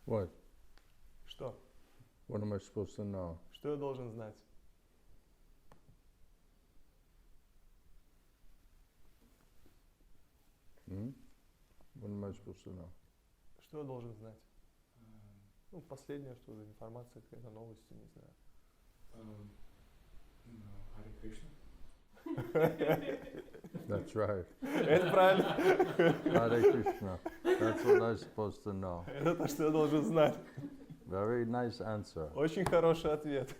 What? Что? What am I supposed to know? Что я должен знать? What am I supposed to know? Что я должен знать? Ну, последнее, что информация, какая-то новости, не знаю. Харе Кришна. That's right. Это правильно. Hare Krishna. That's what I'm supposed to know. Это то, что я должен знать. Very nice answer. Очень хороший ответ.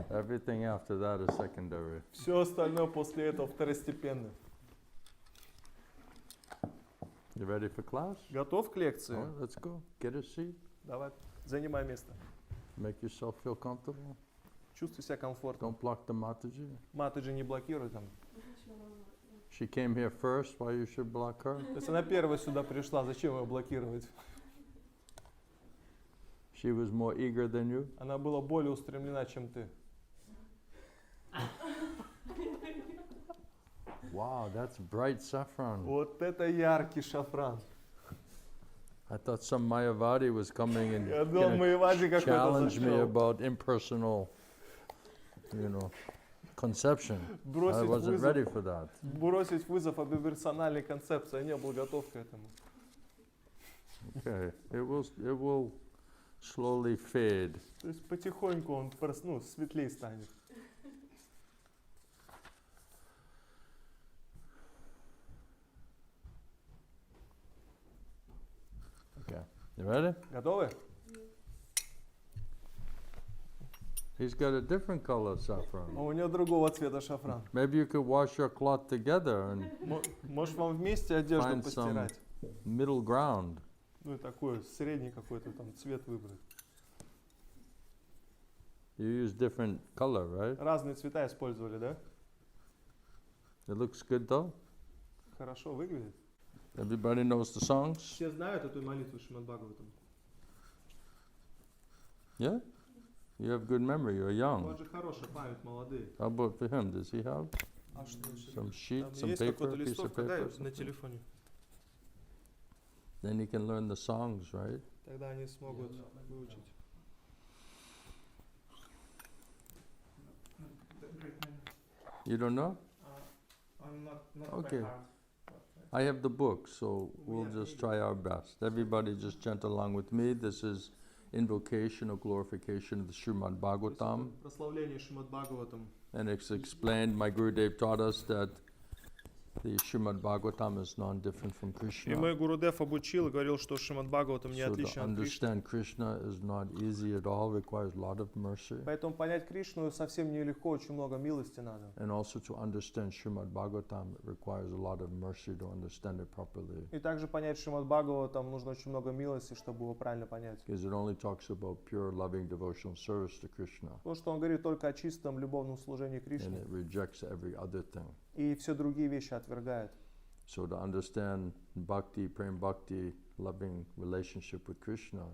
Everything after that is secondary. Все остальное после этого второстепенно. You ready for class? Готов к лекции? All right, let's go. Get a seat. Давай, занимай место. Make yourself feel comfortable. Чувствуй себя комфортно. Don't block the Mataji. Матаджи не блокируй там. She came here first. Why you should block her? То есть она первая сюда пришла, зачем ее блокировать? She was more eager than you. Она была более устремлена, чем ты. Wow, that's bright saffron. Вот это яркий шафран. I thought some Mayavadi was coming and Я думал, Майявади какой-то challenge me зашел. about impersonal, conception. I Бросить wasn't вызов, ready for that. бросить вызов об имперсональной концепции. Я не был готов к этому. Okay, it will slowly fade. То есть потихоньку он светлее станет. Okay, you ready? Готовы? He's got a different color saffron. У него другого цвета шафран. Maybe you could wash your cloth together and Может вам вместе одежду find some постирать? middle ground. Ну и такой средний какой-то там цвет выбрать. You use different color, right? Разные цвета использовали, да? It looks good though. Хорошо выглядит. Everybody knows the songs. Все знают эту молитву Шримад Бхагаватам. Yeah? You have good memory, you're У young. вас же хорошая память, молодые. How about for him? Does he have А что some sheet, там some есть paper, какой-то piece of листовка, да, paper? на телефоне? Then he can learn the songs, right? Тогда они смогут выучить. You don't know? I'm not Okay. by heart. I have the book, so we'll just try our best. Everybody just chant along with me. This is invocation or glorification of the Srimad Bhagavatam. Прославление Шримад Бхагаватам. And it's explained, my Gurudev taught us that the Srimad Bhagavatam is non-different from И Krishna. мой Гурудев обучил и говорил, что Шримад Бхагаватам не So to отличен от Кришны. understand Krishna is not easy at all, requires a lot of mercy. Поэтому понять Кришну совсем нелегко, очень много милости надо. And also to understand Srimad Bhagavatam, it requires a lot of mercy to understand it properly. И также понять Шримад Бхагаватам нужно очень много милости, чтобы его правильно понять. Because it only talks about pure loving devotional service to Krishna. Потому что он говорит только о чистом любовном служении And Кришне. it rejects every other thing. И все другие вещи отвергает. So to understand bhakti, prem bhakti, loving relationship with Krishna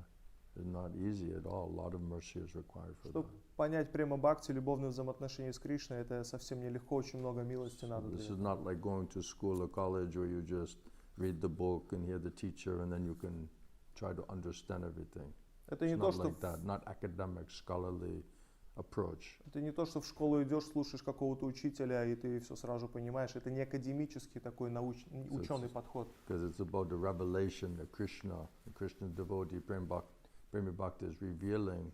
is not easy at all. A lot of mercy is required for that. Чтобы понять према бхакти, любовные взаимоотношения с Кришной, это совсем нелегко, очень много милости надо. This для is этого. not like going to school or college where you just read the book and hear the teacher and then you can try to understand everything. Это It's не то, not что like that, not academic, scholarly approach. это не то, что в школу идешь, слушаешь какого-то учителя, и ты все сразу понимаешь. Это не академический такой ученый подход. Because it's about the revelation that Krishna, the Krishna devotee, Prema Bhakti is revealing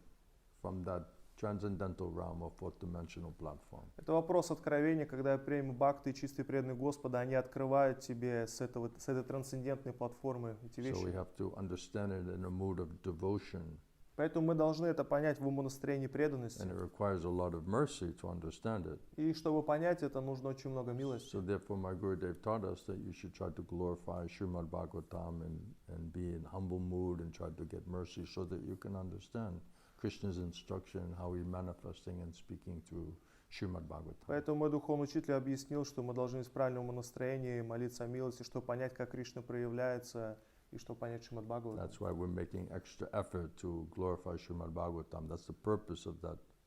from that transcendental realm of fourth dimensional platform. Это вопрос откровения, когда према бхакти и чистый преданный Господа, они открывают тебе с этой трансцендентной платформы эти So we вещи. have to understand it in a mood of devotion. Поэтому мы должны это понять в умонастроении преданности. And it requires a lot of mercy to understand it. И чтобы понять это, нужно очень много милости. So therefore my Gurudev taught us that you should try to glorify Srimad Bhagavatam and be in humble mood and try to get mercy so that you can understand Krishna's instruction and how he's manifesting and speaking through Srimad Bhagavatam. Поэтому мой духовный учитель объяснил, что мы должны с правильным умонастроением молиться о милости, чтобы понять, как Кришна проявляется, и чтобы понять Шримад Бхагаватам. That's why we're making extra effort to glorify Srimad Bhagavatam. That's the purpose of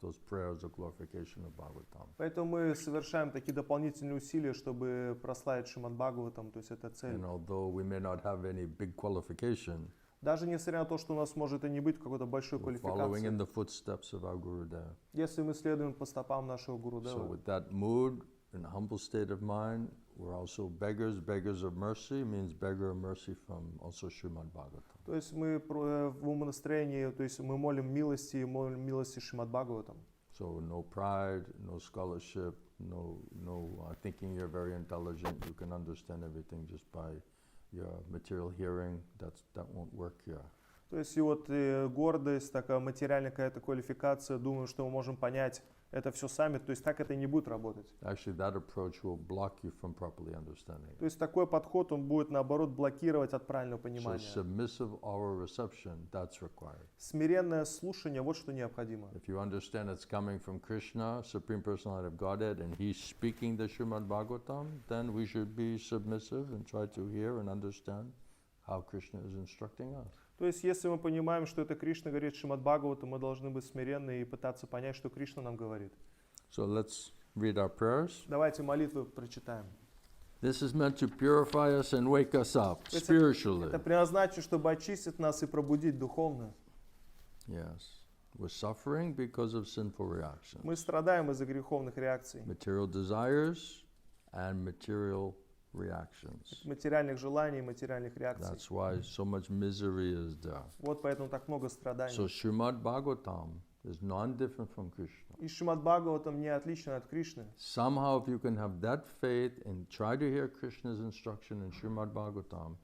those prayers of glorification of Bhagavatam. Поэтому мы совершаем такие дополнительные усилия, чтобы прославить Шримад Бхагаватам, то есть это цель. And although we may not have any big qualification, Даже несмотря на то, что у нас может и не быть какой-то большой We're following in квалификации, the footsteps of our Gurudev. если мы следуем по стопам нашего So Гурудева. with that mood and humble state of mind, we're also beggars, beggars of mercy, means beggar of mercy from also Srimad Bhagavatam. То есть мы в умонастроении, то есть мы молим милости и молим милости Шримад Бхагаватам. So no pride, no scholarship, no thinking you're very intelligent. You can understand everything just by your material hearing. That won't work here. То есть и вот гордость, такая материальная какая-то квалификация, думаю, что мы можем понять это все сами, то есть так это не будет работать. Actually, that approach will block you from properly understanding. То есть такой подход, он будет наоборот блокировать от правильного So понимания. submissive oral reception, that's required. Смиренное слушание, вот что необходимо. If you understand it's coming from Krishna, Supreme Personality of Godhead, and He's speaking the Srimad Bhagavatam, then we should be submissive and try to hear and understand how Krishna is instructing us. То есть если мы понимаем, что это Кришна говорит Шримад Бхагаватам, мы должны быть смиренны и пытаться понять, что Кришна нам говорит. So let's read our prayers. Давайте молитвы прочитаем. This is meant to purify us and wake us up Это spiritually. предназначено, чтобы очистить нас и пробудить духовно. Yes. We're suffering because of sinful reactions. Мы страдаем из-за греховных реакций, Material desires and material reactions. материальных желаний и материальных реакций. That's why so much misery is there. Вот поэтому так много страданий. So Srimad Bhagavatam is non-different from Krishna. И Шримад Бхагаватам не отличен от Кришны. Somehow if you can have that faith and try to hear Krishna's instruction in Srimad Bhagavatam,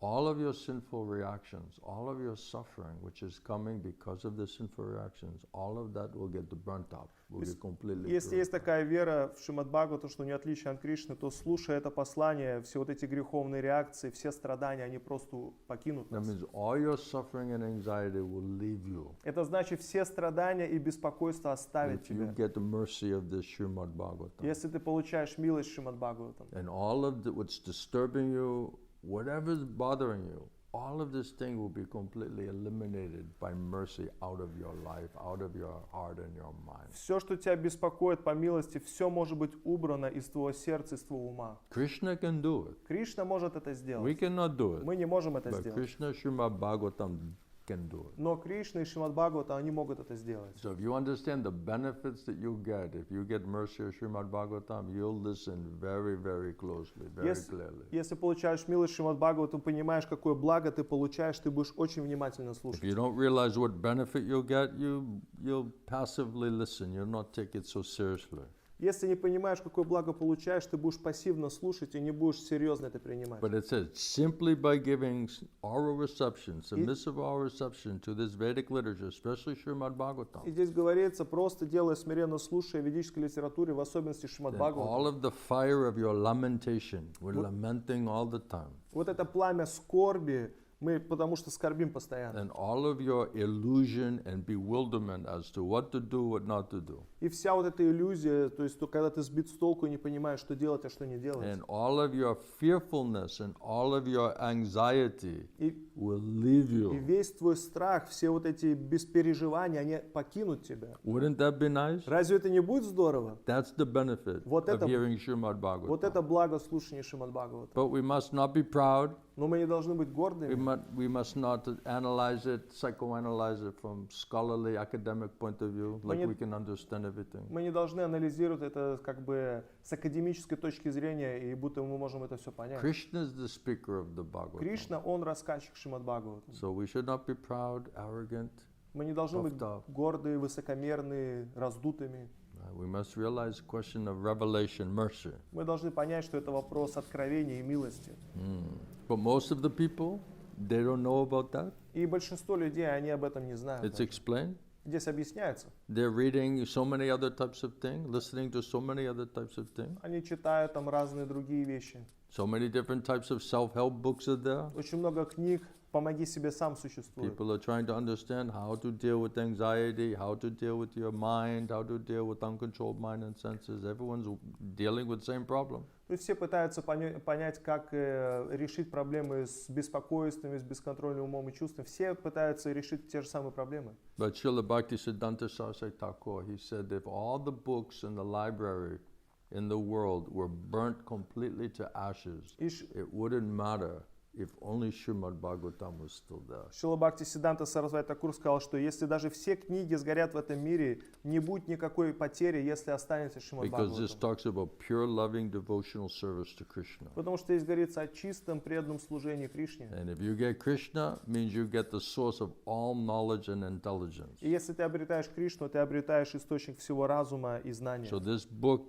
all of your sinful reactions, all of your suffering, which is coming because of the sinful reactions, all of that will get burnt up, will be completely Если есть purified. такая вера в Шримад Бхагаватам, что не отличен от Кришны, то слушая это послание, все вот эти греховные реакции, все страдания, они просто покинут That нас. means all your suffering and anxiety will leave you Это значит, все страдания и беспокойство оставят if you тебя, get the mercy of this Srimad Bhagavatam. если ты получаешь милость Шримад Бхагаватам. And all of what's disturbing you, whatever's bothering you, all of this thing will be completely eliminated by mercy out of your life, out of your heart and your mind. Все, что тебя беспокоит по милости, все может быть убрано из твоего сердца, из твоего ума. Krishna can do it. Кришна может это We сделать. cannot do it. Мы не можем это But сделать. Krishna Srimad Bhagavatam can do it. Но Кришна и Шримад Бхагаватам, они могут это сделать. So if you understand the benefits that you get, if you get mercy of Srimad Bhagavatam, you'll listen very, very closely, very clearly. Если получаешь милость Шримад Бхагаватам, понимаешь, какое благо ты получаешь, ты будешь очень внимательно If слушать. you don't realize what benefit you'll get, you'll passively listen. You'll not take it so seriously. Если не понимаешь, какое благо получаешь, ты будешь пассивно слушать и не будешь серьезно это принимать. But it says, simply by giving oral reception, submissive oral reception to this Vedic literature, especially Srimad И Bhagavatam, здесь говорится, просто делая смиренно слушая ведической литературе, в особенности Шримад then all Бхагаватам, of the fire of your lamentation, we're lamenting all the time, вот это пламя скорби, мы потому что скорбим постоянно. and all of your illusion and bewilderment as to what to do, what not to do, И вся вот эта иллюзия, то есть когда ты сбит с толку и не понимаешь, что делать, а что не делать. and all of your fearfulness and all of your anxiety И will leave И you. весь твой страх, все вот эти беспереживания, они покинут тебя. Wouldn't that be nice? Разве это не будет здорово? That's the benefit Вот of это- hearing Srimad Вот это Bhagavatam. благо слушания Шримад Бхагаватам. But we must not be proud. Но мы не должны быть гордыми. We must not analyze it, psychoanalyze it from scholarly academic point of view, like не- we can understand everything. Мы не должны анализировать это как бы с академической точки зрения, и будто мы можем это все понять. Krishna is the speaker of the Bhagavatam. Кришна, он рассказчик Шримад Бхагаватам. So we should not be proud, arrogant. Мы не должны быть puffed up. гордые, высокомерные, раздутыми. We must realize the question of revelation, mercy. Мы должны понять, что это вопрос откровения и милости. But most of the people, they don't know about that. И большинство людей, они об этом не знают. It's explained. Здесь объясняется. They're reading so many other types of things, listening to so many other types of things. Они читают там разные другие вещи. So many different types of self-help books are there. Очень много книг «Помоги себе сам» существует. People are trying to understand how to deal with anxiety, how to deal with your mind, how to deal with uncontrolled mind and senses. Everyone's dealing with the same problem. То есть все пытаются понять, как решить проблемы с беспокойством, с бесконтрольным умом и чувством. Все пытаются решить те же самые проблемы. But Srila Bhaktisiddhanta Saraswati Thakur, he said if all the books in the library in the world were burnt completely to ashes, И Ш- it wouldn't matter if only Srimad Bhagavatam was still there. Шрила Бхакти Сиддханта Сарасвати Такур сказал, что если даже все книги сгорят в этом мире, не будет никакой потери, если останется Шримад Because this Бхагаватам. talks about pure, loving, devotional service to Krishna. Потому что здесь говорится о чистом преданном служении Кришне. And if you get Krishna, means you get the source of all knowledge and intelligence. И если ты обретаешь Кришну, ты обретаешь источник всего разума и знания. So this book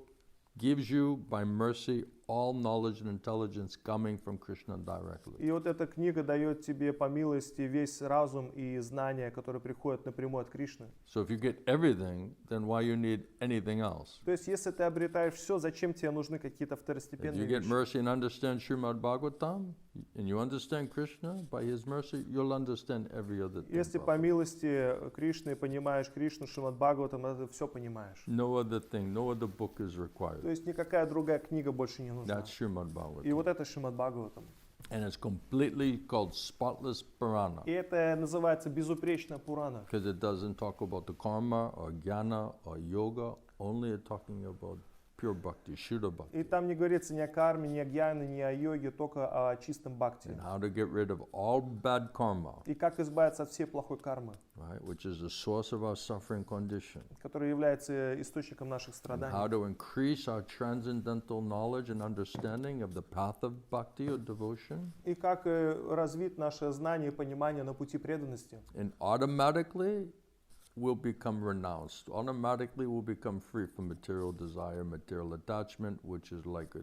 gives you, by mercy, all knowledge and intelligence coming from Krishna directly. И вот эта книга дает тебе по милости весь разум и знания, которые приходят напрямую от Кришны. So if you get everything, then why you need anything else? То есть, если ты обретаешь все, зачем тебе нужны какие-то If второстепенные you get вещи? mercy and understand Srimad Bhagavatam, and you understand Krishna, by his mercy, you'll understand every other thing. Если по properly. милости Кришны понимаешь Кришну, Шримад Бхагаватам, это все понимаешь. No other thing, no other book is required. То есть никакая другая книга больше не нужна. That's Srimad И Bhagavatam. вот это Шримад Бхагаватам. And it's completely called spotless Purana. И это называется безупречно Пурана. Because it doesn't talk about the karma or jnana or yoga, only it's talking about pure bhakti, Shuddha bhakti. И там не говорится ни о карме, ни о гьяне, ни о йоге, только о чистом бхакти. And how to get rid of all bad karma, И как избавиться от всей плохой кармы, right, which is the source of our suffering condition. которая является источником наших And how страданий. to increase our transcendental knowledge and understanding of the path of bhakti or devotion. И как развить наше знание и понимание на пути преданности. And automatically we'll become renounced. Automatically we'll become free from material desire, material attachment, which is like a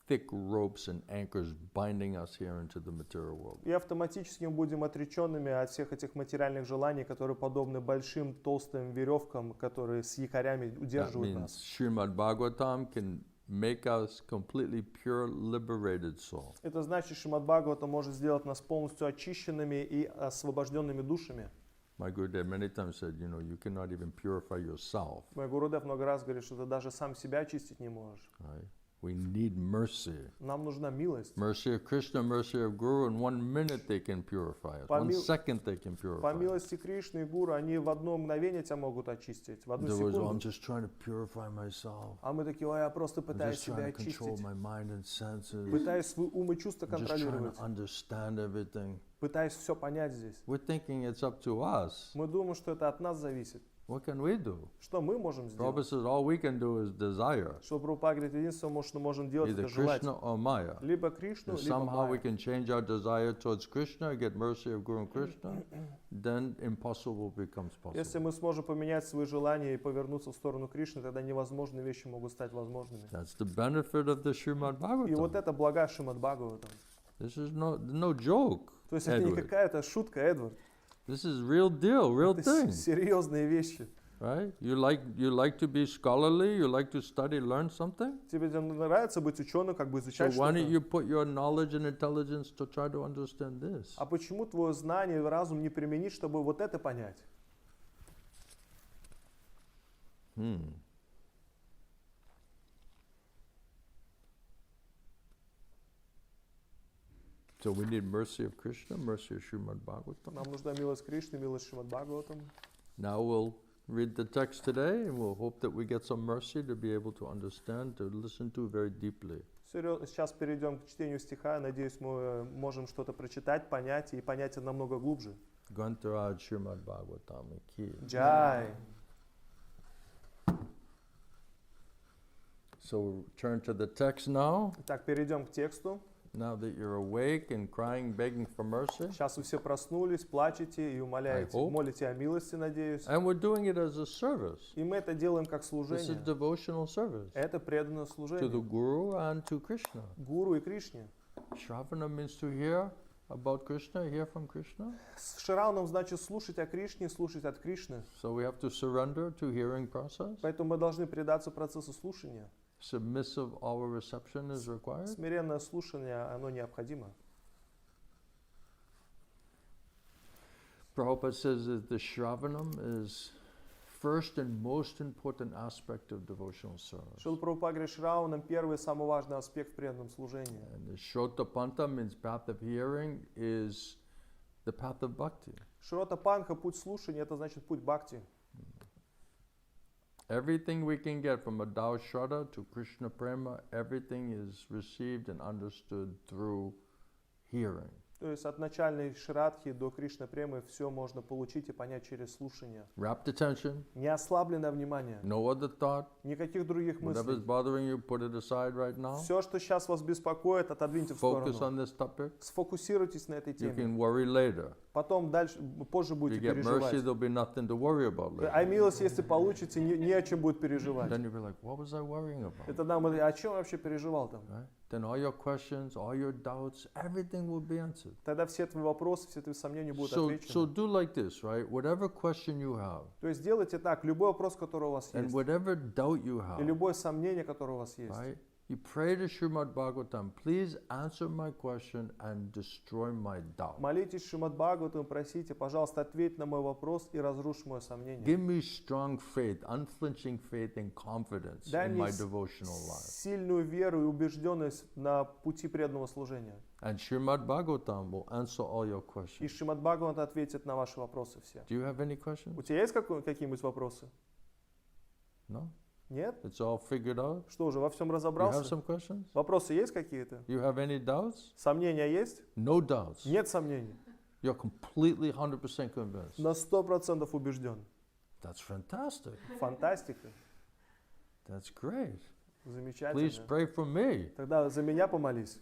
thick ropes and anchors binding us here into the material world. И автоматически мы будем отреченными от всех этих материальных желаний, которые подобны большим толстым веревкам, которые с якорями That удерживают means нас. Srimad Bhagavatam can make us completely pure, liberated soul. Это значит, что Шримад Бхагаватам может сделать нас полностью очищенными и освобожденными душами. My Gurudev many times said, you cannot even purify yourself. Мой Гурудев много раз говорит, что ты даже сам себя очистить не можешь. Right? We need mercy. Нам нужна милость. Mercy of Krishna, mercy of Guru. In 1 minute they can purify us. 1 second they can По purify us. милости Кришны и Гуру, они в одно мгновение тебя могут очистить, в одну There was, I'm секунду. just trying to purify myself. А мы такие, ой, я просто I'm пытаюсь just себя trying to control очистить. my mind and senses. Пытаюсь свой ум и чувства I'm just trying контролировать. to understand everything. Пытаюсь все понять здесь. We're thinking it's up to us. Мы думаем, что это от нас зависит. What can we do? Что мы можем Prabhupada сделать? says all we can do is desire, Что Прабхупада говорит, единственное, что можем делать, either это желать. Krishna or Maya. Либо Кришну, If либо somehow we Майю. can change our desire towards Krishna, get mercy of Guru and Krishna, then impossible becomes Если possible. мы сможем поменять свои желания и повернуться в сторону Кришны, тогда невозможные вещи могут стать возможными. That's the benefit of the Srimad И вот Bhagavatam. это блага Шримад Бхагаватам. This is no joke, То есть это не Эдвард. какая-то шутка, Эдвард. This is real deal, real Это thing, серьезные вещи. right? You like to be scholarly, you like to study, learn something? Тебе нравится быть ученым, как бы So изучать why don't что-то. you put your knowledge and intelligence to try to understand this? А почему твое знание и разум не применить, чтобы вот это понять? So we need mercy of Krishna, mercy of Srimad Bhagavatam. Нам нужна милость Кришны, милость Шримад Бхагаватам. Now we'll read the text today and we'll hope that we get some mercy to be able to understand, to listen to very deeply. Сейчас перейдем к чтению стиха. Надеюсь, мы можем что-то прочитать, понять и понять это намного глубже. Grantaraj Srimad Bhagavatam ki. Джай. So we'll turn to the text now. Итак, перейдем к тексту. Now that you're awake and crying, begging for mercy. Сейчас вы все проснулись, плачете и умоляете, I hope. молите о милости, надеюсь. And we're doing it as a service. И мы это делаем как This is служение. devotional service Это преданное to the служение Guru and to Krishna. Гуру и Кришне. Shravana means to hear about Krishna, hear from Krishna. С Шраваном значит слушать о Кришне, слушать от Кришны. So we have to surrender to hearing process. Поэтому мы должны предаться процессу слушания. Submissive our reception is required. Смиренное слушание, оно необходимо. Prabhupada says that the Shravanam is first and most important aspect of devotional service. Шрила Прабхупада говорит, Шраваном первый, самый важный аспект в преданном служении. And the Shrotapanta means path of hearing is the path of bhakti. Шрота Панха, путь слушания, это значит путь бхакти. Everything we can get from Adao Shraddha to Krishna Prema, everything is received and understood through hearing. То есть от начальной шрадхи до Кришна-премы все можно получить и понять через слушание. Rapt attention, Не ослабленное внимание, no other thought. никаких других Whatever's мыслей. bothering you, put it aside right now. Все, что сейчас вас беспокоит, отодвиньте в Focus сторону. on this topic. Сфокусируйтесь на этой You теме. can worry later. Потом дальше, позже If you будете get mercy, переживать. there'll be nothing to worry about later. А милость, если получите, не о чем будет переживать. Then you'll be like, what was I worrying about? И тогда мы, о чем вообще переживал там? Right? Then all your questions, all your doubts, everything will be answered. Тогда все твои вопросы, все твои сомнения будут So отвечены. do like this, right? Whatever question you have, То есть делайте так, любой вопрос, который у вас and есть, whatever doubt you и have, любое сомнение, которое у вас есть, right? You pray to Srimad Bhagavatam, please answer my question and destroy my doubt. молитесь Шримад Бхагаватам, просите, пожалуйста, ответь на мой вопрос и разрушь мое сомнение. Give me strong faith, unflinching faith and confidence Дай in мне my devotional life. сильную веру и убежденность на пути преданного служения. And Srimad Bhagavatam will answer all your И questions. Шримад Бхагаватам ответит на ваши вопросы все. Do you have any questions? У тебя есть какие-нибудь вопросы? No? Нет? It's all figured out? Что уже, во всем You have разобрался? some questions? Вопросы есть какие-то? You have any doubts? Сомнения есть? No doubts. Нет сомнений. You're completely 100% convinced. На 100% убежден. That's fantastic. Фантастика. That's great. Please Замечательно. pray for me. Тогда за меня помолись.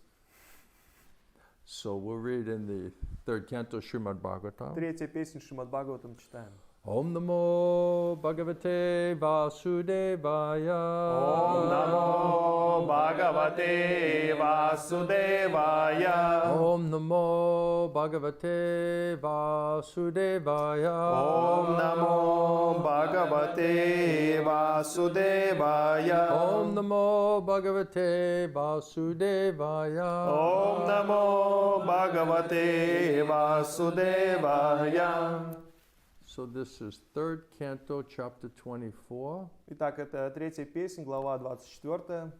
So we'll read in the third canto Srimad Bhagavatam. Третья песня Шримад Бхагаватам читаем. Om Namo Bhagavate Vasudevaya. Om Namo Bhagavate Vasudevaya. Om Namo Bhagavate Vasudevaya. Om Namo Bhagavate Vasudevaya. Om Namo Bhagavate Vasudevaya. Om Namo Bhagavate Vasudevaya. So this is third canto, chapter 24. Итак, это третья песня, глава 24.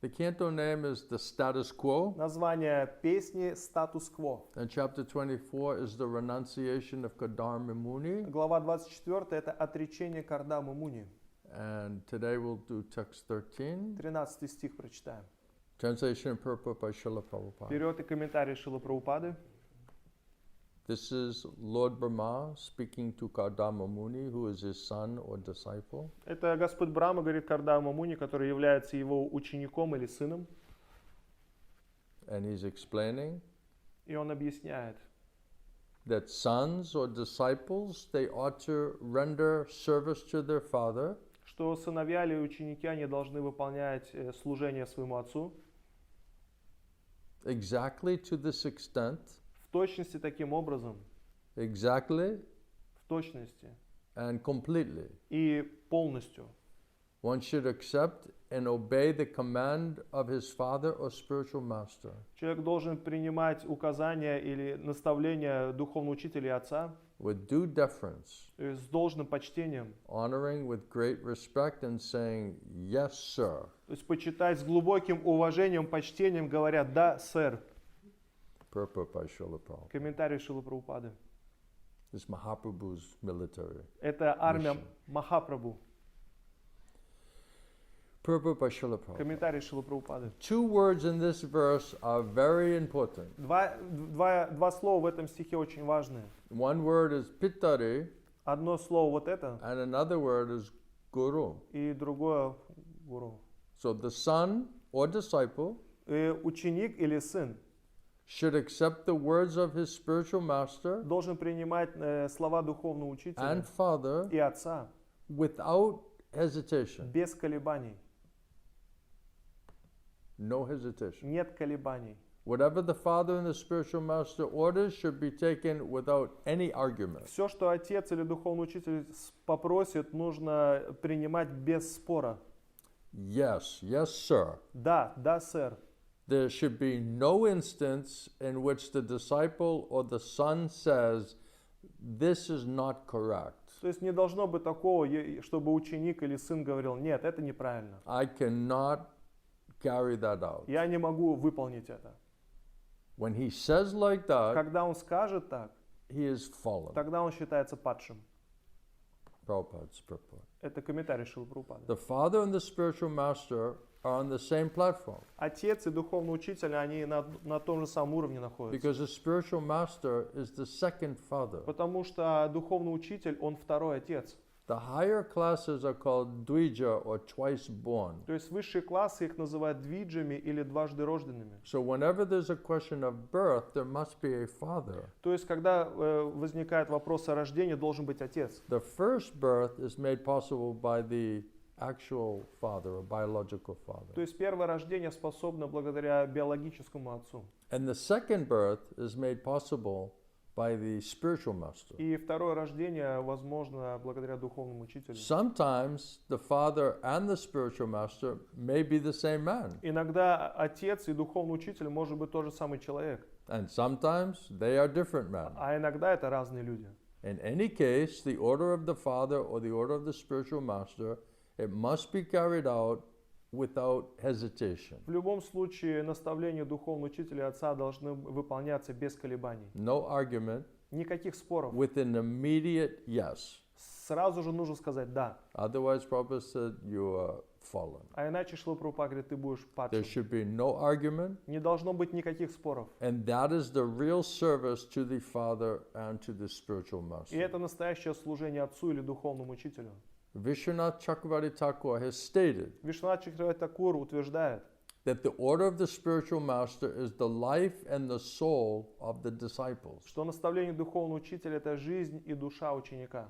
The canto name is The Status Quo, Название песни «Статус-кво». and chapter 24 is the renunciation of Kadharma Muni. Глава 24 – это отречение Кардамы Муни. And today we'll do text 13, 13 стих прочитаем. translation and purport by Srila Prabhupada. Вперед и комментарий Шрилы Прабхупады. This is Lord Brahma speaking to Kardama Muni, who is his son or disciple. Это Господь Брахма говорит Кардама Муни, который является его учеником или сыном. And he's explaining И он объясняет, that sons or disciples, they ought to render service to their father что сыновья или ученики, они должны выполнять служение своему отцу exactly to this extent, в точности таким образом, exactly в точности and completely. и полностью. One should accept and obey the command of his father or spiritual master. Человек должен принимать указания или наставления духовного учителя и отца With due deference, с должным почтением, honoring with great respect and saying, yes, sir. то есть почитать с глубоким уважением, почтением, говоря «да, сэр». Purport by Srila Prabhupada. Комментарий Шрилы Прабхупады. This is Mahaprabhu's military. Это армия Mission. Махапрабху. Purport by Srila Prabhupada. Комментарий Шрилы Прабхупады. Two words in this verse are very important. Два слова в этом стихе очень важные. One word is pittari Одно слово вот это, and another word is guru. и другое гуру. So the son or disciple Ученик или сын should accept the words of his spiritual master должен принимать слова духовного учителя and father и отца without hesitation. без колебаний. No hesitation. Нет колебаний. Whatever the father and the spiritual master orders should be taken without any argument. Все, что отец или духовный учитель попросит, нужно принимать без спора. Yes, yes, sir. Да, да, сэр. There should be no instance in which the disciple or the son says, this is not correct. То есть не должно быть такого, чтобы ученик или сын говорил, нет, это неправильно. I cannot carry that out. Я не могу выполнить это. When he says like that, Когда он скажет так, he is fallen. тогда он считается падшим. Prabhupada's purport. Это комментарий Шрилы Прабхупады. The father and the spiritual master are on the same platform. Отец и духовный учитель, они на том же самом уровне находятся. Because the spiritual master is the second father. Потому что духовный учитель, он второй отец. The higher classes are called Dvija or twice born. То есть высшие классы их называют двиджами или дважды рожденными. So whenever there's a question of birth, there must be a father. То есть когда возникает вопрос о рождении, должен быть отец. The first birth is made possible by the actual father or biological father. То есть первое рождение способно благодаря биологическому отцу. And the second birth is made possible by the spiritual master. И второе рождение возможно благодаря духовному учителю. Sometimes the father and the spiritual master may be the same man. Иногда отец и духовный учитель может быть тот же самый человек. And sometimes they are different men. А иногда это разные люди. In any case, the order of the father or the order of the spiritual master, it must be carried out without hesitation. В любом случае наставления духовного учителя и отца должны выполняться без колебаний. No argument, Никаких споров. with an immediate yes. Сразу же нужно сказать «да». Otherwise, Prabhupada said, you are fallen. А иначе Шрила Прабхупада говорит, ты будешь There падшим. should be no argument, Не должно быть никаких споров. and that is the real service to the father and to the spiritual И master. это настоящее служение отцу или духовному учителю. Vishwanath Chakravarti Thakur has stated Вишванат Чакраварти Такур утверждает, that the order of the spiritual master is the life and the soul of the disciples. что наставление духовного учителя – это жизнь и душа ученика.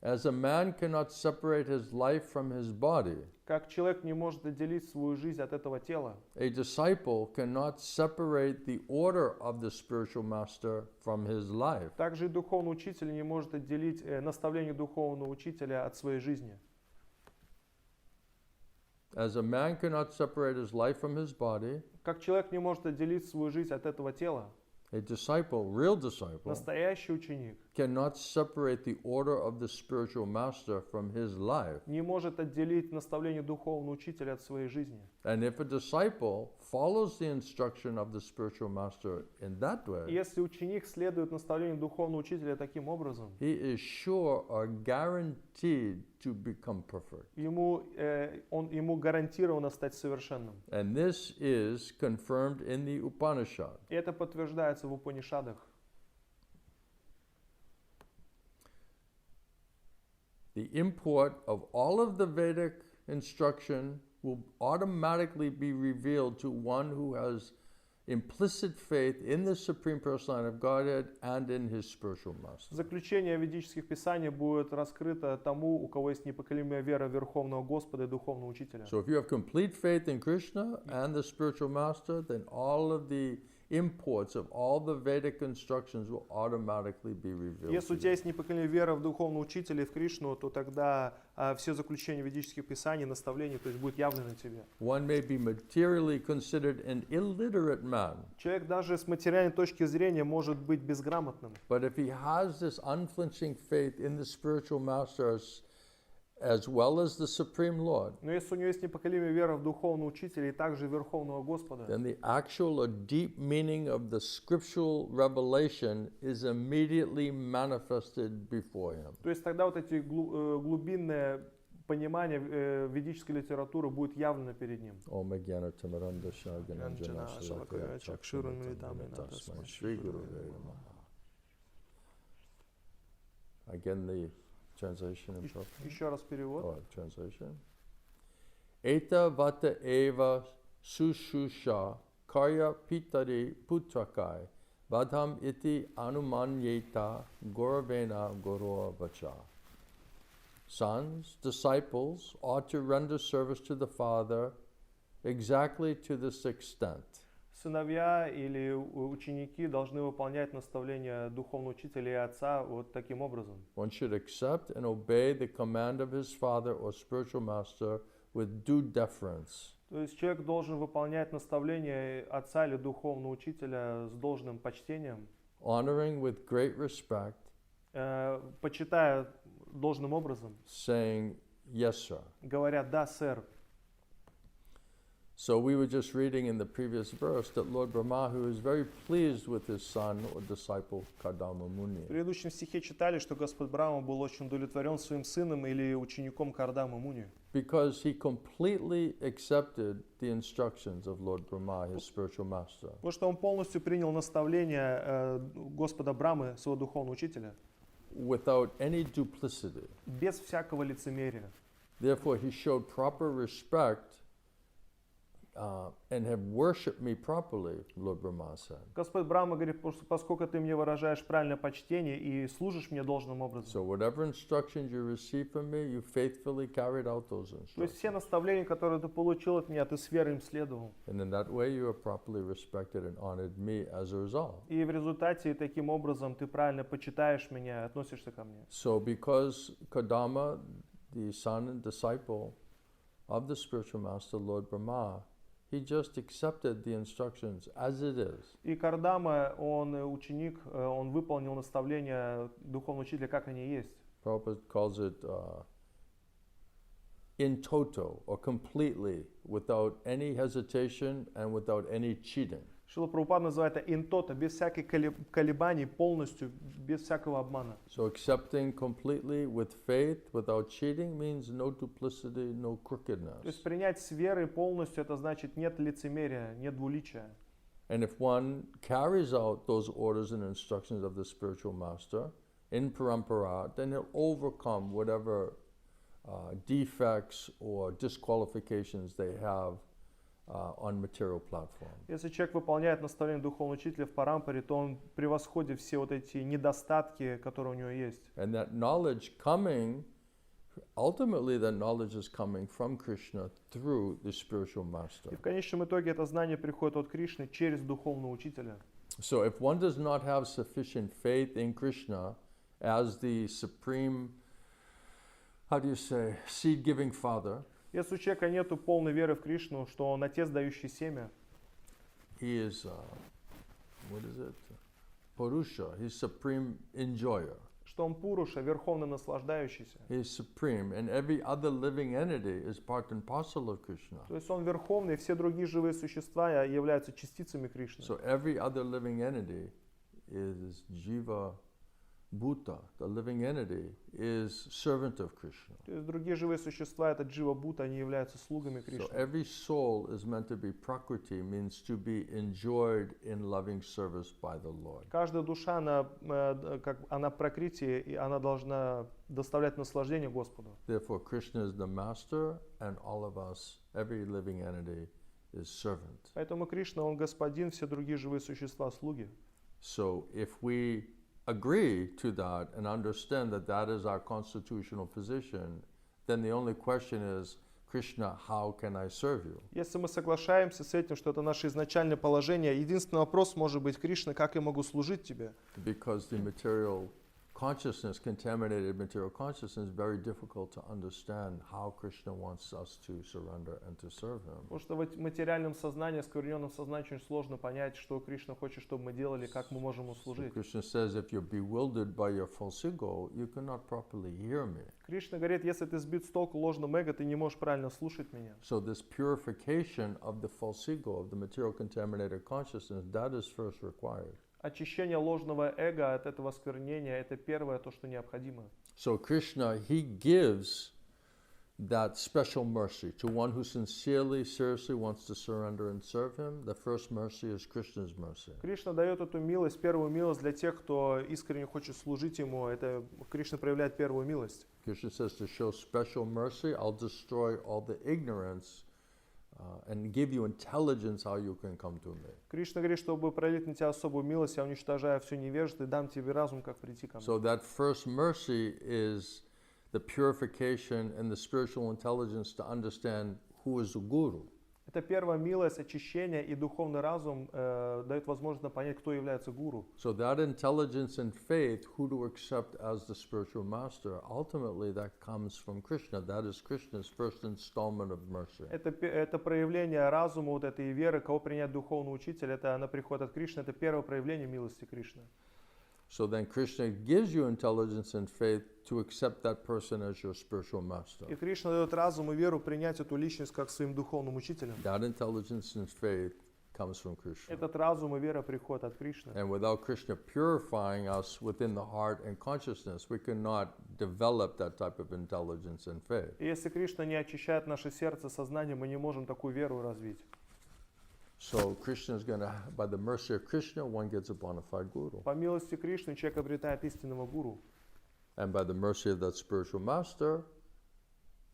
As a man cannot separate his life from his body, Как человек не может отделить свою жизнь от этого тела, a disciple cannot separate the order of the spiritual master from his life. также и духовный учитель не может отделить наставление духовного учителя от своей жизни. As a man cannot separate his life from his body, Как человек не может отделить свою жизнь от этого тела, a disciple, real disciple, настоящий ученик cannot separate the order of the spiritual master from his life. не может отделить наставление духовного учителя от своей жизни. And if a disciple follows the instruction of the spiritual master in that И way, если ученик следует наставлению духовного учителя таким образом, he is sure or guaranteed to become perfect. ему гарантированно стать совершенным. And this is confirmed in the Upanishad. И это подтверждается в Упанишадах. The import of all of the Vedic instruction will automatically be revealed to one who has implicit faith in the Supreme Personality of Godhead and in his spiritual master. Заключение ведических писаний будет раскрыто тому, у кого есть непоколебимая вера в Верховного Господа и Духовного Учителя. So if you have complete faith in Krishna and the spiritual master, then all of the imports of all the Vedic instructions will automatically be revealed. Если у to тебя you. есть непоколебимая вера в Духовного Учителя и в Кришну, то тогда все заключения ведических писаний, наставлений, то есть будет явлено тебе. One may be materially considered an illiterate man, Человек даже с материальной точки зрения может быть безграмотным. but if he has this unflinching faith in the spiritual master as well as the Supreme Lord, Но если у него есть непоколебимая вера в Духовного Учителя и также Верховного Господа, then the actual or deep meaning of the scriptural revelation is immediately manifested before him. то есть тогда вот эти глубинное понимание ведической литературы будет явлено перед ним. Om Jnana Tamarandasya Gyananjana Shalakaya Chakshurunmilitam Tasmai Shri Gurave Namaha. Again, the translation in Prabhupada. Еще раз перевод. Or translation. Eta vata eva sushusha karya pitari putrakai vadham iti anumanyeta goravena goror vacha. Sons, disciples ought to render service to the Father exactly to this extent. Сыновья или ученики должны выполнять наставления духовного учителя и отца вот таким образом. One should accept and obey the command of his father or spiritual master with due deference. То есть человек должен выполнять наставления отца или духовного учителя с должным почтением, Honoring with great respect, почитая должным образом, saying, yes, sir. говоря «да, сэр». So we were just reading in the previous verse that Lord Brahma is very pleased with his son or disciple Kadama В Muni, предыдущем стихе читали, что Господь Брахма был очень удовлетворен своим сыном или учеником Кардамы Муни, because he completely accepted the instructions of Lord Brahma, his spiritual master. потому что он полностью принял наставления Господа Брамы, своего духовного учителя, Without any duplicity. без всякого лицемерия. Therefore, he showed proper respect and have worshipped me properly, Lord Brahma said. Господь Брахма говорит, поскольку ты мне выражаешь правильное почтение и служишь мне должным образом. So whatever instructions you received from me, you faithfully carried out those То есть все instructions. наставления, которые ты получил от меня, ты с верой им следовал. And in that way, you have properly respected and honored me as a result. И в результате таким образом ты правильно почитаешь меня, относишься ко мне. So because Kadama, the son and disciple of the spiritual master, Lord Brahma, he just accepted the instructions as it is. И Кардама, он ученик, он выполнил наставления духовного учителя, как они есть. Prabhupada calls it in toto or completely, without any hesitation and without any cheating. Шрила Прабхупада называет это интото, без всяких колебаний, полностью, без всякого обмана. So accepting completely with faith, without cheating, means no duplicity, no То crookedness. есть принять с верой полностью, это значит нет лицемерия, нет двуличия. And if one carries out those orders and instructions of the spiritual master in parampara, then he'll overcome whatever defects or disqualifications they have on material platform. Если человек выполняет наставление духовного учителя в парампаре, то он превосходит все вот эти недостатки, которые у него есть. And that knowledge coming, ultimately that knowledge is coming from Krishna through the spiritual master. И в конечном итоге это знание приходит от Кришны через духовного учителя. So if one does not have sufficient faith in Krishna as the supreme, seed-giving father, Если у человека нет полной веры в Кришну, что он отец, дающий семя, he is, Purusha, he's supreme enjoyer. что он Пуруша, верховно наслаждающийся. He is supreme, and every other living entity is part and parcel of Krishna. То есть он верховный, все другие живые существа являются частицами Кришны. So every other living entity is Jiva Bhuta. The living entity is servant of Krishna. То есть другие живые существа, это Джива Бхута, они являются слугами So Кришны. every soul is meant to be prakriti, means to be enjoyed in loving service by the Lord. Каждая душа, она пракрити, и она должна доставлять наслаждение Господу. Therefore, Krishna is the master, and all of us, every living entity, is servant. Поэтому Кришна, он господин, все другие живые существа слуги. So if we agree to that and understand that that is our constitutional position, then the only question is, Krishna, how can I serve you? Если мы соглашаемся с этим, что это наше изначальное положение, единственный вопрос может быть: Кришна, как я могу служить тебе? Because the material consciousness, contaminated material consciousness, is very difficult to understand how Krishna wants us to surrender and to serve him. Потому что в материальном сознании, скверненном сознании очень сложно понять, что Кришна хочет, чтобы мы делали, как мы можем ему So служить. Krishna says, if you're bewildered by your false ego, you cannot properly hear me. Кришна говорит, если ты сбит с толку ложным эго, ты не можешь правильно слушать меня. So this purification of the false ego, of the material contaminated consciousness, that is first required. Очищение ложного эго от этого осквернения – это первое, то, что необходимо. So Krishna, he gives that special mercy to one who sincerely, seriously wants to surrender and serve him. The first mercy is Krishna's mercy. Кришна дает эту милость, первую милость для тех, кто искренне хочет служить ему. Это Кришна проявляет первую милость. Krishna says, to show special mercy, I'll destroy all the ignorance and give you intelligence how you can come to me. Кришна говорит, чтобы пролить на тебя особую милость, я уничтожаю все невежество и дам тебе разум, как прийти ко мне. So that first mercy is the purification and the spiritual intelligence to understand who is the guru. Это первая милость, очищение и духовный разум дает возможность понять, кто является гуру. So that intelligence and faith, who to accept as the spiritual master, ultimately that comes from Krishna. That is Krishna's first installment of mercy. Это проявление разума, вот этой веры, кого принять духовного учителя, это она приходит от Кришны, это первое проявление милости Кришны. So then Krishna gives you intelligence and faith to accept that person as your spiritual master. И Кришна дает разум и веру принять эту личность как своим духовным учителем. That intelligence and faith comes from Krishna. Этот разум и вера приходят от Кришны. And without Krishna purifying us within the heart and consciousness, we cannot develop that type of intelligence and faith. И если Кришна не очищает наше сердце, сознание, мы не можем такую веру развить. So Krishna is going to, by the mercy of Krishna, one gets a bona fide guru. По милости Кришны человек обретает истинного гуру. And by the mercy of that spiritual master,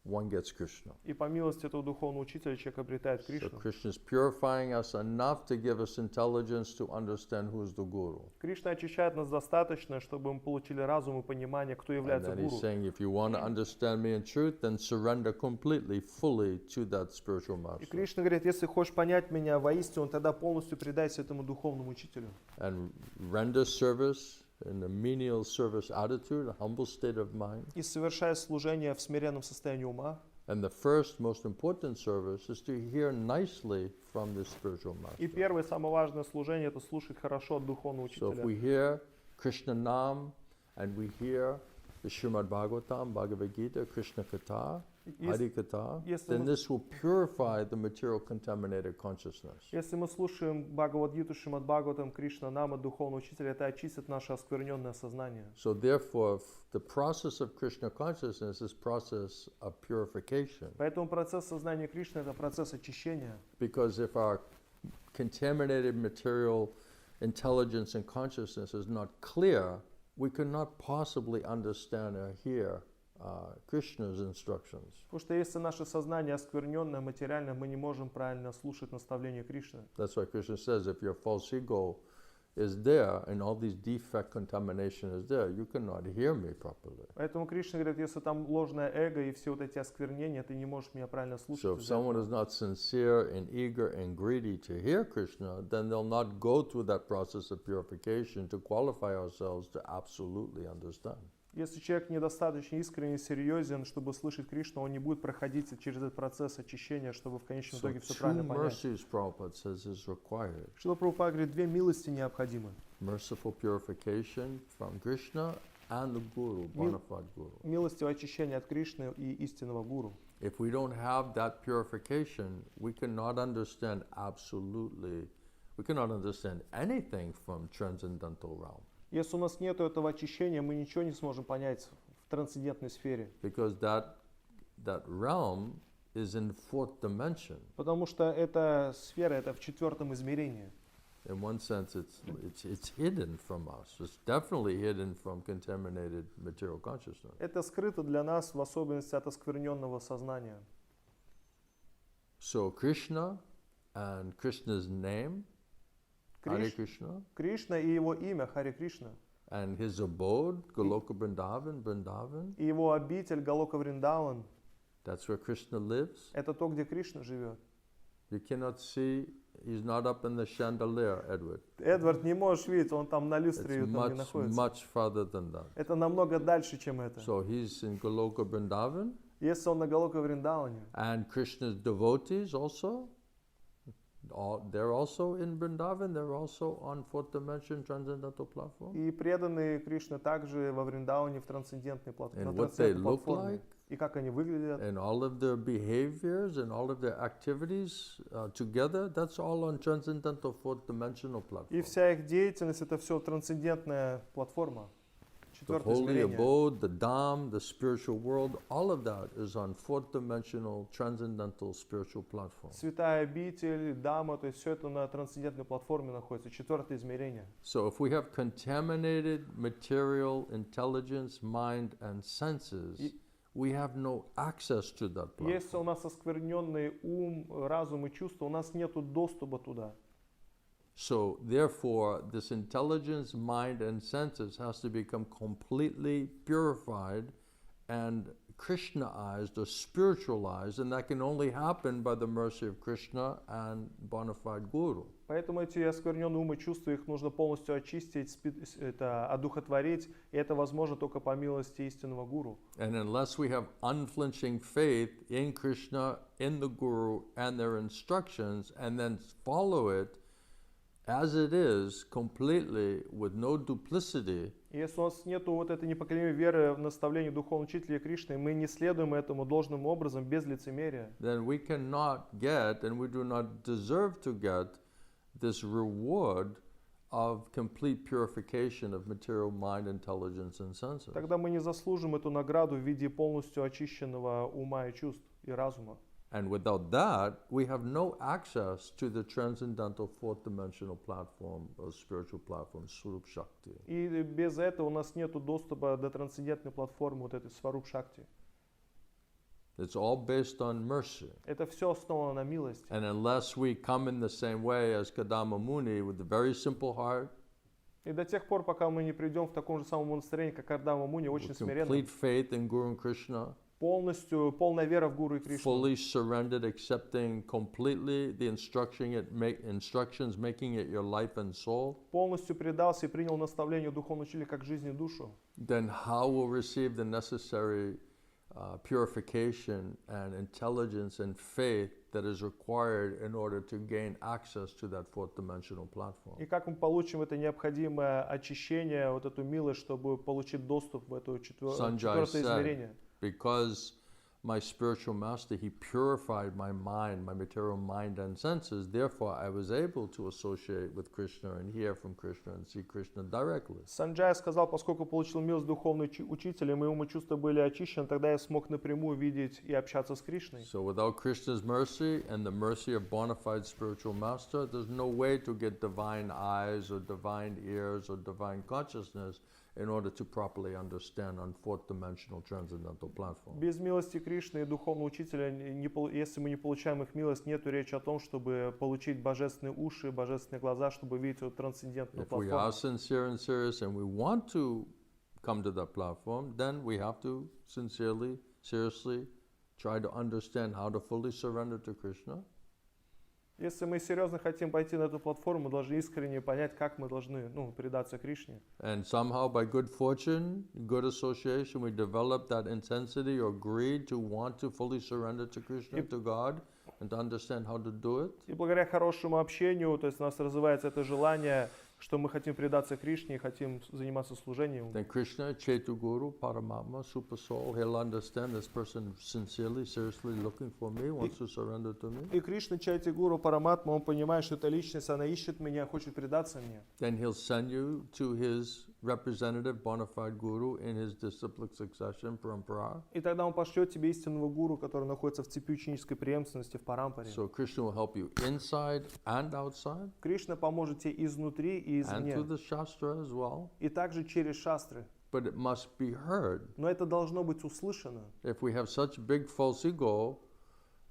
one gets Krishna. И по милости этого духовного учителя человек обретает So Кришну. Krishna is purifying us enough to give us intelligence to understand who is the guru. Кришна очищает нас достаточно, чтобы мы получили разум и понимание, кто And является then he's гуру. saying, if you want to understand me in truth, then surrender completely, fully to that spiritual И master. Кришна говорит, если хочешь понять меня воистину, тогда полностью предайся этому духовному учителю. And render service in a menial service attitude, a humble state of mind. И совершая служение в смиренном состоянии ума. And the first, most important service is to hear nicely from this spiritual master. И первое, самое важное служение, это слушать хорошо от духовного So if учителя. we hear Krishna Nam and we hear the Srimad Bhagavatam, Bhagavad Gita, krishna-katha, Hari-katha, Yes, then yes. this will purify the material contaminated consciousness. Если мы слушаем Бхагавад-гиту, Шримад Бхагаватам, Кришна Нама, духовного учителя, это очистит наше оскверненное сознание. So therefore, the process of Krishna consciousness is process of purification. Поэтому процесс сознания Кришны – это процесс очищения. Because if our contaminated material intelligence and consciousness is not clear, we cannot possibly understand or hear Krishna's instructions. Потому что если наше сознание оскверненное, материальное, мы не можем правильно слушать наставления Кришны. That's why Krishna says, if your false ego is there and all these defect contamination is there, you cannot hear me properly. Поэтому Кришна говорит, если там ложное эго и все вот эти осквернения, ты не можешь меня правильно слушать. So if из-за someone этого. is not sincere and eager and greedy to hear Krishna, then they'll not go through that process of purification to qualify ourselves to absolutely understand. Если человек недостаточно искренне и серьезен, чтобы слышать Кришну, он не будет проходить через этот процесс очищения, чтобы в конечном So итоге все two правильно понять. mercies, Prabhupada says, is required. Шрила Прабхупада говорит, две милости необходимы. Merciful purification from Krishna and the Guru, bona fide Guru. Милостивое очищение от Кришны и истинного гуру. If we don't have that purification, we cannot understand anything from transcendental realm. Если у нас нет этого очищения, мы ничего не сможем понять в трансцендентной сфере. Because that realm is in fourth dimension. Потому что эта сфера, это в четвертом измерении. In one sense, it's hidden from us. It's definitely hidden from contaminated material consciousness. Это скрыто для нас, в особенности от оскверненного сознания. So Krishna and Krishna's name, Hare Krishna, Кришна и его имя, Харе Кришна. and his abode, Goloka Vrindavan, И его обитель, Галока Вриндаван, that's where Krishna lives. это то, где Кришна живет. You cannot see, he's not up in the chandelier, Edward. Эдвард, не можешь видеть, он там на It's люстре там не much, находится. much farther than that. Это намного дальше, чем это. So he's in Goloka Vrindavan, Если он на Галока Вриндаване, and Krishna's devotees also, they're also in Vrindavan, they're also on fourth dimension transcendental platform. и преданные Кришны также во Вриндаване в трансцендентной And платформе. what they look платформе. like, И как они выглядят. and all of their behaviors and all of their activities together, that's all on transcendental fourth dimensional И platform. вся их деятельность, это все трансцендентная платформа. The Четвертое holy измерение. abode, the Dham, the spiritual world, all of that is on fourth dimensional transcendental spiritual platform. Святая обитель, дама, то есть все это на трансцендентной платформе находится. Четвертое измерение. So if we have contaminated material intelligence, mind, and senses, we have no access to that Если у platform. нас оскверненный ум, разум и чувства, у нас нет доступа туда. So therefore, this intelligence, mind, and senses has to become completely purified and Krishnaized or spiritualized, and that can only happen by the mercy of Krishna and bona fide Guru. Поэтому эти оскверненные умы, чувства, их нужно полностью очистить, это одухотворить, и это возможно только по милости истинного гуру. And unless we have unflinching faith in Krishna, in the Guru, and their instructions, and then follow it, as it is, completely, with no duplicity, И если у нас нету вот этой непоколебимой веры в наставление духовного учителя Кришны, и мы не следуем этому должным образом, без лицемерия, then we cannot get, and we do not deserve to get, this reward of complete purification of material mind, intelligence, and senses. тогда мы не заслужим эту награду в виде полностью очищенного ума и чувств и разума. And without that, we have no access to the transcendental fourth dimensional platform, or spiritual platform, Swarup Shakti. И без этого у нас нету доступа до трансцендентной платформы, вот этой Сваруб Шакти. It's all based on mercy. Это все основано на милости. And unless we come in the same way as Kadama Muni, with a very simple heart, И до тех пор, пока мы не придем в таком же самом настроении, как Кардама Муни, очень with смиренно, complete faith in Guru and Krishna, полностью, полная вера в Гуру и Кришну, fully surrendered, accepting completely the instructions, making it your life and soul, полностью предался и принял наставление духовного учителя как жизнь и душу, then how will receive the necessary purification and intelligence and faith that is required in order to gain access to that fourth dimensional platform. и как мы получим это необходимое очищение, вот эту милость, чтобы получить доступ в это Sanjay четвертое said, измерение. because my spiritual master, he purified my mind, my material mind and senses, therefore I was able to associate with Krishna and hear from Krishna and see Krishna directly. Санджай сказал, поскольку получил милость духовного учителя, мои умы и чувства были очищены, тогда я смог напрямую видеть и общаться с Кришной. So without Krishna's mercy and the mercy of bona fide spiritual master, there's no way to get divine eyes or divine ears or divine consciousness in order to properly understand on fourth dimensional transcendental platform. Без милости Кришны и духовного учителя, если мы не получаем их милость, нету речи о том, чтобы получить божественные уши, божественные глаза, чтобы видеть вот трансцендентную If we are платформу. sincere and serious and we want to come to that platform, then we have to sincerely, seriously try to understand how to fully surrender to Krishna. Если мы серьезно хотим пойти на эту платформу, мы должны искренне понять, как мы должны предаться Кришне. And somehow by good fortune, good association, we develop that intensity or greed to want to fully surrender to Krishna, to God, and to understand how to do it. И благодаря хорошему общению, то есть у нас развивается это желание, что мы хотим предаться Кришне и хотим заниматься служением. Then Krishna, Chetu Guru, Paramatma, Super Soul, he'll understand this person sincerely, seriously looking for me, wants to surrender to me. И Кришна, Чайти Гуру, Параматма, он понимает, что эта личность, она ищет меня, хочет предаться мне. Then he'll send you to his representative, bona fide guru in his disciplic succession, parampara. И тогда он пошлет тебе истинного гуру, который находится в цепи ученической преемственности в Парампаре. So Krishna will help you inside and outside, Кришна поможет тебе изнутри и and извне. through the Shastra as well. И также через шастры. But it must be heard. Но это должно быть услышано. If we have such big false ego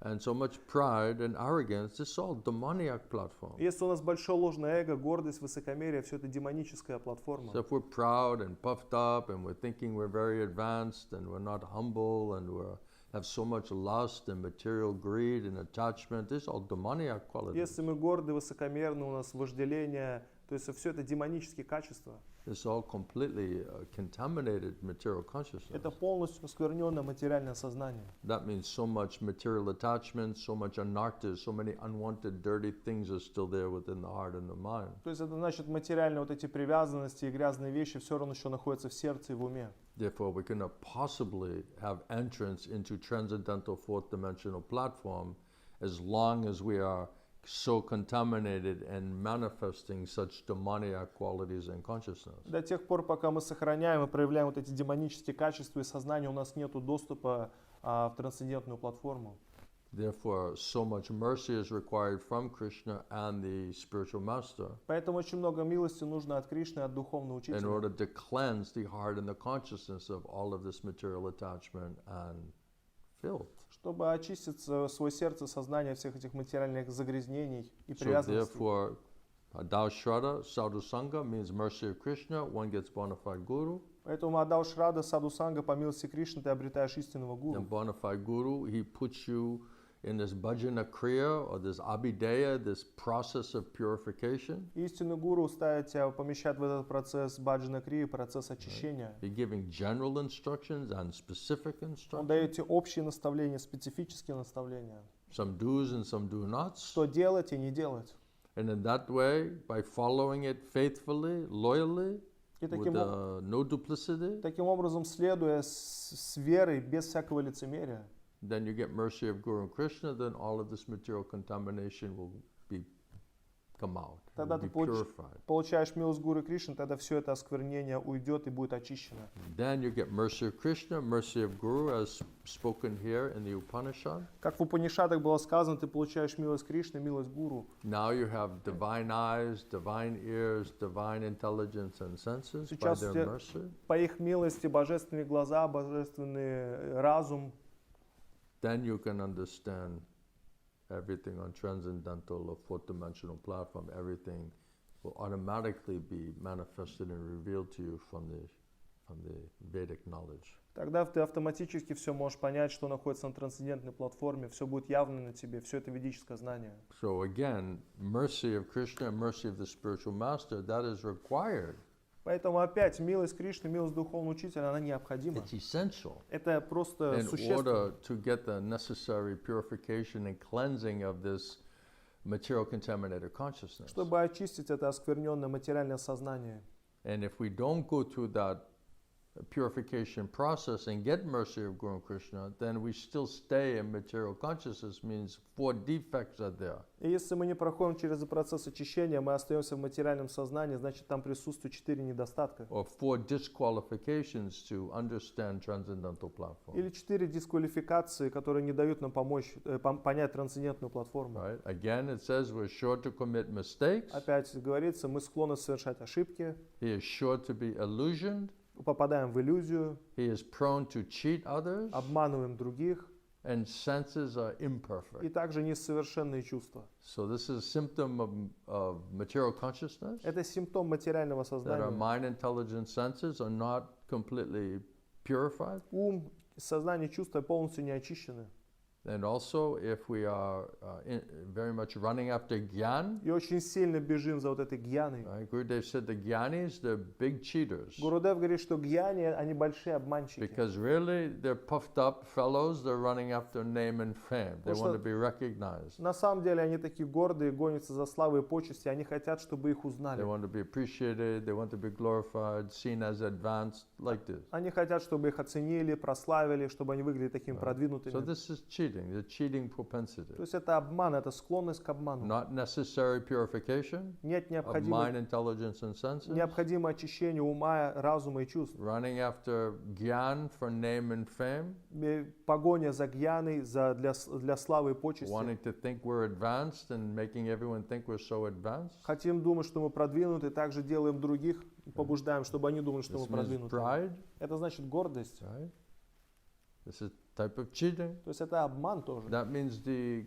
and so much pride and arrogance, this is all demoniac platform. Если у нас большое ложное эго, гордость, высокомерие, все это демоническая платформа. So if we're proud and puffed up and we're thinking we're very advanced and we're not humble and we have so much lust and material greed and attachment, this is all demoniac qualities. Если мы горды, высокомерны, у нас вожделение, то есть все это демонические качества. This is all completely contaminated material consciousness. Это полностью оскверненное материальное сознание. That means so much material attachment, so much anartas, so many unwanted dirty things are still there within the heart and the mind. То есть это значит материальные вот эти привязанности и грязные вещи все равно еще находятся в сердце и в уме. Therefore, we cannot possibly have entrance into transcendental fourth dimensional platform as long as we are so contaminated and manifesting such demoniac qualities in consciousness. До тех пор, пока мы сохраняем и проявляем вот эти демонические качества и сознание, у нас нет доступа в трансцендентную платформу. Therefore, so much mercy is required from Krishna and the spiritual master Поэтому очень много милости нужно от Кришны, от духовного in учителя, order to cleanse the heart and the consciousness of all of this material attachment and filth. чтобы очистить свое сердце, сознание от всех этих материальных загрязнений и So привязанностей. therefore, Adao Shraddha, Sadhu Sangha means mercy of Krishna, one gets bona fide guru. Поэтому Адау Шрада, Саду Санга, по милости Кришны, ты обретаешь истинного And гуру. bona fide guru, he puts you in this bhajana kriya or this abhideya, this process of purification. Истинный гуру ставит тебя, помещает в этот процесс баджана крии, процесс очищения. He's giving general instructions and specific Он instructions, дает тебе общие наставления, специфические наставления. some do's and some do nots. Что делать и не делать. And in that way, by following it faithfully, loyally, И with no duplicity, таким образом, следуя с верой, без всякого лицемерия, then you get mercy of Guru and Krishna, then all of this material contamination will come out, тогда will ты be purified. получаешь милость Гуру Кришны, тогда все это осквернение уйдет и будет очищено. Then you get mercy of Krishna, mercy of Guru, as spoken here in the Upanishad. Как в Упанишадах было сказано, ты получаешь милость Кришны, милость Гуру. Now you have divine eyes, divine ears, divine intelligence and senses by Сейчас their у тебя mercy. по их милости божественные глаза, божественный разум. Then you can understand everything on transcendental or fourth-dimensional platform. Everything will automatically be manifested and revealed to you from the Vedic knowledge. Тогда ты автоматически все можешь понять, что находится на трансцендентной платформе, все будет явно на тебе, все это ведическое знание. So again, mercy of Krishna and mercy of the spiritual master, that is required. Поэтому опять милость Кришны, милость Духовного Учителя, она необходима. It's essential Это просто in существенно. order to get the necessary purification and cleansing of this material contaminated consciousness. Чтобы очистить это оскверненное материальное сознание. And if we don't go through that purification process and get mercy of Guru and Krishna, then we still stay in material consciousness, means 4 defects are there. И если мы не проходим через процесс очищения, мы остаемся в материальном сознании, значит там присутствует 4 недостатка. Or 4 disqualifications to understand transcendental platform. Или 4 дисквалификации, которые не дают нам помочь понять трансцендентную платформу. Right? Again, it says we're sure to commit mistakes. Опять говорится, мы склонны совершать ошибки, He is sure to be illusioned. попадаем в иллюзию, He is prone to cheat others. обманываем других, And senses are и imperfect. также несовершенные чувства. So this is a symptom of material consciousness. Это симптом материального That our сознания. mind, intelligence, senses are not completely purified. Ум, сознание, чувства полностью не очищены. And also, if we are very much running after gyan, И очень сильно бежим за вот этой гьяной. right? Gurudev said the gyanis, they're big cheaters. Гурудев говорит, что гьяни, они большие обманщики. Because really, they're puffed up fellows, they're running after name and fame. They want to be recognized. На самом деле они такие гордые, гонятся за славой и почести, они хотят, чтобы их узнали. They want to be appreciated, they want to be glorified, seen as advanced, like this. Они хотят, чтобы их оценили, прославили, чтобы они выглядели такими So продвинутыми. this is cheating, the cheating propensity. То есть это обман, это склонность к обману. Not necessary purification Нет of mind, intelligence, and senses. необходимое очищение ума, разума и чувств. Running after gyan for name and fame, Погоня за гьяной, для славы и почести. wanting to think we're advanced and making everyone think we're so advanced. Хотим думать, что мы продвинуты, также делаем других, побуждаем, чтобы они думали, что мы This means продвинуты. pride, Это значит гордость. right? This is type of cheating. То есть это обман тоже. That means the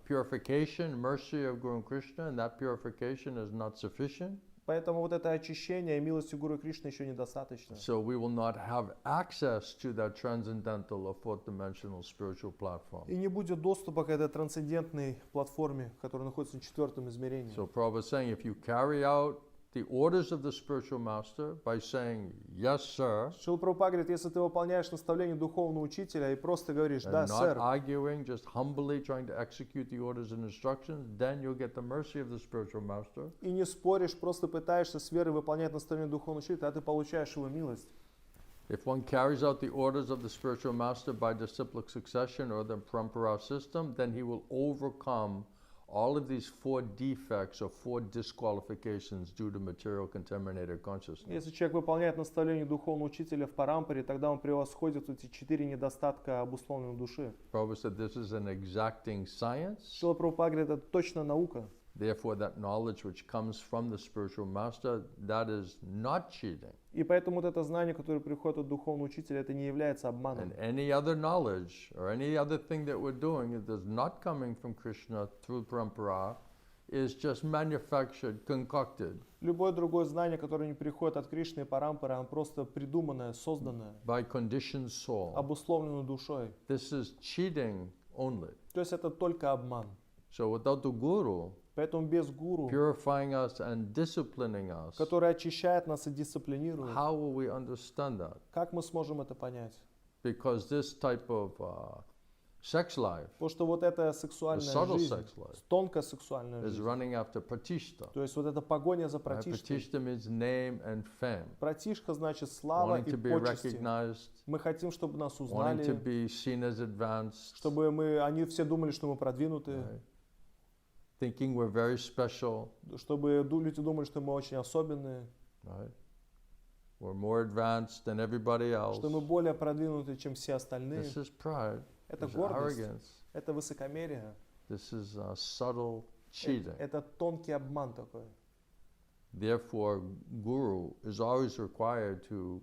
purification, mercy of Guru and Krishna, and that purification is not sufficient. Поэтому вот это очищение и милости Гуру Кришны еще недостаточно. So we will not have access to that transcendental or fourth dimensional spiritual platform. И не будет доступа к этой трансцендентной платформе, которая находится на 4 измерении. So Prabhupada is saying if you carry out the orders of the spiritual master by saying, yes, sir, Шрила Прабхупада говорит, если ты выполняешь наставление духовного учителя и просто говоришь, and да, not сэр, arguing, just humbly trying to execute the orders and instructions, then you'll get the mercy of the spiritual master. и не споришь, просто пытаешься с верой выполнять наставление духовного учителя, а ты получаешь его милость. If one carries out the orders of the spiritual master by disciplic succession or the parampara system, then he will overcome all of these 4 defects or 4 disqualifications due to material contaminated consciousness. Если человек выполняет наставление духовного учителя в парампаре, тогда он превосходит эти 4 недостатка обусловленной души. Prabhupada said this is an exacting science. Шрила Прабхупада говорит, это точно наука. Therefore, that knowledge which comes from the spiritual master, that is not cheating. И поэтому вот это знание, которое приходит от духовного учителя, это не является обманом. And any other knowledge or any other thing that we're doing that is not coming from Krishna through parampara is just manufactured, concocted Любое другое знание, которое не приходит от Кришны и парампары, оно просто придуманное, созданное, by conditioned soul. обусловлено душой. This is cheating only. То есть это только обман. So without the guru Поэтому без гуру, purifying us and disciplining us, который очищает нас и дисциплинирует, how will we understand that? как мы сможем это понять? Because this type of sex life, Потому что вот эта the сексуальная subtle жизнь, sex life, тонкая сексуальная is жизнь, running after pratishta. то есть вот эта погоня за Right? пратиштой. Pratishta means name and fame. Пратишка значит слава Wanting и to be почести. recognized, Мы хотим, чтобы нас wanting to узнали, be seen as advanced, чтобы они все думали, что мы продвинуты, right? Thinking we're very special, чтобы люди думали, что мы очень особенные, right? We're more advanced than everybody else. что мы более продвинуты, чем все остальные. This is pride. Это This is гордость, arrogance. это высокомерие, This is subtle cheating. это тонкий обман такой. Therefore, Guru is always required to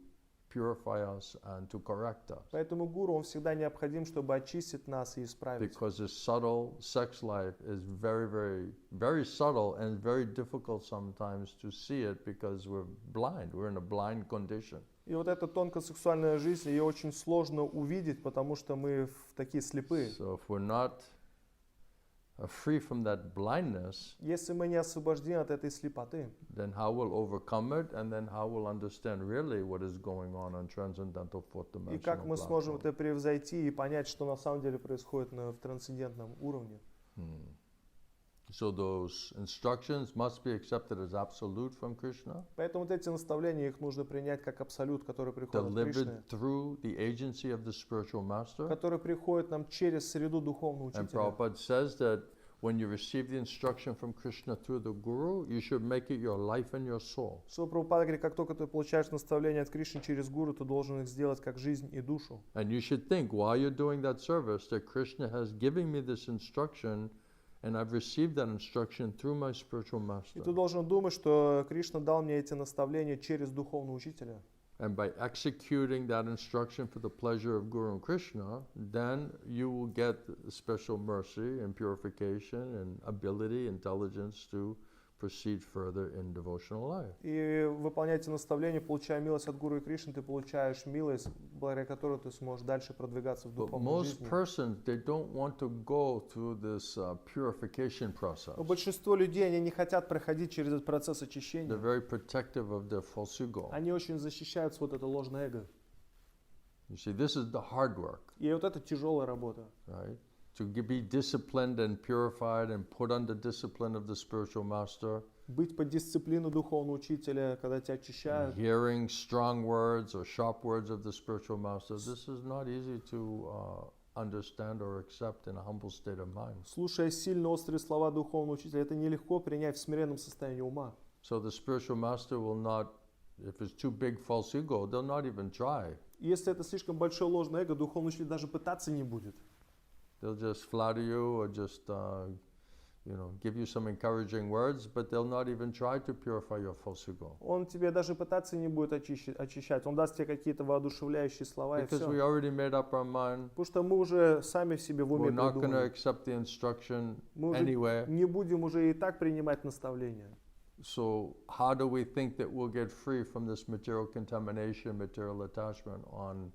purify us and to correct us. Поэтому гуру, он всегда необходим, чтобы очистить нас и исправить. Because this subtle sex life is very, very, very subtle and very difficult sometimes to see it because we're blind. We're in a blind condition. И вот эта тонкая сексуальная жизнь, ее очень сложно увидеть, потому что мы такие слепые. So if we're not free from that blindness, Если мы не освобождены от этой слепоты, then how we'll overcome it, and then how we'll understand really what is going on transcendental fourth и как dimensional мы сможем platform. это превзойти и понять, что на самом деле происходит в трансцендентном уровне. So those instructions must be accepted as absolute from Krishna, Поэтому вот эти наставления, их нужно принять как абсолют, который приходит от Кришны, delivered through the agency of the spiritual master. который приходит нам через среду духовного And учителя. Prabhupada says that when you receive the instruction from Krishna through the Guru, you should make it your life and your soul. Что Прабхупада говорит, как только ты получаешь наставление от Кришны через гуру, ты должен их сделать как жизнь и душу. And you should think, while you're doing that service, that Krishna has given me this instruction, and I've received that instruction through my spiritual И master. ты должен думать, что Кришна дал мне эти наставления через духовного учителя. And by executing that instruction for the pleasure of Guru and Krishna, then you will get special mercy and purification and ability, intelligence to proceed further in devotional life. И выполняя эти наставления, получая милость от Гуру и Кришны, ты получаешь милость, благодаря которой ты сможешь дальше продвигаться в But духовной most жизни. persons, they don't want to go through this purification process. Но большинство людей, они не хотят проходить через этот процесс They're очищения. very protective of their false ego. Они очень защищаются вот это ложное эго. You see, this is the hard work, И вот это тяжелая работа. right? To be disciplined and purified and put under discipline of the spiritual master, Быть под дисциплину духовного учителя, когда тебя очищают. hearing strong words or sharp words of the spiritual master, this is not easy to understand or accept in a humble state of mind. Слушая сильно острые слова духовного учителя, это нелегко принять в смиренном состоянии ума. So the spiritual master will not, if it's too big false ego, they'll not even try. И если это слишком большое ложное эго, духовный учитель даже пытаться не будет. They'll just flatter you or just, give you some encouraging words, but they'll not even try to purify your false ego. Он тебе даже пытаться не будет очищать. Он даст тебе какие-то воодушевляющие слова и Because все. we already made up our mind, Потому что мы уже сами в себе в уме we're not going to придумали. accept the instruction Мы уже anyway. не будем уже и так принимать наставления. So how do we think that we'll get free from this material contamination, material attachment on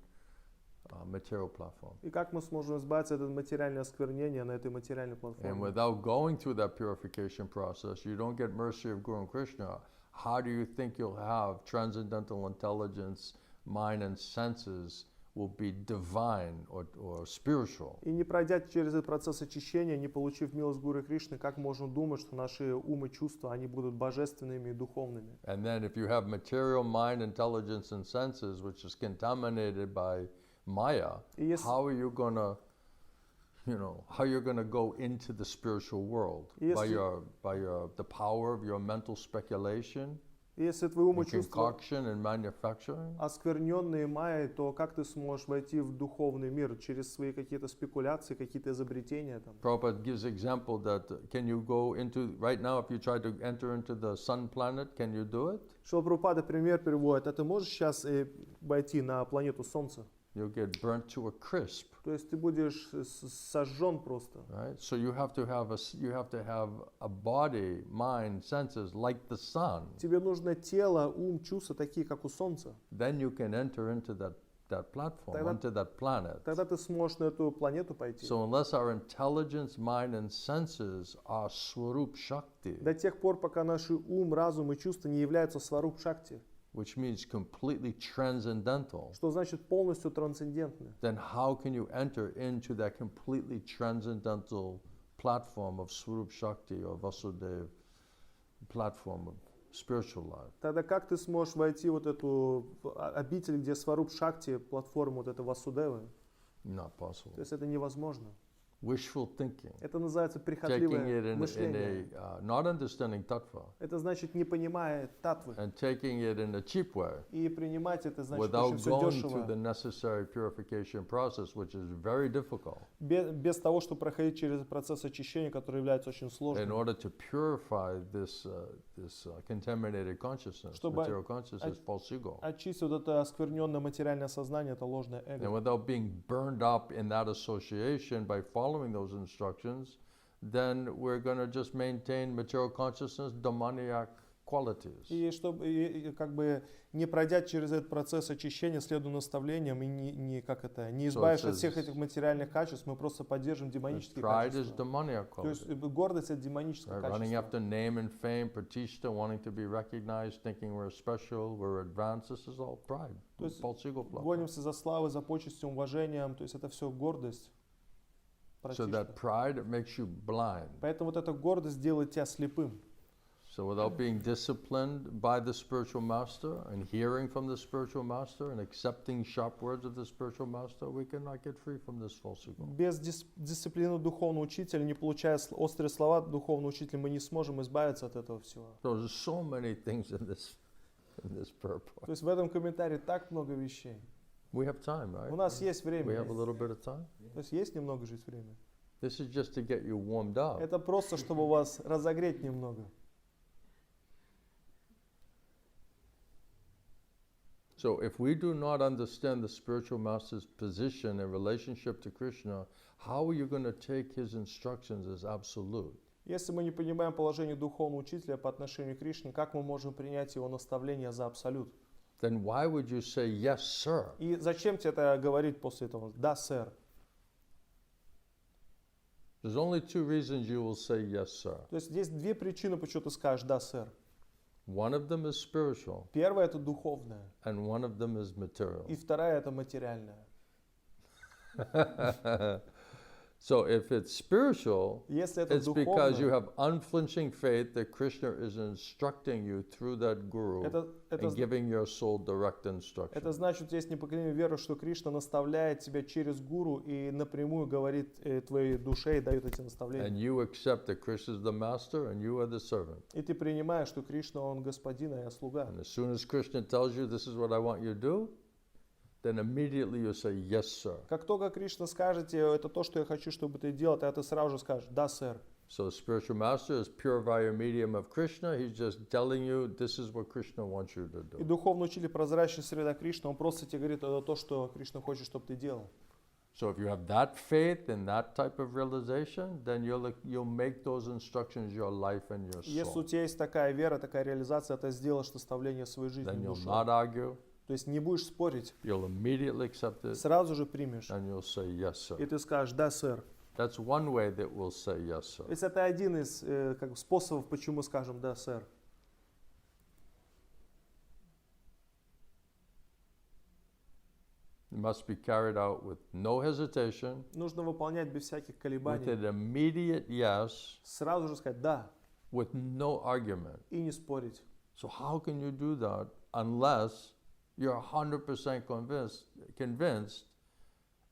material platform? И как мы сможем избавиться от этого материального осквернения на этой материальной And платформе? without going through that purification process, you don't get mercy of Guru and Krishna. How do you think you'll have transcendental intelligence, mind and senses will be divine or spiritual? И не пройдя через этот процесс очищения, не получив милость Гуру и Кришны, как можно думать, что наши ум и чувства, они будут божественными и духовными? And then if you have material mind, intelligence and senses, which is contaminated by Maya, И если, how are you gonna, how you're gonna go into the spiritual world? Yes, By you- the power of your mental speculation, если твои ум и and чувства concoction and manufacturing? оскверненные майей, то как ты сможешь войти в духовный мир через свои какие-то спекуляции, какие-то изобретения там? Prabhupada gives example that can you go into, right now if you try to enter into the sun planet, can you do it? Шрила Прабхупада пример переводит, а ты можешь сейчас войти на планету Солнца? You'll get burnt to a crisp, То есть ты будешь сожжен просто. right? So you have to have a body, mind, senses like the sun. Тебе нужно тело, ум, чувства такие, как у Солнца. Then you can enter into that platform, Тогда- into that planet. Тогда ты сможешь на эту планету пойти. So unless our intelligence, mind and senses are Swarup Shakti, До тех пор, пока наши ум, разум и чувства не являются сваруб шакти, which means completely transcendental, что значит полностью трансцендентны, then how can you enter into that completely transcendental platform of Swarup Shakti or Vasudeva platform of spiritual life? тогда как ты сможешь войти в вот эту обитель, где Сваруб Шакти, платформу вот этого Васудевы? Not possible. То есть это невозможно. Wishful thinking, Это называется taking прихотливое it in мышление. not understanding tattva Это значит не понимая татвы. and taking it in a cheap way И принимать это значит очень without все going through the дешево. necessary purification process, which is very difficult, Без того, чтобы проходить через процесс очищения, который является очень in сложным. order to purify this contaminated consciousness, Чтобы material consciousness, false ego. Очистить вот это оскверненное материальное сознание, это ложное And эго. without being burned up in that association by following those instructions, then we're going to just maintain material consciousness demoniac qualities. И чтобы как бы не пройдя через этот процесс очищения, следуя наставлениям и не избавившись от всех этих материальных качеств, мы просто поддержим демонические Pride is качества. demoniac То есть quality. гордость это демоническое Right? Running качество. after name and fame, pratishtha, wanting to be recognized, thinking we're special, we're advanced, this is all pride. То есть False ego platform. гонимся за славой, за почестью, уважением, то есть это все гордость. So that pride, it makes you blind. Поэтому вот эта гордость делает тебя слепым. So without being disciplined by the spiritual master and hearing from the spiritual master and accepting sharp words of the spiritual master, we cannot get free from this false ego. Без дисциплины духовного учителя, не получая острые слова духовного учителя, мы не сможем избавиться от этого всего. So there's so many things in this purport. То есть в этом комментарии так много вещей. We have time, right? У нас есть We время. have a little bit of time. То есть есть немного жить время. This is just to get you warmed up. Это просто, чтобы вас разогреть немного. So if we do not understand the spiritual master's position and relationship to Krishna, how are you going to take his instructions as absolute? Если мы не понимаем положение духовного учителя по отношению к Кришне, как мы можем принять его наставления за абсолют? Then why would you say, yes, sir? И зачем тебе это говорить после этого? Да, сэр. There's only two reasons you will say, yes, sir. То есть здесь две причины, почему ты скажешь «да, сэр». One of them is spiritual, Первая – это духовная, and one of them is material. и вторая – это материальная. So if it's spiritual, Если это it's because you духовное, have unflinching faith that Krishna is instructing you through that guru and giving your soul direct instruction. это значит, у тебя есть непоколебимая вера, что Кришна наставляет тебя через гуру и напрямую говорит твоей душе и дает эти And наставления. you accept that Krishna is the master and you are the servant. И ты принимаешь, что Кришна, он господин, а я слуга. And as soon as Krishna tells you this is what I want you to do, then immediately you say, yes, sir. Как только Кришна скажет тебе, это то, что я хочу, чтобы ты делал, тогда ты сразу же скажешь «да, сэр». So the spiritual master is pure via medium of Krishna. He's just telling you this is what Krishna wants you to И do. духовный учитель, прозрачная среда Кришны, он просто тебе говорит, это то, что Кришна хочет, чтобы ты делал. So if you have that faith and that type of realization, then you'll make those instructions your life and your Если у soul. тебя есть такая вера, такая реализация, ты сделаешь наставление своей жизни Then you'll душой. not argue. То есть не будешь спорить, You'll immediately accept it сразу же примешь. and you'll say, yes, sir. И ты скажешь «да, сэр». That's one way that we'll say, yes, sir. То есть это один из как бы способов, почему мы скажем «да, сэр». It must be carried out with no hesitation, Нужно выполнять без всяких with колебаний. an immediate yes, Сразу же сказать «да» with no argument. и не спорить. So how can you do that unless you're 100% convinced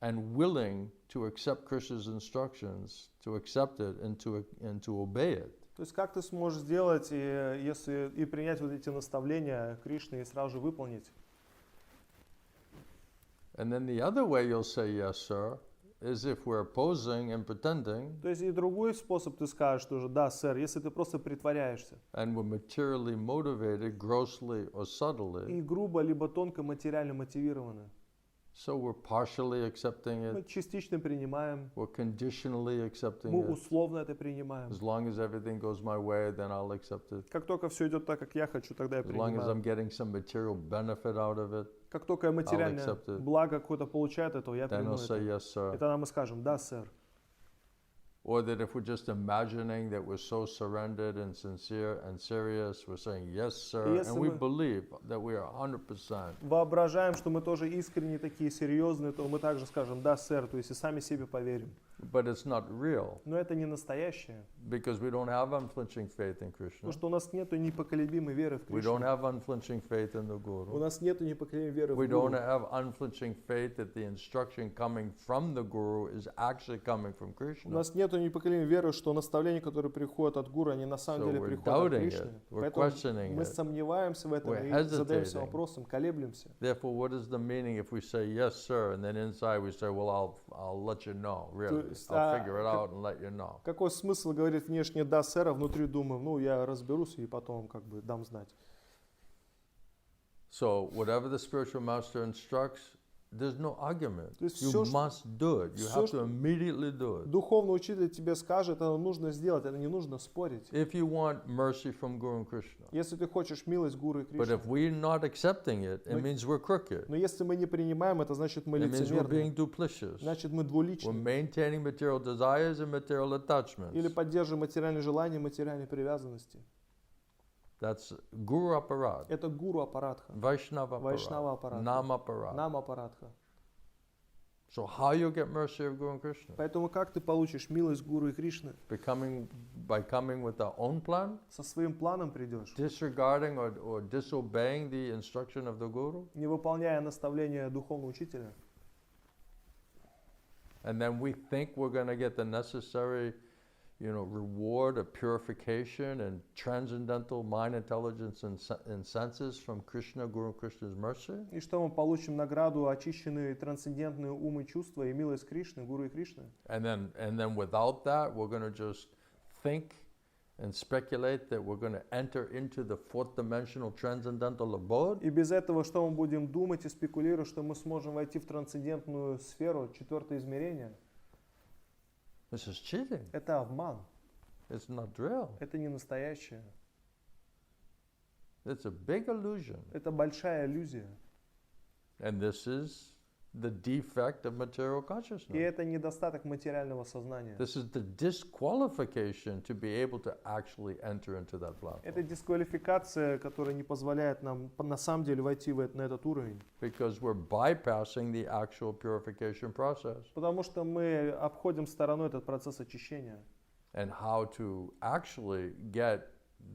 and willing to accept Krishna's instructions, to accept it and to obey it? То есть как ты сможешь сделать, если и принять вот эти наставления Кришны и сразу же выполнить? And then the other way you'll say yes, sir, is if we're posing and pretending То есть и другой способ ты скажешь тоже «да, сэр», если ты просто притворяешься. and we're materially motivated, grossly or subtly. И грубо, либо тонко материально мотивированы. So we're partially accepting Мы it, частично принимаем, we're conditionally accepting мы it. условно это принимаем. As long as everything goes my way, then I'll accept it. Как только все идет так, как я хочу, тогда я As long as I'm принимаю. getting some material benefit out of it, Как только я материальное accept it. благо какое-то получаю от этого, я then приму I'll say это. yes, sir. И тогда мы скажем «да, сэр». Or that if we're just imagining that we're so surrendered and sincere and serious, we're saying, yes, sir, and we believe that we are 100%. Воображаем, что мы тоже искренне такие серьезные, то мы также скажем, да, сэр, то есть и сами себе поверим. But it's not real. Но это не настоящее. Because we don't have unflinching faith in Krishna. Потому что у нас нету непоколебимой веры в We Кришну. don't have unflinching faith in the У Guru. нас нету непоколебимой веры в We don't Гуру. have unflinching faith that the instruction coming from the Guru is actually coming from У Krishna. нас нету непоколебимой веры, что наставления, которые приходят от Гуру, они на самом So деле we're приходят от doubting Кришны. it. We're Поэтому questioning мы it. сомневаемся в этом We're и задаемся hesitating. вопросом, колеблемся. Therefore, what is the meaning if we say yes, sir, and then inside we say, well, I'll let you know, really. есть, I'll figure it out and let you know. Какой смысл говорить внешне «да, сэр», а внутри думаем, ну, я разберусь и потом как бы дам знать. So, whatever the spiritual master instructs, there's no argument. То есть You всё, must do it. You всё, have to immediately do it. Духовный учитель тебе скажет, это нужно сделать, это не нужно спорить. If you want mercy from Guru and Krishna. Если ты хочешь милость Гуру и But Кришны. if we're not accepting it, it Мы- means we're crooked. Но если мы не принимаем, это значит мы It means we're being лицемерны. duplicitous. Значит мы We're двуличны. maintaining material desires and material attachments. Или поддерживаем материальные желания, материальные привязанности. That's Guru Aparadha, Это гуру аппаратха, Vaishnava Вайшнава Aparadha, аппаратха, Nama Aparadha. нам аппаратха. So how you get mercy of Guru and Krishna? Поэтому как ты получишь милость Гуру и Кришны? By coming with our own plan, Со своим планом придешь, disregarding or disobeying the instruction of the Guru, не выполняя наставления духовного учителя. and then we think we're going to get the necessary, reward of purification and transcendental mind, intelligence, and senses from Krishna, Guru and Krishna's mercy. И что мы получим награду очищенные трансцендентные умы, чувства и милость Кришны, Гуру и Кришны. And then without that, we're going to just think and speculate that we're going to enter into the fourth dimensional transcendental abode. И без этого что мы будем думать и спекулировать, что мы сможем войти в трансцендентную сферу, четвертое измерение? This is cheating. Это обман, It's not real. это не настоящее. It's a big illusion. Это большая иллюзия. And this is the defect of material И consciousness. это недостаток материального сознания. This is the disqualification to be able to actually enter into that Это platform. дисквалификация, которая не позволяет нам на самом деле войти на этот уровень. Because we're bypassing the actual purification process. Потому что мы обходим стороной этот процесс очищения. And how to actually get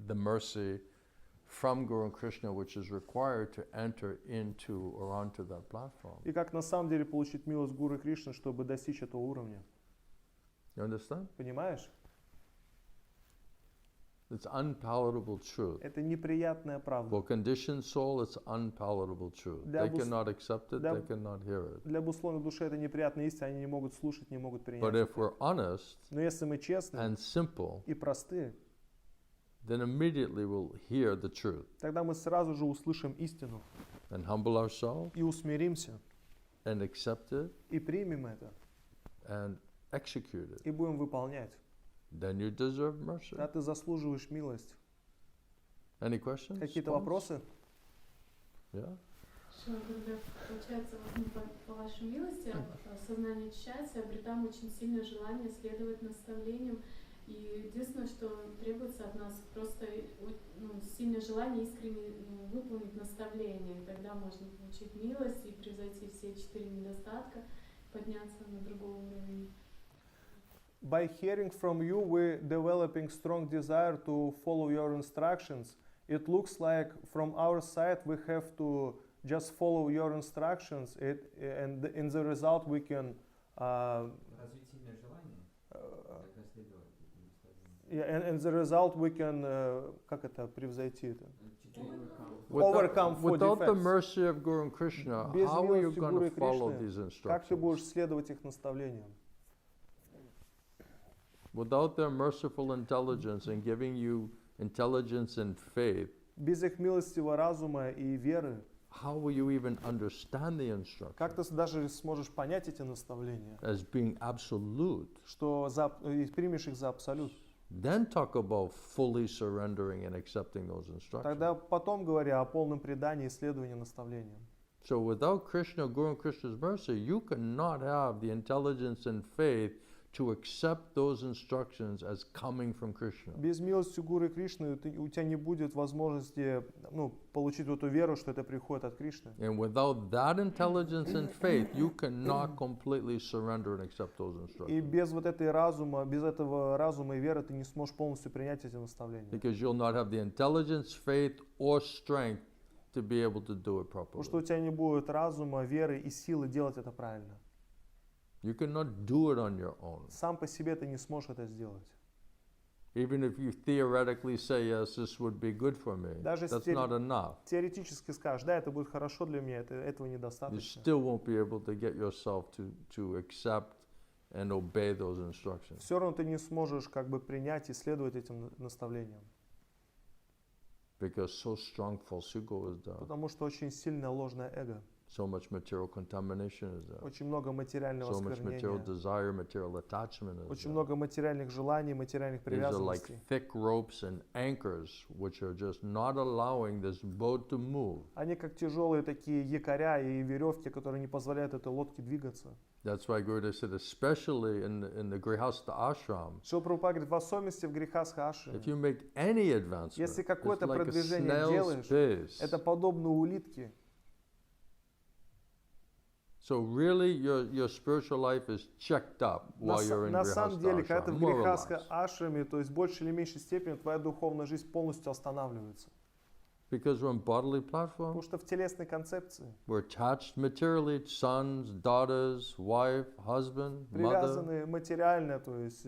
the mercy from Guru and Krishna, which is required to enter into or onto that platform. И как на самом деле получить милость Гуру и Кришны, чтобы достичь этого уровня. You understand? Понимаешь? It's unpalatable truth. Это неприятная правда. For conditioned soul, it's unpalatable truth. Для They cannot accept it, для- they cannot hear it. Для обусловленной души это неприятная истина, они не могут слушать, не могут принять. But if we're honest Но если мы честны and simple, и просты, then immediately we'll hear the truth тогда мы сразу же услышим истину and humble ourselves и усмиримся, and accept it и примем это, and execute it. и будем выполнять. Then you deserve mercy. Тогда ты заслуживаешь милость. Any questions? Какие-то Response? вопросы? Yeah? Что, когда, получается, по вашей милости, сознание очищается, и обретаем очень сильное желание следовать наставлениям. И единственное, что требуется от нас, просто сильное желание искренне выполнить наставление. И тогда можно получить милость и превзойти все 4 недостатка, подняться на другой уровень. By hearing from you, we're developing strong desire to follow your instructions. It looks like from our side we have to just follow your instructions, and in the result we can Развить сильное желание, как следовать этим наставлениям. yeah, and in the result we can как это превзойти это? Overcome. Overcome four Without the defects. mercy of Guru and Krishna, Без how are you милости going Гуру to и follow Кришны, these Как ты будешь instructions? следовать их наставлениям? Without their merciful intelligence and giving you intelligence and faith, Без их милостивого разума и веры, how will you even understand the как instruction ты даже сможешь понять эти наставления, as being absolute? что и примешь их за абсолют? Then talk about fully surrendering and accepting those instructions. Тогда потом говоря о полном предании и исследовании наставлениям. So without Krishna, Guru and Krishna's mercy, you cannot have the intelligence and faith to accept those instructions as coming from Krishna. Без милости Гуру Кришны у тебя не будет возможности получить эту веру, что это приходит от Кришны. And without that intelligence and faith, you cannot completely surrender and accept those И instructions. без без этого разума и веры ты не сможешь полностью принять эти наставления. Because you'll not have the intelligence, faith, or strength to be able to do it Потому properly. что у тебя не будет разума, веры и силы делать это правильно. You cannot do it on your own. Сам по себе ты не сможешь это сделать. Even if you theoretically say, yes, this would be good for me, Даже that's not enough. Теоретически скажешь, да, это будет хорошо для меня, этого You недостаточно. still won't be able to get yourself to accept and obey those instructions. Все равно ты не сможешь принять и следовать этим наставлениям. Because so strong false ego is there. Потому что очень сильное ложное эго. So much material contamination is there. Очень много материального So much material осквернения. desire, material attachment is Очень there. много материальных желаний, материальных These are like привязанностей. thick ropes and anchors which are just not allowing this boat to move. Они как тяжелые такие якоря и веревки, которые не позволяют этой лодке двигаться. That's why Gurudev said, especially in the Grihastha ashram, Шрила Прабхупада говорит, в особенности в грехастха ашраме, if you make any advancement, если it's какое-то like a продвижение snail's делаешь, pace. это подобно улитке. So really, your spiritual life is checked up while you're in На самом деле, Grihastha когда ты ashram, в more or грехастха less. ашраме, то есть в большей или меньшей степени твоя духовная жизнь полностью останавливается. Because we're on bodily platform, Потому что в телесной концепции we're attached materially, sons, daughters, wife, husband, mother. привязаны материально, то есть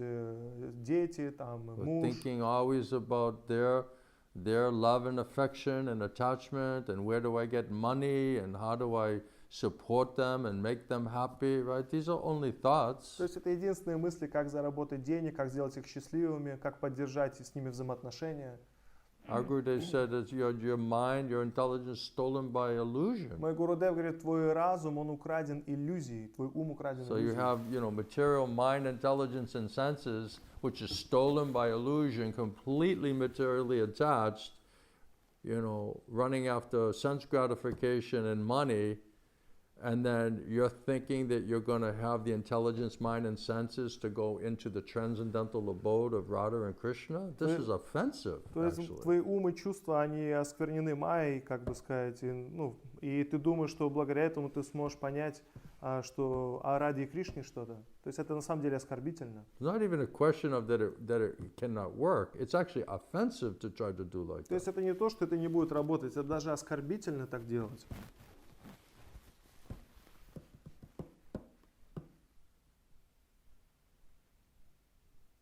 дети, We're муж. thinking always about their love and affection and attachment, and where do I get money, and how do I support them and make them happy, right? These are only thoughts. То есть это единственные мысли, как заработать денег, как сделать их счастливыми, как поддержать с ними взаимоотношения. Our Gurudev said that your mind, your intelligence stolen by illusion. Мой Гурудев говорит, твой разум, он украден иллюзией, твой ум украден So you иллюзией. have, material mind, intelligence, and senses, which is stolen by illusion, completely materially attached, running after sense gratification and money, and then you're thinking that you're going to have the intelligence, mind, and senses to go into the transcendental abode of Radha and Krishna? This is offensive, То есть actually. твои ум и чувства, они осквернены майей, и ты думаешь, что благодаря этому ты сможешь понять, что о Раде и Кришне что-то. То есть это на самом деле оскорбительно. It's not even a question of that it cannot work. It's actually offensive to try to do like То есть that. это не то, что это не будет работать, это даже оскорбительно так делать.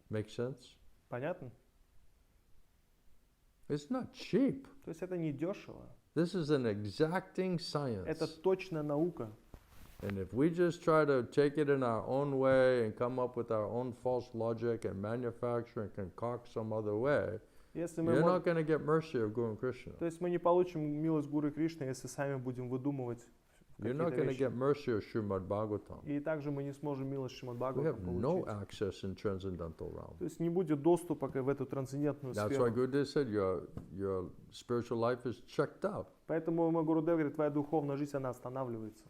Make sense? Понятно? It's not cheap. То есть это не дешево. This is an exacting science. Это точная наука. And if we just try to take it in our own way and come up with our own false logic and manufacture and concoct some other way, Если мы you're мож- not going to get mercy of Guru and Krishna. То есть мы не получим милость Гуру Кришны, если сами будем выдумывать You're not какие-то going to вещи. get mercy of Srimad Bhagavatam. И также мы не сможем милость Шримад We have Бхагаватам no получить. access in transcendental realm. То есть не будет доступа в эту трансцендентную That's why сферу. Gurudev said your spiritual life is checked out. Поэтому мой Гурудев говорит, твоя духовная жизнь, она останавливается.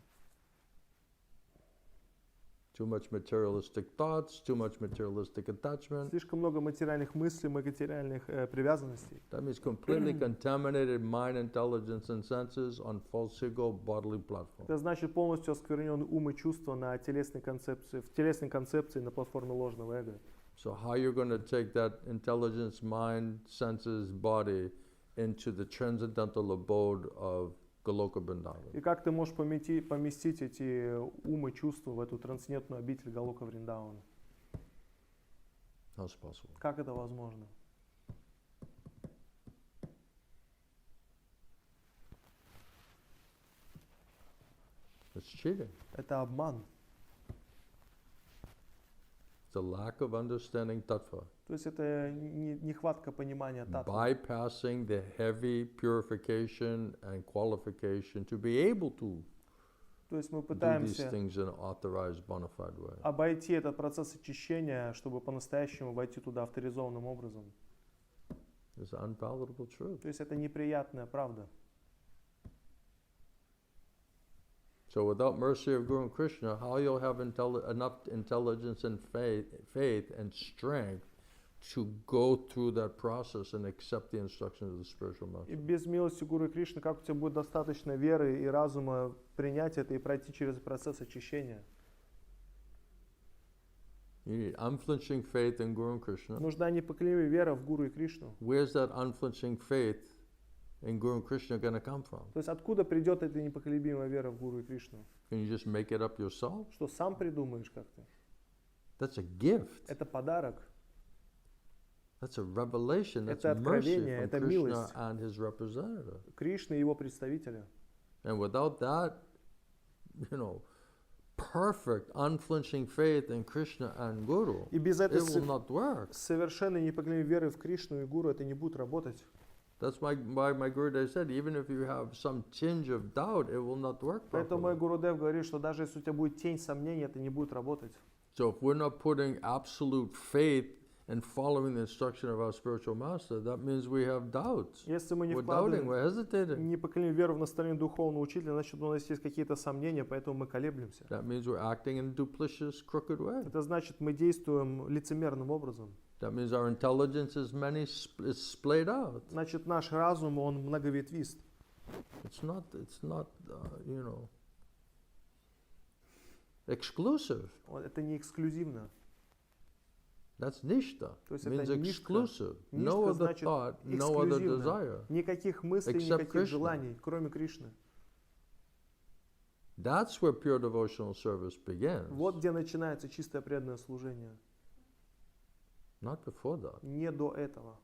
Too much materialistic thoughts, too much materialistic attachment. Слишком много материальных мыслей, материальных привязанностей. That means completely contaminated mind, intelligence, and senses on false ego bodily platform. Это значит полностью осквернен ум и чувства на телесной концепции, в телесной концепции на платформе ложного эго. So how you're going to take that intelligence, mind, senses, body into the transcendental abode of Goloka Vrindavan? И как ты можешь поместить эти ум и чувства в эту трансцендентную обитель Галока Вриндавана? How's possible? Как это возможно? It's cheating. Это обман. It's a lack of understanding tattva. То есть это нехватка понимания татвы. Bypassing the heavy purification and qualification to be able to То есть мы do these пытаемся things in an authorized, bona fide way. обойти этот процесс очищения, чтобы по-настоящему войти туда авторизованным образом. It's an unpalatable truth. То есть это неприятная правда. So without mercy of Guru and Krishna, how you'll have enough intelligence and faith and strength to go through that process and accept the instructions of the spiritual И master? без милости Гуру и Кришны, как у тебя будет достаточно веры и разума принять это и пройти через процесс очищения? You need unflinching faith in Guru and Krishna. Нужна непоколебимая вера в Гуру и Кришну. Where's that unflinching faith in Guru and Krishna going to come from? То есть откуда придет эта непоколебимая вера в Гуру и Кришну? Can you just make it up yourself? Что сам придумаешь как-то? That's a gift. Это подарок. That's a revelation. That's Это mercy откровение, from это Krishna милость. and his representative. Кришны и его представителя. And without that, perfect, unflinching faith in Krishna and Guru, И без it этой will not work. совершенной непоколебимой веры в Кришну и Гуру это не будет работать. That's why my Gurudev said, even if you have some tinge of doubt, it will not work Поэтому мой properly. Гурудев говорит, что даже если у тебя будет тень сомнений, это не будет работать. So if we're not putting absolute faith and following the instruction of our spiritual master, that means we have doubts. Если мы не We're doubting, вкладываем we're hesitating. непоколебимую веру в наставление духовного учителя, значит, у нас есть какие-то сомнения, поэтому мы колеблемся. That means we're acting in a duplicitous, crooked way. Это значит, мы действуем лицемерным образом. That means our intelligence is splayed out. Значит, наш разум, он многоветвист. It's not exclusive. Это не эксклюзивно. That's nishta. То есть Means это ништа. exclusive. No Ништа other значит thought, no other эксклюзивно. desire. Никаких мыслей, Except никаких Krishna. желаний, кроме Кришны. That's where pure devotional service begins. Вот где начинается чистое преданное служение. Not before that. Не до этого.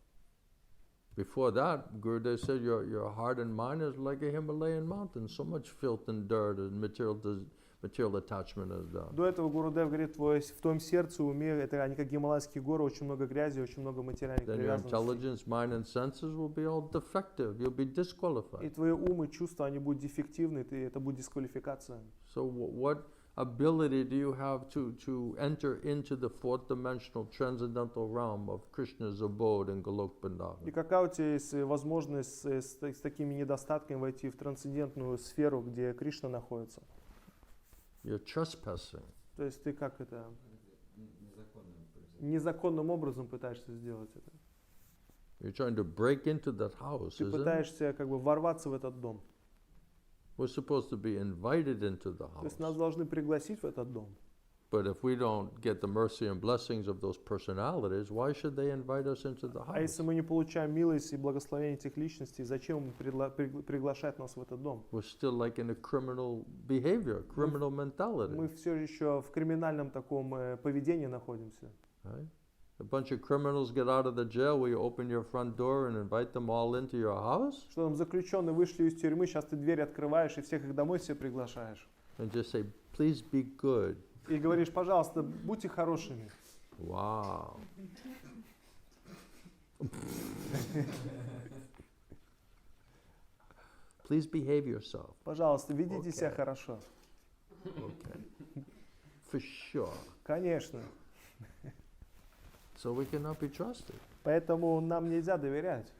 Before that, Gurudev said your heart and mind is like a Himalayan mountain. So much filth and dirt and material attachment is there. До этого Гурудев говорит, в твоем сердце, уме, это они как гималайские горы, очень много грязи, очень много материальных Then your привязанностей. intelligence, mind, and senses will be all defective. You'll be И disqualified. твои ум и чувства, они будут дефективны, это будет дисквалификация. So what ability do you have to enter into the fourth dimensional transcendental realm of Krishna's abode in Golok И Vrindavan? какая у тебя есть возможность с такими недостатками войти в трансцендентную сферу, где Кришна находится? You're trespassing. То есть ты как это Незаконным произойдет. незаконным образом пытаешься сделать это. You're trying to break into that house, Ты isn't it? пытаешься как бы ворваться в этот дом. We're supposed to be invited into the То есть house. нас должны пригласить в этот дом. But if we don't get the mercy and blessings of those personalities, why should they invite us into the А house? если мы не получаем милость и благословение этих личностей, зачем им приглашать нас в этот дом? We're still like in a criminal behavior, criminal Мы mentality. все еще в криминальном таком поведении находимся. Right? A bunch of criminals get out of the jail, will you open your front door and invite them all into your house? Что там заключенные вышли из тюрьмы, сейчас ты дверь открываешь и всех их домой себе приглашаешь. And just say, please be good. И говоришь, пожалуйста, будьте хорошими. Wow. Please behave yourself. Пожалуйста, ведите себя Okay. хорошо. Okay. For sure. Конечно. So we cannot be trusted. Поэтому нам нельзя доверять.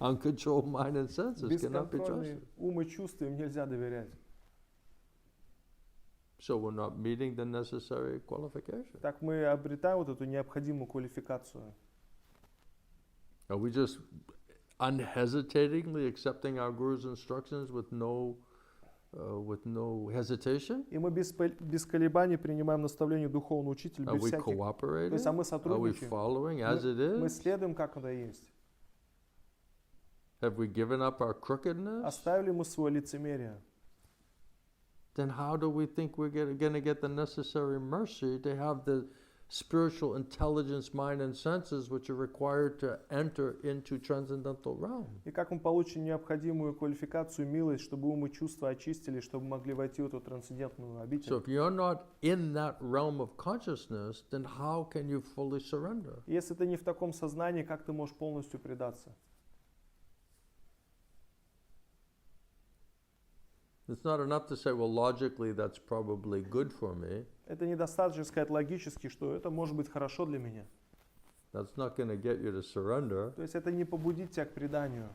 Uncontrolled mind and senses cannot be Бесконтрольный trusted. ум и чувства им нельзя доверять. So we're not meeting the necessary qualification. Так мы обретаем вот эту необходимую квалификацию. Are we just unhesitatingly accepting our Guru's instructions with no hesitation? И мы без колебаний принимаем наставление духовного учителя, Are без we всяких. То cooperating? есть, а мы Are we сотрудничаем. following as it Мы is? следуем, как оно есть. Have we given up our crookedness? Оставили мы свое лицемерие. Then how do we think we're going to get the necessary mercy to have the spiritual intelligence, mind, and senses which are required to enter into transcendental realm? И как мы получим необходимую квалификацию, милость, чтобы ум и чувства очистили, чтобы могли войти в эту трансцендентную So обитель. if you're not in that realm of consciousness, then how can you fully surrender? Если ты не в таком сознании, как ты можешь полностью предаться? It's not enough to say, well, logically, that's probably good for me. Это недостаточно сказать логически, что это может быть хорошо для меня. That's not going to get you to surrender. То есть это не побудит тебя к преданию.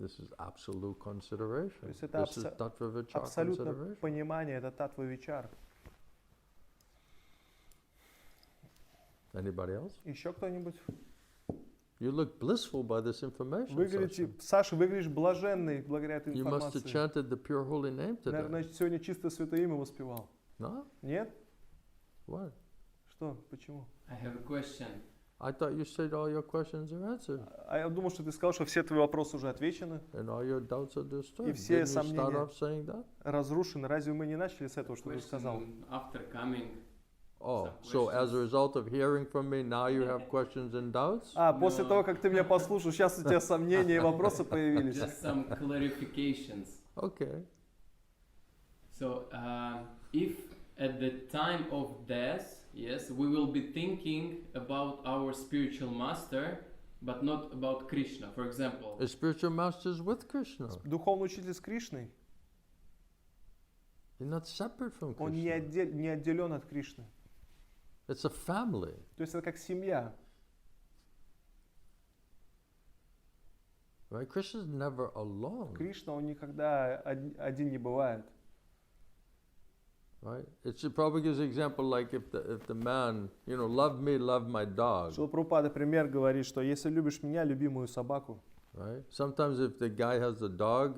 This is absolute consideration. То есть это This is tattva vichar абсолютно consideration. понимание, это татва вичар. Anybody else? Еще кто-нибудь? You look blissful by this information. Выглядите, Sachin. Саша, выглядишь блаженный благодаря этой You must have информации. chanted the pure holy name today. Наверное, сегодня чисто святое имя воспевал. No? Нет? What? Что? Почему? I have a question. I thought you said all your questions are answered А я думал, что ты сказал, что все твои вопросы уже отвечены, and all your doubts are destroyed. И все Didn't you start сомнения off saying that? разрушены. Разве мы не начали с этого, что ты сказал? Question after coming. Oh, Some so as a questions. result of hearing from me, now you have questions and doubts? А, после No. того, как ты меня послушал, сейчас у тебя сомнения и вопросы появились. Just some clarifications. Okay. So, if at the time of death, yes, we will be thinking about our spiritual master, but not about Krishna. For example, The spiritual master is with Krishna. Духовный учитель с Кришной, You're not separate from он не Krishna. отделен от Кришны. It's a family. То есть это как семья. Right? Krishna's never alone. Кришна, он никогда один не бывает. Right? It probably gives an example like if the man, love me, love my dog. Шрила Прабхупада пример говорит, что если любишь меня, люби мою собаку. Right? Sometimes if the guy has a dog,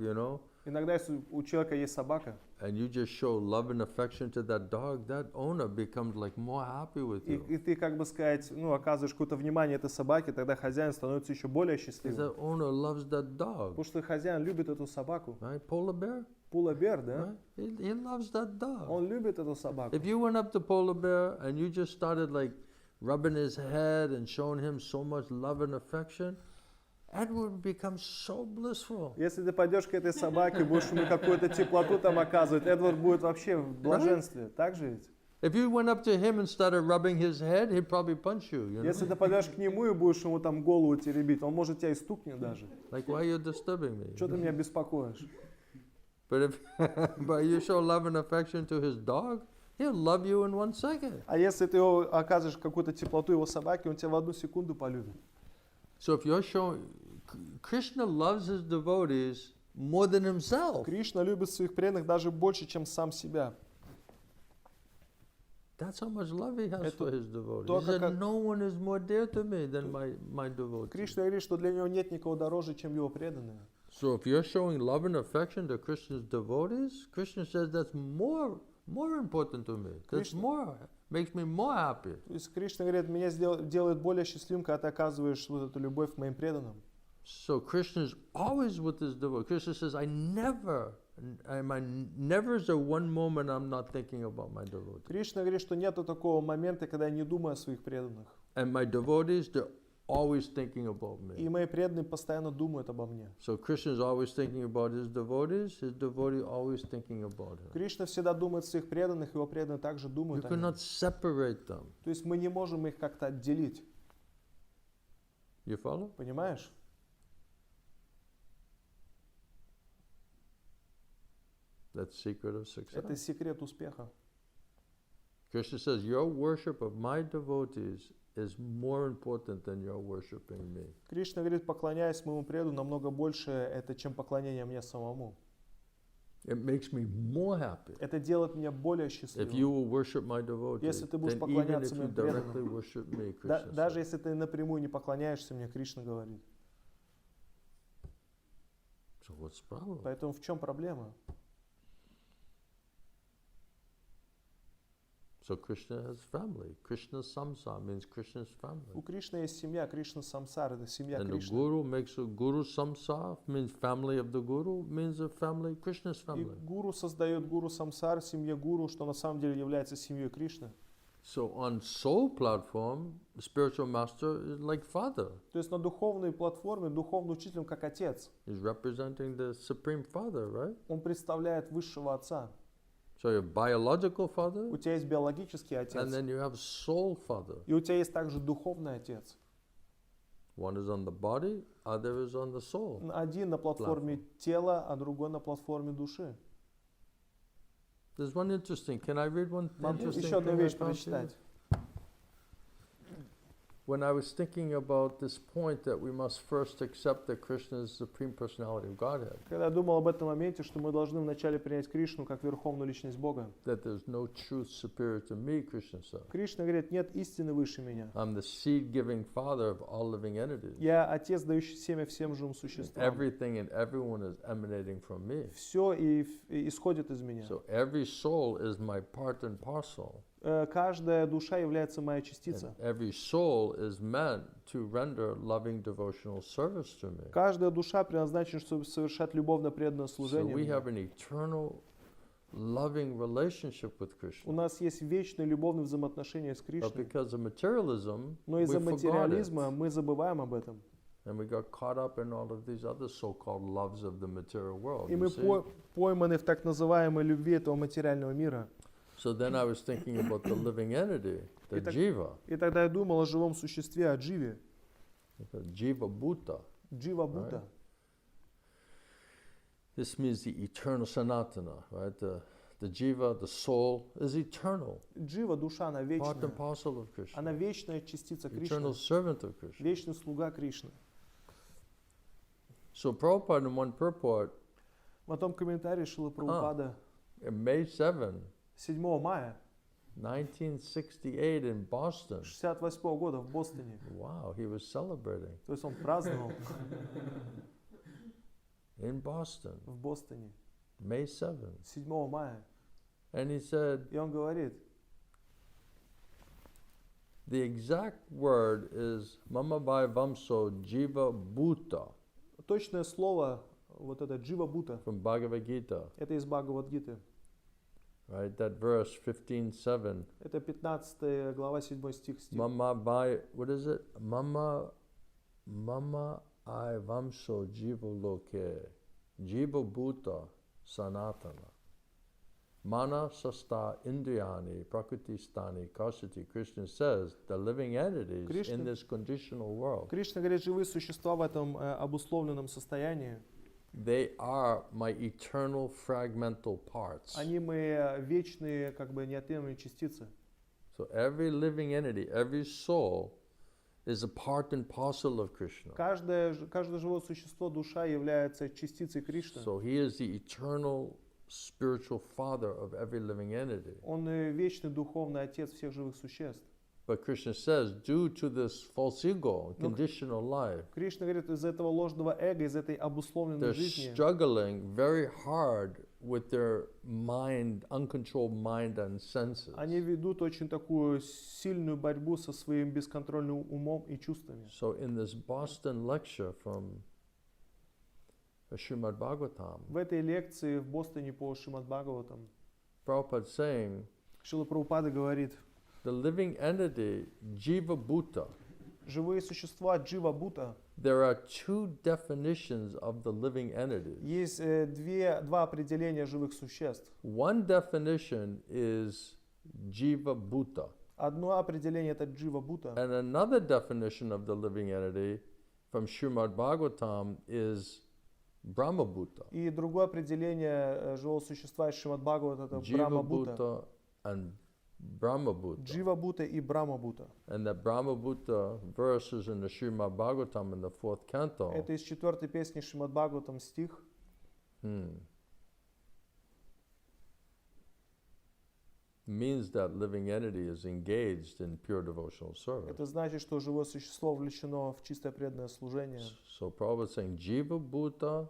Иногда, если у человека есть собака, and you just show love and affection to that dog, that owner becomes like more happy with you. и ты, как бы сказать, оказываешь какое-то внимание этой собаке, тогда хозяин становится еще более Because счастливым. that owner loves that dog. Потому что хозяин любит эту собаку. Right? Polar bear? Polar bear, да? Right? He loves that dog. Он любит эту собаку. If you went up to polar bear and you just started like rubbing his head and showing him so much love and affection, Edward becomes so blissful. Если ты пойдешь к этой собаке, будешь ему какую-то теплоту там оказывать, Эдвард будет вообще в блаженстве. Так же ведь? If you went up to him and started rubbing his head, he'd probably punch you. Если ты пойдешь к нему и будешь ему там голову теребить, он может тебя и стукнет даже. Like, why are you disturbing me? Что ты меня беспокоишь? But if but you show love and affection to his dog, he'll love you in 1 second. А если ты оказываешь какую-то теплоту его собаке, он тебя в 1 секунду полюбит. So if you're showing, Krishna loves his devotees more than himself. Кришна любит своих преданных даже больше, чем сам себя. That's how much love he has Это for his devotees. то, He said, как- no one is more dear to me than my devotees. Кришна говорит, что для него нет никого дороже, чем его преданные. So if you're showing love and affection to Krishna's devotees, Krishna says that's more important to me. That's Krishna- makes me more happy. То есть Кришна говорит, меня делает более счастливым, когда ты оказываешь вот эту любовь к моим преданным. So Krishna is always with his devotees. Krishna says, never is there one moment I'm not thinking about my devotees. Кришна говорит, что нету такого момента, когда я не думаю о своих преданных. And my devotees, they're always thinking about И me. мои преданные постоянно думают обо мне. So Krishna is always thinking about his devotee always thinking about him. Кришна всегда думает о своих преданных, его преданные также You думают о нем. cannot separate them. То есть мы не можем их как-то отделить. You follow? Понимаешь? That's secret of success. Это секрет успеха. Krishna says, your worship of my devotees is more important than your worshiping me. Кришна говорит, поклоняясь моему преду, намного больше это, чем поклонение мне самому. It makes me more happy. Это делает меня более If счастливым. you will worship my devotees, Если ты будешь then even if поклоняться you моим directly преданным, worship me, Да- Krishna даже says. если ты напрямую не поклоняешься мне, Кришна говорит. So what's the problem? Поэтому в чем проблема? So Krishna has family. Krishna Samsa means Krishna's У family. Кришны есть семья, Кришна Самсар, это семья And the Кришны. guru makes a guru Samsa means family of the guru, means a family, Krishna's И family. гуру создает гуру Самсар, семья гуру, что на самом деле является семьей Кришны. So on soul platform, spiritual master is like father. То есть на духовной платформе духовный учитель он как отец. He's representing the supreme father, right? Он представляет высшего отца. So your biological father, У тебя есть биологический and отец. then you have soul father. И у тебя есть также духовный отец. One is on the body, other is on the soul. Один на платформе тела, а другой на платформе души. There's one interesting. Can I read one Могу interesting еще одну thing I вещь found here? прочитать. when I was thinking about this point that we must first accept that Krishna is the Supreme Personality of Godhead, Когда я думал об этом моменте, что мы должны вначале принять Кришну как Верховную Личность Бога. that there's no truth superior to me, Krishna said. Кришна говорит, нет истины выше меня. I'm the seed-giving father of all living entities. Я Отец, дающий семя всем живым существам. Everything and everyone is emanating from me. Все исходит из меня. So every soul is my part and parcel. Каждая душа является моя частица. And every soul is meant to render loving devotional service to me. Каждая душа предназначена, чтобы совершать любовно преданное So служение we мне. have an eternal loving relationship with У Krishna. нас есть вечные любовные взаимоотношения с But Кришной. because of materialism, Но we из-за forgot материализма it. мы забываем об этом. And we got caught up in all of these other so-called loves of the material world. И you мы see? пойманы в так называемой любви этого материального мира. So then I was thinking about the living entity, the Итак- jiva, И тогда я думал о живом существе, о Дживе. the jiva bhuta. Джива Бута. This means the eternal sanatana, right? The jiva, the soul, is eternal, Джива, душа, она part вечная. and parcel of Krishna, Она вечная частица eternal Кришны. servant of Krishna. Вечный слуга Кришны. So Prabhupada in one purport, В одном комментарии Шрила Прабхупада in May 7, 7 мая 1968 in Boston, 68 года в Бостоне. wow, he was celebrating То есть он праздновал in Boston, в Бостоне May 7. 7 мая. And he said, И он говорит, the exact word is Mama Bhai Vamso Jiva Bhuta точное слово, вот это Джива Бута, from Bhagavad Gita, это из Бхагавад-гиты. right? That verse 15:7. Это 15 глава, 7 стих. Mama Bhai, what is it? Mama I Vamso Jiva Loke Jiva Bhuta Sanatana. Mana Sasta Indriyani Prakriti Stani Kasati. Krishna says the living entities Krishna- in this conditional world, Кришна говорит, живые существа в этом обусловленном состоянии, they are my eternal fragmental parts. они мои вечные, как бы неотъемлемые частицы. So every living entity, every soul is a part and parcel of Krishna. Каждое живое существо, душа, является частицей Кришны. So he is the eternal spiritual father of every living entity. Он вечный духовный отец всех живых существ. But Krishna says, due to this false ego, conditional life, Кришна говорит, из этого ложного эго, из этой обусловленной they're жизни, struggling very hard with their mind, uncontrolled mind and senses. они ведут очень такую сильную борьбу со своим бесконтрольным умом и чувствами. So in this Boston lecture from Srimad Bhagavatam, В этой лекции в Бостоне по Шримад Бхагаватам Prabhupada saying, Шрила Прабхупада говорит, the living entity, Jiva Bhuta, живые существа Джива Бута, there are two definitions of the living entity. есть два определения живых существ. One definition is Jiva Bhuta, Одно определение это Джива Бута, and another definition of the living entity from Srimad Bhagavatam is Brahma Bhuta. и другое определение живого существа из Шримад Бхагавата это Jiva Брахма Бута. Bhuta and Brahma Bhuta. Джива Бута и Брахма Бута. And the Brahma Bhuta verse is in the Srimad Bhagavatam in the 4th canto. Это из 4 песни Шримад Бхагаватам стих. Means that living entity is engaged in pure devotional service. Это значит, что живое существо влечено в чистое преданное служение. So Prabhupada is saying Jiva Bhuta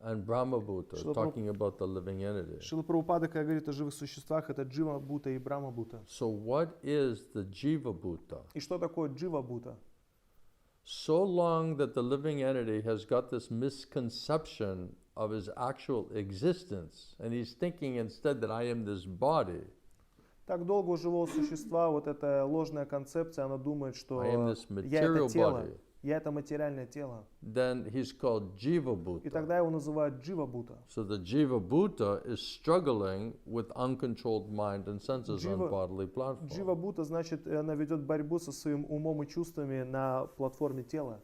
and Brahma Bhuta, Srila talking about the living entity. Шрила Прабхупада, когда говорит о живых существах, это Джива Бута и Брахма Бута. So what is the Jiva Bhuta? И что такое Джива Бута? So long that the living entity has got this misconception of his actual existence, and he's thinking instead that I am this body, Так долго у живого существа вот эта ложная концепция, она думает, что I am this я это material тело, body, я это материальное тело. then he's called Jiva И Bhuta. тогда его называют Джива Бута. So the Jiva Bhuta is struggling with uncontrolled mind and senses on Jiva- bodily Джива platform. Бута, значит, она ведет борьбу со своим умом и чувствами на платформе тела.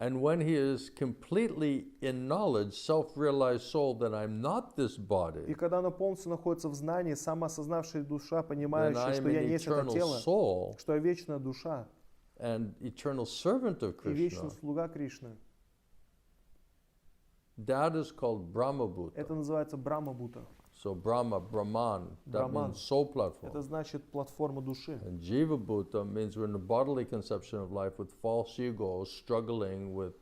And when he is completely in knowledge, self-realized soul that I'm not this И body, когда она полностью находится в знании, самоосознавшая душа, then понимающая, I am что я an не есть это eternal тело, soul, что я вечная душа, and eternal servant of и вечный Krishna, слуга Кришны. that is called Brahma Bhuta. Это называется Брахма-бхута. So Brahma, Brahman, that Brahman. means soul platform. Это значит платформа души. And Jiva Bhuta means we're in the bodily conception of life with false ego, struggling with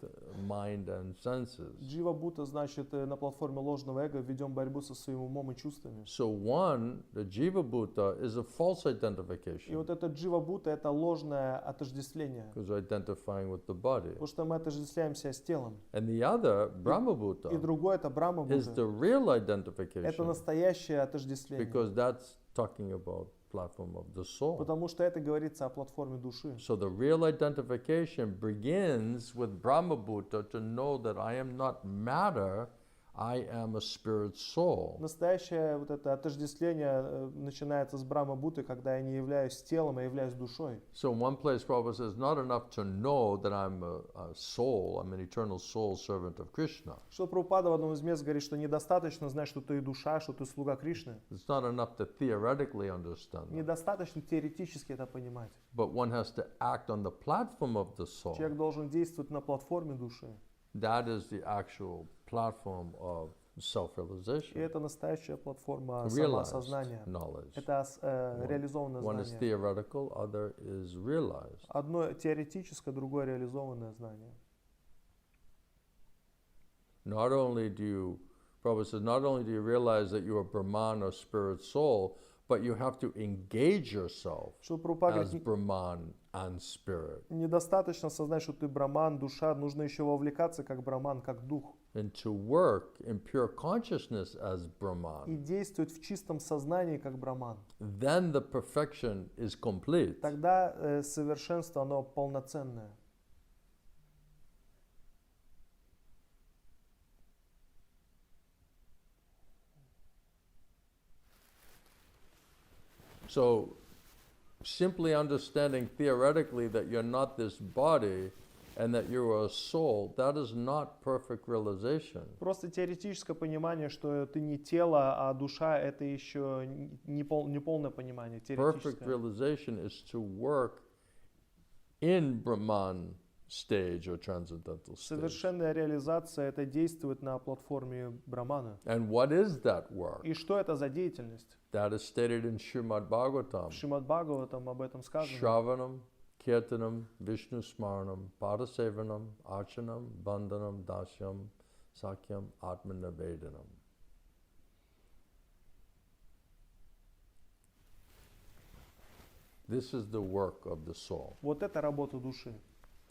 mind and senses. Джива-бхута значит на платформе ложного эго ведем борьбу со своим умом и чувствами. So one, the Jiva Bhuta, is a false И identification вот это джива-бхута это ложное отождествление. because we're identifying with the body. Потому что мы отождествляемся с телом. And the other, Brahma И Bhuta, другое это is Брахма-бхута. the real Это identification настоящее отождествление. because that's talking about platform of the soul. Потому что это говорится о платформе души. So the real identification begins with Brahma Bhuta to know that I am not matter, I am a spirit soul. Настоящее вот это отождествление начинается с Брахма-бхуты, когда я не являюсь телом, а являюсь душой. So in one place Prabhupada says, not enough to know that I'm a soul, I'm an eternal soul servant of Krishna. Что Прабхупада в одном из мест говорит, что недостаточно знать, что ты душа, что ты слуга Кришны. It's not enough to theoretically understand that, Недостаточно теоретически это понимать. but one has to act on the platform of the soul. Человек должен действовать на платформе души. That is the actual platform of И self-realization, это настоящая платформа realized самоосознания. knowledge. Это реализованное One is знание. theoretical, other is realized. Одно теоретическое, другое реализованное знание. Not only do you, Prabhupada says, not only do you realize that you are Brahman or spirit soul, but you have to engage yourself Что Прабхупада as говорит, Brahman and spirit, недостаточно осознать, что ты браман, душа, нужно еще вовлекаться как браман, как дух. and to work in pure consciousness as И Brahman. действовать в чистом сознании как браман. Then the perfection is complete. Тогда совершенство, оно полноценное. So simply understanding theoretically that you're not this body and that you are a soul, that is not perfect realization. Просто теоретическое понимание, что ты не тело, а душа, это еще не полное понимание, Perfect теоретическое. realization is to work in Brahman stage or transcendental stage. Совершенная реализация – это действовать на платформе брамана. And what is that work? И что это за деятельность? That is stated in Srimad Bhagavatam. В Шримад Бхагаватам об этом сказано. Shravanam, Kirtanam, Vishnu Smaranam, Padasevanam, Archanam, Bandhanam, Dasyam, Sakyam, Atmanavedanam. This is the work of the soul. Вот это работа души.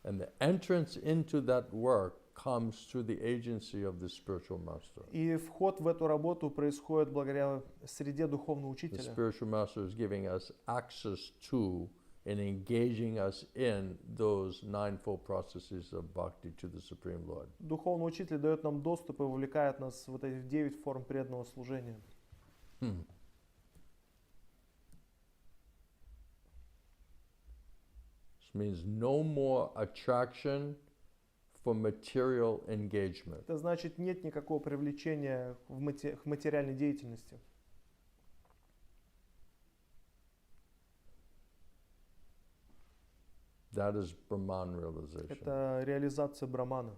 And the entrance into that work comes through the agency of the spiritual master. И вход в эту работу происходит благодаря среде духовного The учителя. spiritual master is giving us access to and engaging us in those ninefold processes of bhakti to the Supreme Lord. Духовный учитель дает нам доступ и вовлекает нас в вот эти 9 форм преданного служения. Which means no more attraction for material engagement. Это значит, нет никакого привлечения к материальной деятельности. That is Brahman realization. Это реализация брамана.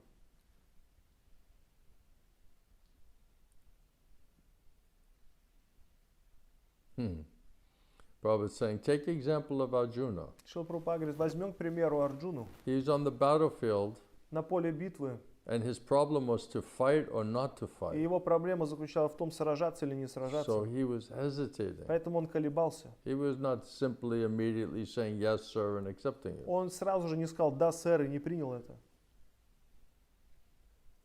Prabhupada is saying, take the example of Arjuna. Шрила Прабхупада говорит, возьмем, к примеру, Арджуну. He's on the battlefield, На поле битвы, and his problem was to fight or not to и fight. его проблема заключалась в том, сражаться или не So сражаться. he was hesitating. Поэтому он колебался. He was not simply immediately saying yes, sir, and accepting it. Он сразу же не сказал «да, сэр» и не принял это.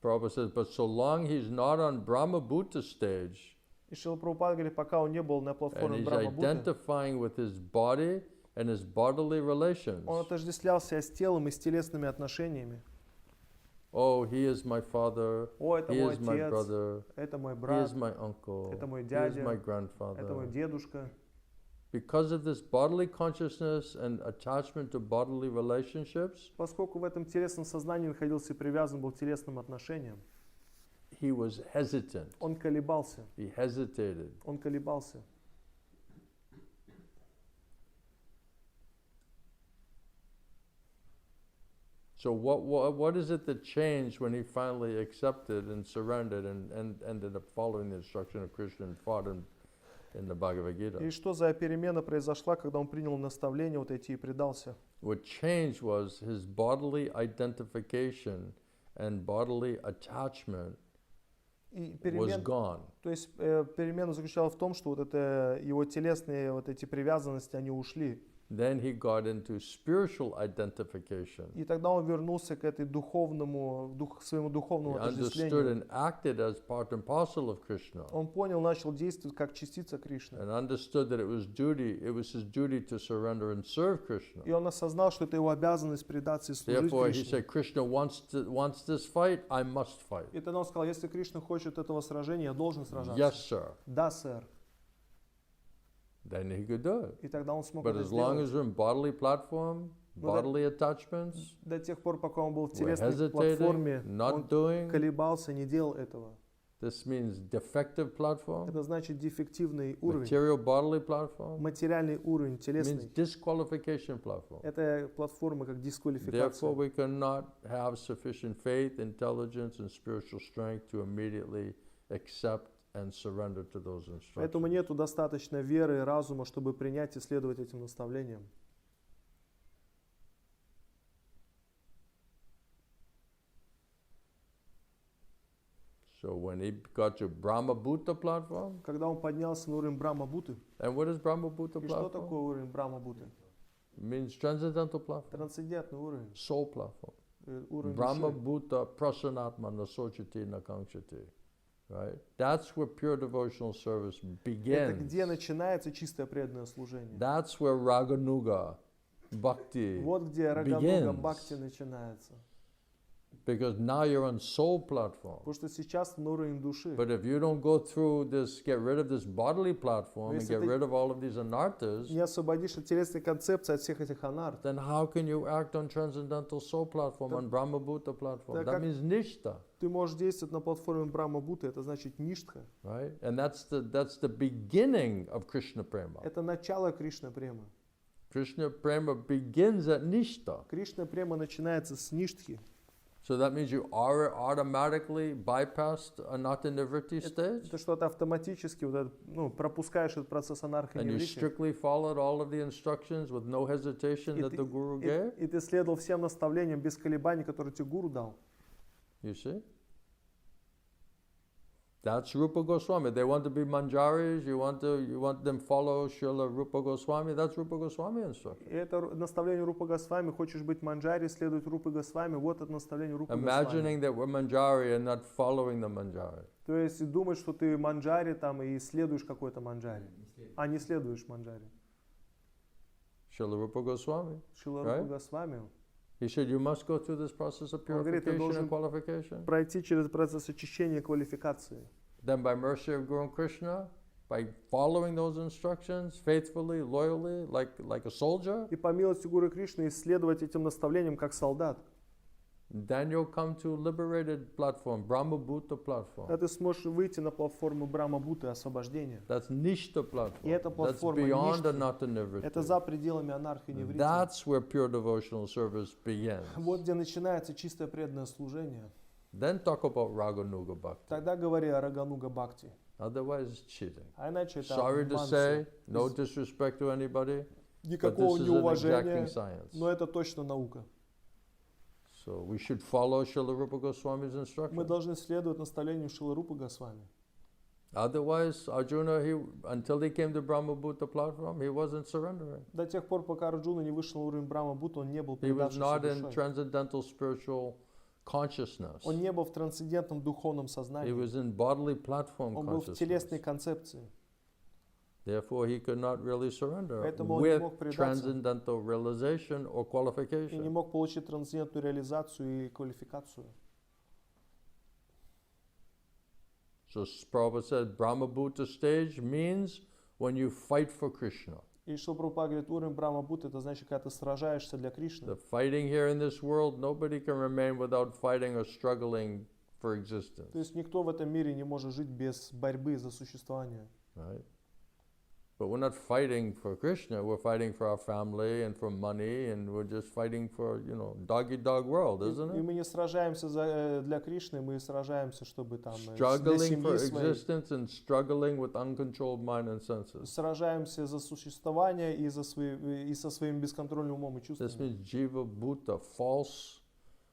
Prabhupada says, but so long he's not on Brahma Bhuta stage, И Шрила Прабхупада говорит, пока он не был на and платформе he's Брахма-бхуты, identifying with his body and his bodily relations. он отождествлял себя с телом и с телесными отношениями. Oh, he is my father, О, это he мой is my отец, brother, это мой he брат, is my uncle, это мой he is дядя, my это мой grandfather. дедушка. Because of this bodily consciousness and attachment to bodily relationships, Поскольку в этом телесном сознании находился и привязан был к телесным отношениям, he was hesitant. он колебался, He hesitated. он колебался. So what is it that changed when he finally accepted and surrendered and ended up following the instruction of Krishna and fought in the Bhagavad Gita? И что за перемена произошла, когда он принял наставления вот эти и предался? What changed was his bodily identification and bodily attachment И was gone. то есть перемена заключалась в том, что вот это его телесные вот эти привязанности, они ушли. Then he got into spiritual identification. И тогда он вернулся к этой своему духовному He understood отождествлению. and acted as part and parcel of Krishna. Он понял, начал действовать как частица Кришны. And understood that it was his duty to surrender and serve Krishna. И он осознал, что это его обязанность предаться и служить Therefore, he Кришне. said, Krishna wants this fight, I must fight. И тогда он сказал, если Кришна хочет этого сражения, я должен сражаться. Yes, sir. Да, сэр. Then he could do it. И тогда он смог But это as long сделать. as we're in bodily platform, Ну, да. bodily attachments, До тех пор, пока он был в we're телесной платформе, hesitating, not он doing, колебался, не делал этого. this means defective platform, Это значит дефективный уровень, material bodily platform, материальный уровень, means телесный. disqualification platform. Это платформа как Therefore, дисквалификация. we cannot have sufficient faith, intelligence, and spiritual strength to immediately accept and surrender to those Поэтому instructions. нету достаточно веры и разума, чтобы принять и следовать этим наставлениям. So when he got to Brahma Bhuta platform, Когда он поднялся на уровень Брахма-Буты, and what is Brahma Bhuta и что platform? такое уровень Брахма-Буты? It means transcendental platform, Трансцендентный уровень, soul platform. уровень Brahma души. Bhuta prasanatma nasochati nakanchati. Right? That's where pure devotional service Это begins. где начинается чистое преданное служение. That's where Raganuga, Bhakti, Вот где Рагануга begins. Бхакти начинается. because now you're on soul platform. Потому что сейчас на уровень души. But if you don't go through this, get rid of this bodily platform and Если get ты rid of all of these anarthas, Не освободишь от телесной концепции, от всех этих анарт. then how can you act on transcendental soul platform, Да- on Brahma Bhuta platform? да That как- means nishta, Ты можешь действовать на платформе Брахма Буты, это значит ништха. right? And that's the beginning of Krishna prema. Это начало Кришна Према. Krishna prema begins at nishta. Кришна Према начинается с ништхи. So that means you are automatically bypassed anatta nivritti stage, Это что-то автоматически вот пропускаешь этот процесс анархии and you strictly followed all of the instructions with no hesitation that the Guru gave. И ты следовал всем наставлениям без колебаний, которые тебе Гуру дал. You see? That's Rupa Goswami. They want to be manjaris, you want them follow Srila Rupa Goswami, that's Rupa Goswami instruction. И это наставление Рупа Госвами. Хочешь быть манджари, следовать Рупа Госвами. Вот это наставление Рупа Госвами. Imagining that we're manjari and not following the manjari. То есть думать, что ты манджари там и следуешь какой-то манджари, а не следуешь манджари. Srila Rupa Goswami. Шрила Right? Рупа Госвами He said you must go through this process of Он говорит, ты purification должен and qualification. пройти через процесс очищения и квалификации. Then by mercy of Guru Krishna, by following those instructions faithfully, loyally, like a soldier, И по милости Гуру Кришны исследовать этим наставлениям как солдат. then you'll come to liberated platform, Brahma Bhuta platform. Тогда ты сможешь выйти на платформу Брахма Буты освобождения. That's Nishta platform. И эта That's платформа beyond Ништы. anatta Это nivritti. за пределами анархии неврити. That's where pure devotional service begins. Вот где начинается чистое преданное служение. Then talk about Raganuga Bhakti. Тогда говори о Рагануга Бхакти. Otherwise, it's cheating. А иначе это Sorry to обман say, всё. no disrespect to anybody, but Никакого this is an exacting неуважения, science. но это точно наука. So we should follow Srila Rupa Goswami's Мы instruction. должны следовать наставлению Шиларупы Госвами. Otherwise, Arjuna, until he came to Brahma Bhuta platform, he wasn't surrendering. До тех пор, пока Арджуна не вышел на уровень Брахма Бута, он не был He was предавшимся not in душой. transcendental spiritual consciousness. Он не был в трансцендентном духовном He сознании. was in bodily platform Он был в телесной consciousness. концепции. Therefore, he could not really surrender Поэтому он не with мог предаться. transcendental realization or И не qualification. мог получить трансцендентную реализацию и квалификацию. So Prabhupada said, Brahma Bhuta stage means when you fight for Krishna. И что Прабхупада говорит, уровень Брахма Буты, это значит, когда ты сражаешься для Кришны. The fighting here in this world, nobody can remain without fighting or struggling for existence. То есть никто в этом мире не может жить без борьбы за существование. Right? But we're not fighting for Krishna, we're fighting for our family and for money, and we're just fighting for, dog-eat-dog world, isn't И it? мы не сражаемся для Кришны, мы сражаемся, чтобы там для Struggling for семьи своей. existence and struggling with uncontrolled mind and senses. Сражаемся за существование и со своим бесконтрольным умом и This чувствами. means Jiva Bhuta, false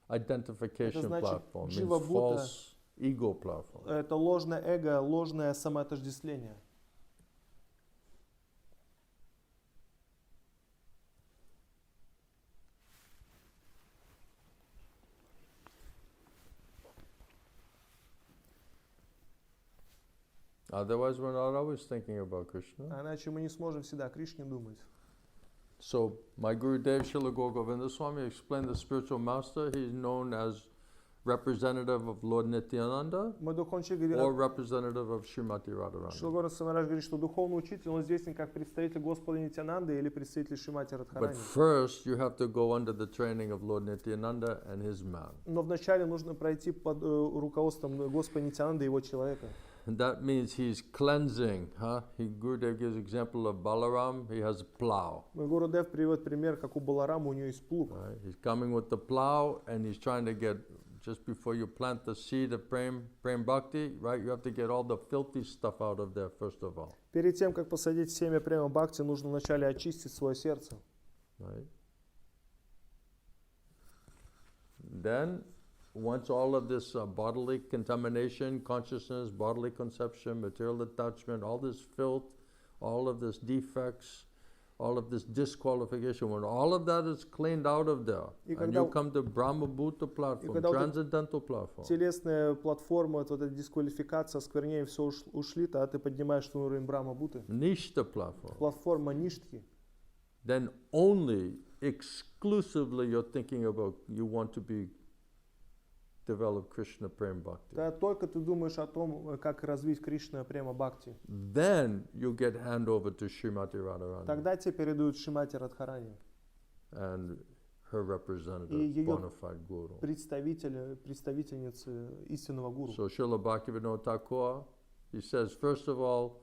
identification Это значит, platform, means Jiva Bhuta false ego platform. Это ложное эго, ложное самоотождествление. Otherwise, we're not always thinking about Krishna. Иначе мы не сможем всегда о Кришне думать. So, my Guru Dev Srila Gaur Govinda Swami explained the spiritual master. He's known as representative of Lord Nityananda Мой духовный учитель or говорит, representative of Srimati Radharani. Шилгора Самараш говорит, что духовный учитель, он известен как представитель Господа Нитянанды или представитель Шримати But Радхарани. first, you have to go under the training of Lord Nityananda and his man. Но вначале нужно пройти под руководством Господа Нитянанды и его человека. And that means he's cleansing. Gurudev gives example of Balaram. He has a plow. Мой Гурудев приводит пример, как у Баларама, у него есть плуг. Right? He's coming with the plow and he's trying to get, just before you plant the seed of prem bhakti, right? You have to get all the filthy stuff out of there first of all. Перед тем, как посадить семя према бхакти, нужно вначале очистить свое сердце. Right? Then, once all of this bodily contamination, consciousness, bodily conception, material attachment, all this filth, all of this defects, all of this disqualification, when all of that is cleaned out of there, and you come to Brahma Bhuta platform, transcendental platform, Телесная платформа, вот эта дисквалификация, осквернение, все ушли, то ты поднимаешь на уровень Брахма Бхуты. Nishta platform, Платформа Ништхи. then only, exclusively you're thinking about, you want to develop Krishna Prem Bhakti. Да, только ты думаешь о том, как развить Кришна Према Бхакти. Then you get hand over to Srimati Radharani Тогда тебе передают Шримати Радхарани. and her representative, её bona fide guru. Представительницы истинного гуру. So Srila Bhaktivinoda Thakur, he says, first of all,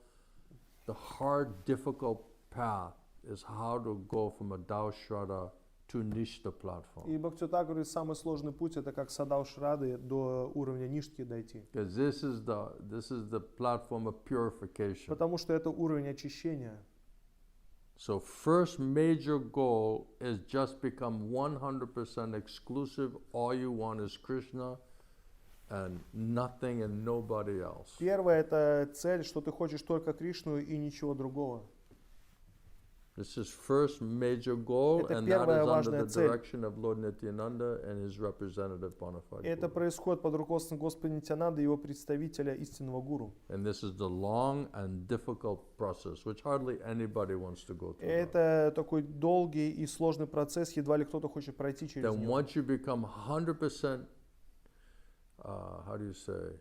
the hard, difficult path is how to go from a Dao Shraddha to Nishta platform. И Бхактивinoda говорит, самый сложный путь это как с Адау Шрады до уровня Ништхи дойти. Because this is the platform of purification. Потому что это уровень очищения. So first major goal is just become 100% exclusive. All you want is Krishna and nothing and nobody else. Первая это цель, что ты хочешь только Кришну и ничего другого. This is first major goal, Это and that первая is under важная the цель. direction of Lord Nityananda and his representative bona fide Это guru. происходит под руководством Господа Нитянанды и его представителя истинного гуру. And this is the long and difficult process, which hardly anybody wants to go through. Это такой долгий и сложный процесс, едва ли кто-то хочет пройти через Then него. once you become 100%, how do you say,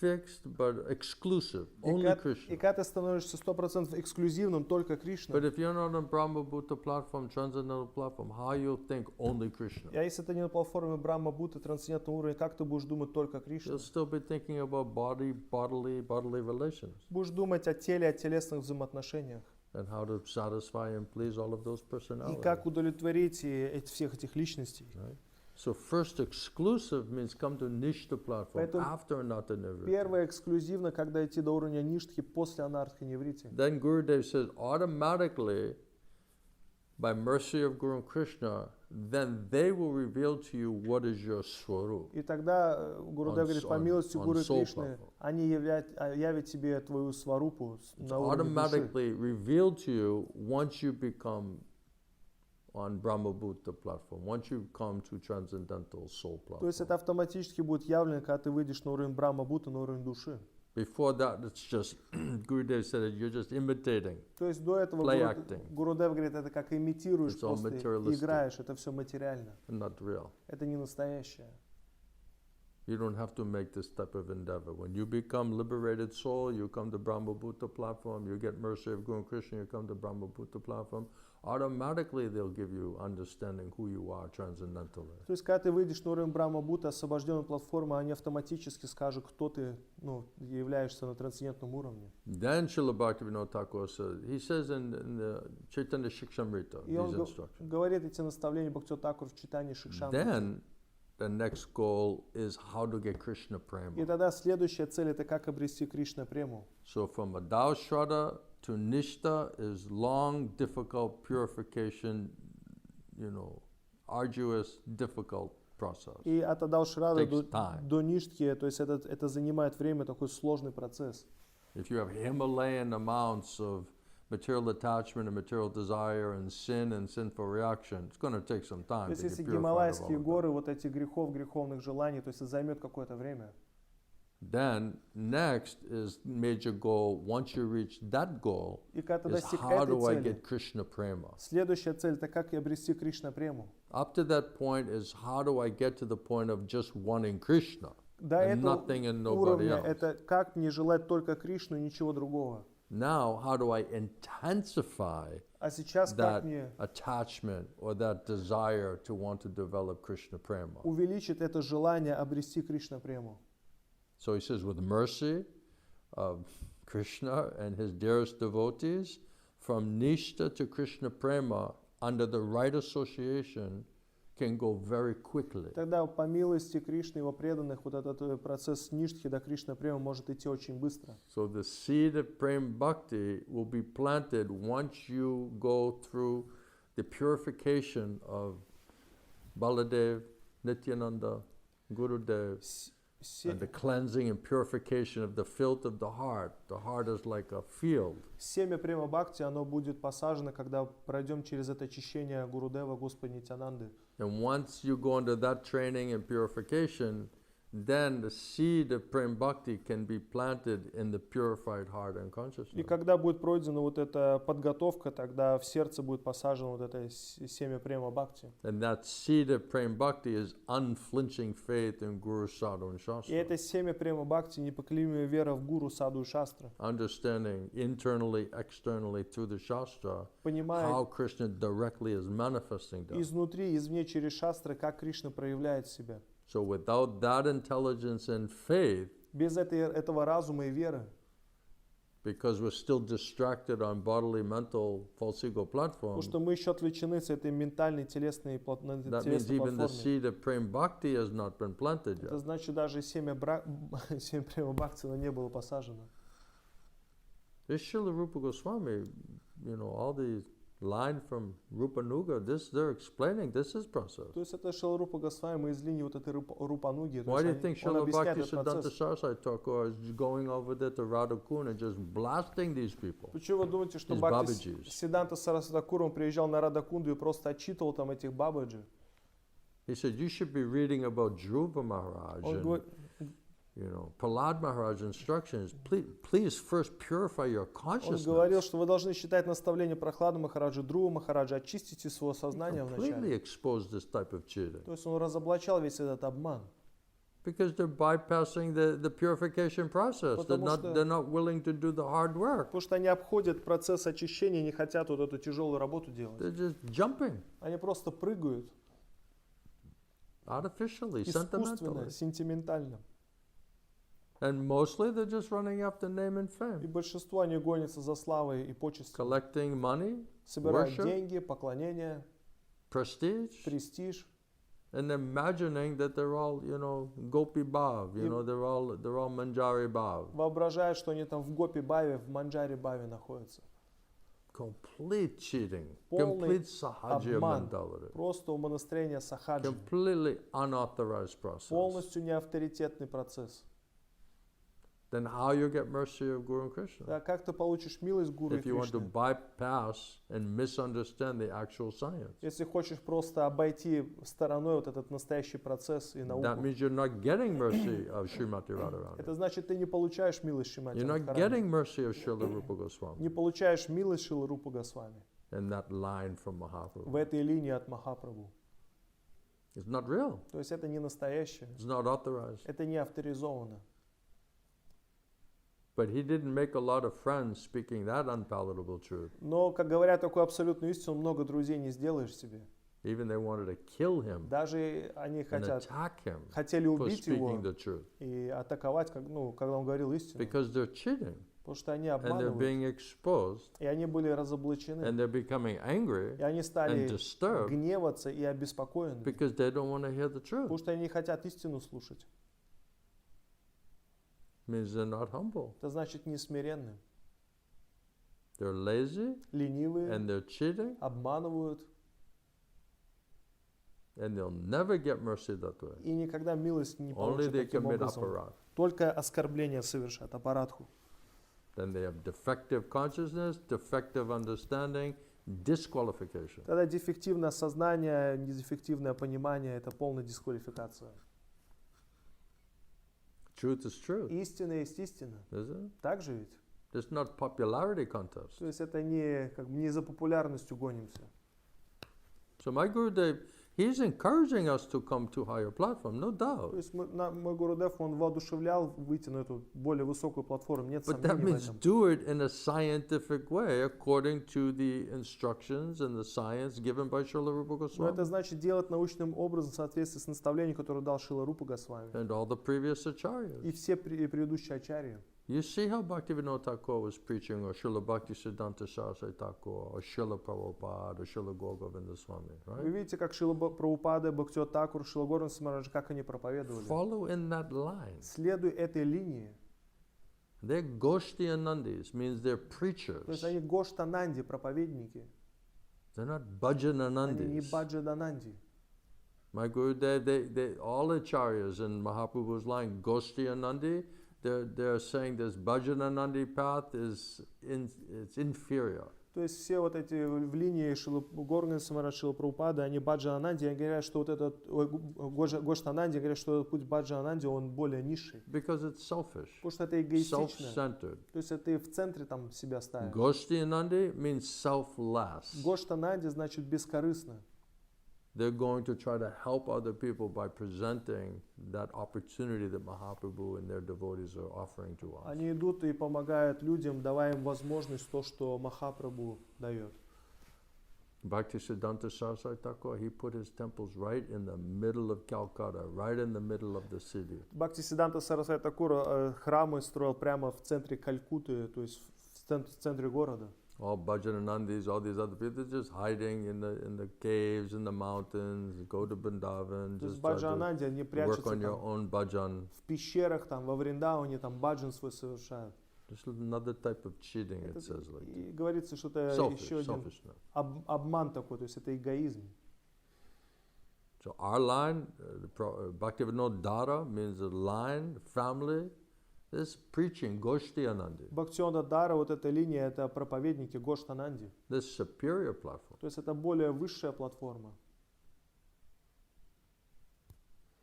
fixed but exclusive, only Krishna. И когда ты становишься 100% эксклюзивным, только Кришна. But if you're not on Brahma Bhuta platform, transcendental platform, how you think only Krishna? А если ты не на платформе Брахма Бхуты, трансцендентного уровня, как ты будешь думать только Кришна? You'll still be thinking about bodily relations Будешь думать о теле, о телесных взаимоотношениях. and how to satisfy and please all of those И personalities. как удовлетворить всех этих личностей. Right? So first exclusive means come to Nishta platform Поэтому after Anata Nivriti. Первое эксклюзивно, когда идти до уровня Ништхи после Анартхи Ниврити. Then Gurudev says automatically, by mercy of Guru and Krishna, then they will reveal to you what is your swarup. И тогда Гурудев говорит, по милости Гуру и Кришны, они явят тебе твою сварупу на уровне души. Automatically revealed to you once you become on Brahma Bhuta platform, once you come to transcendental soul То есть platform. это автоматически будет явлено, когда ты выйдешь на уровень Брахма Бхута, на уровень души. Before that, it's just, Gurudev said that you're just imitating. То есть до этого Play acting. Гурудев говорит, это как имитируешь, It's all просто materialistic. играешь, это все материально. Not real. Это не настоящее. You don't have to make this type of endeavor. When you become liberated soul, you come to Brahma Bhuta platform, you get mercy of Guru and Krishna, you come to Brahma Bhuta platform, automatically they'll give you understanding who you are transcendentally. То есть, когда ты выйдешь на уровень Брахма-Бхута, освобожденной платформы, они автоматически скажут, кто ты, являешься на трансцендентном уровне. Then Srila Bhaktivinoda Thakur says, he says in the Chaitanya Shikshamrita, И он these instructions. говорит эти наставления Бхактивинода Тхакура в читании Шикшамриты. Then the next goal is how to get Krishna prema. И тогда следующая цель это как обрести Кришна прему. So from Adao Shraddha to Nishta is long, difficult purification, arduous, difficult process. И от Адал-Шрада Takes time. до Ништхи, то есть это занимает время, такой сложный процесс. If you have Himalayan amounts of material attachment and material desire and sinful reaction, it's going to take some То time есть to если get purified of all гималайские of горы, вот эти греховных желаний, то есть это займет какое-то время. Then next is major goal. Once you reach that goal, И когда ты is достиг how этой do I цели, get Krishna prema? следующая цель это как обрести Кришна прему. Up to that point is how do I get to the point of just wanting Krishna До and этого nothing and nobody уровня else. это как не желать только Кришну и ничего другого. Now, how do I intensify А сейчас that как мне attachment or that desire to want to develop Krishna prema? увеличить это желание обрести Кришна прему? So he says, with mercy of Krishna and his dearest devotees, from Nishta to Krishna prema, under the right association, can go very quickly. Тогда по милости Кришны и его преданных вот этот процесс Ништхи до Кришна према может идти очень быстро. So the seed of Prem Bhakti will be planted once you go through the purification of Baladev, Nityananda, Gurudev, and the cleansing and purification of the filth of the heart. The heart is like a field. Семя према Бхакти, оно будет посажено, когда пройдем через это очищение Гурудева, Господи Нитянанды. And once you go into that training and purification, then the seed of Prem Bhakti can be planted in the purified heart and И consciousness. когда будет пройдена вот эта подготовка, тогда в сердце будет посажено вот это семя према Бхакти. And that seed of Prem Bhakti is unflinching faith in Guru, Sadhu, and И Shastra. это семя према Бхакти, непоколебимая вера в Гуру, Саду и Шастры. Understanding internally, externally through the Shastra Понимая how Krishna directly is manifesting that. изнутри, извне, через Шастры, как Кришна проявляет себя. So without that intelligence and faith, Без этого разума и веры, because we're still distracted on bodily, mental, false ego потому platforms, что мы еще отвлечены с этой ментальной, телесной, that means телесной even the платформой. seed of Prem Bhakti has not been planted Это yet. значит, даже семя према Бхакти оно не было посажено. This Srila Rupa Goswami, all these line from Raganuga, they're explaining this is process. То есть это Шрила Рупа Госвами, мы из линии вот этой Рупануги. Why do you think Он Srila объясняет Bhakti этот Siddhanta процесс. Saraswati Thakur is going over there to Radhakund and just blasting these people? Почему вы думаете, что Из Бхакти Бабаджис. Сиддханта Сарасвати он приезжал на Радакунду и просто отчитывал там этих бабаджи? He said, you should be reading about Dhruva Maharaj Он and, говорит, Prahlad Maharaj's instructions. Please first purify your он consciousness. говорил, что вы должны считать наставления Прохлада Махараджа, Друва Махараджа, очистите свое сознание Completely вначале. expose this type of cheating. То есть он разоблачал весь этот обман. Because they're bypassing the purification process. Потому что- They're not willing to do the hard work. Потому что они обходят процесс очищения, не хотят вот эту тяжелую работу делать. They're just jumping Они просто прыгают artificially, искусственно, sentimentally. сентиментально. And mostly they're just running after name and И fame, большинство они гонятся за славой и почестями. collecting money, Собирают worship, деньги, поклонение, prestige, престиж. and imagining that they're all, gopi bhav, they're all manjari bhav. Воображают, что они там в Гопи Баве, в Манджаре Баве находятся. Complete cheating, Полный complete sahaja обман. mentality, Просто умонастроение сахаджи. completely unauthorized process. Полностью неавторитетный процесс. Then how you get mercy of Guru and Krishna? Да, как ты получишь милость Гуру и If you want to Кришны? bypass and misunderstand the actual science. Если хочешь просто обойти стороной вот этот настоящий процесс и That науку, means you're not getting mercy of Srimati Radharani. это значит, ты не получаешь милость Шримати You're not Радхарани, getting mercy of Srila Rupa Goswami не получаешь милость Шрилы Рупы Госвами in that line from в Mahaprabhu. этой линии от Махапрабху. It's not real. То есть это не настоящее, It's not authorized. это не авторизовано. But he didn't make a lot of friends speaking that unpalatable truth. Но, как говорят такую абсолютную истину, много друзей не сделаешь себе. Even they wanted to kill him Даже они and хотят, attack him хотели for убить его speaking the truth. и атаковать, когда он говорил истину. Because they're cheating Потому что они and they're обманывают. being exposed И они были разоблачены. and they're becoming angry И они and стали disturbed гневаться и обеспокоены. because they don't want to hear the Потому truth. что они не хотят истину слушать. Means they're not humble. Это значит не смиренны. They're lazy Ленивые, and they're cheating обманывают and they'll never get mercy that way. и никогда милость не Only получат they таким commit образом. aparat. Только оскорбление совершат, аппаратху. Then they have defective consciousness, defective understanding, disqualification. Тогда дефективное сознание, недефективное понимание – это полная дисквалификация. Truth is truth, Истина есть истина. isn't it? Так же ведь? It's not popularity contest. То есть это не за популярностью гонимся. So my Gurudev, he's encouraging us to come to higher platform, no То doubt. есть мой Гурудев, он воодушевлял выйти на эту более высокую платформу, нет But that сомнений в means этом. do it in a scientific way according to the instructions and the science given by Srila Rupa Но это Goswami значит делать научным образом в соответствии с наставлением, которое дал Шрила Рупа Госвами. and all the previous И acharyas. все предыдущие ачарьи. You see how Bhaktivinoda Thakur was preaching, or Srila Bhaktisiddhanta Saraswati Thakur, or Srila Prabhupada, or Srila Gauragovinda Swami, Вы right? видите, как Шрила Прабхупада, Бхактивинода Thakura, Шрила Горанга Самараджа, как они проповедовали. Follow in that line. Следуй этой линии. They're Goshtianandis, means they're То есть preachers. они Гоштананди, проповедники. They're not Они не Bhajananandis. Bhajadanandi. My Gurudev, all acharyas in Mahaprabhu's line, Goshtianandi, they're saying this Bhajananandi path it's inferior. То есть все вот эти в линии Шрила Горанга Самараджа, Шрила Прабхупады, они Баджананди, они говорят, что вот этот Гоштананди, говорят, что этот путь Баджананди, он более низший. Because it's selfish, Потому что это эгоистично. self-centered. То есть ты в центре там себя ставишь. Goshtianandi means selfless. Гоштананди значит бескорыстно. They're going to try to help other people by presenting that opportunity that Mahaprabhu and their devotees are offering to us. Они идут и помогают людям, давая им возможность то, что Махапрабху дает. Bhaktisiddhanta Saraswati Thakur, he put his temples right in the middle of Calcutta, right in the middle of the city. Бхактисиддханта Сарасвати Такур храмы строил прямо в центре Калькутты, то есть в центре города. All Bhajananandis, all these other people, they're just hiding in the caves, in the mountains, go to Vrindavan, То есть just try to Баджананди, они work прячутся on your там own bhajan. в пещерах, там во Вриндауне, там баджан свой совершают. Just another type of cheating, it Это- says like И говорится, что это еще один selfishness. обман такой, то есть это эгоизм. So our line, Bhaktivinoda Dara means a line, family. This preaching, Goshtianandi, Бхактивинода Дара, вот эта линия, это проповедники Гоштананди. this superior platform, То есть это более высшая платформа,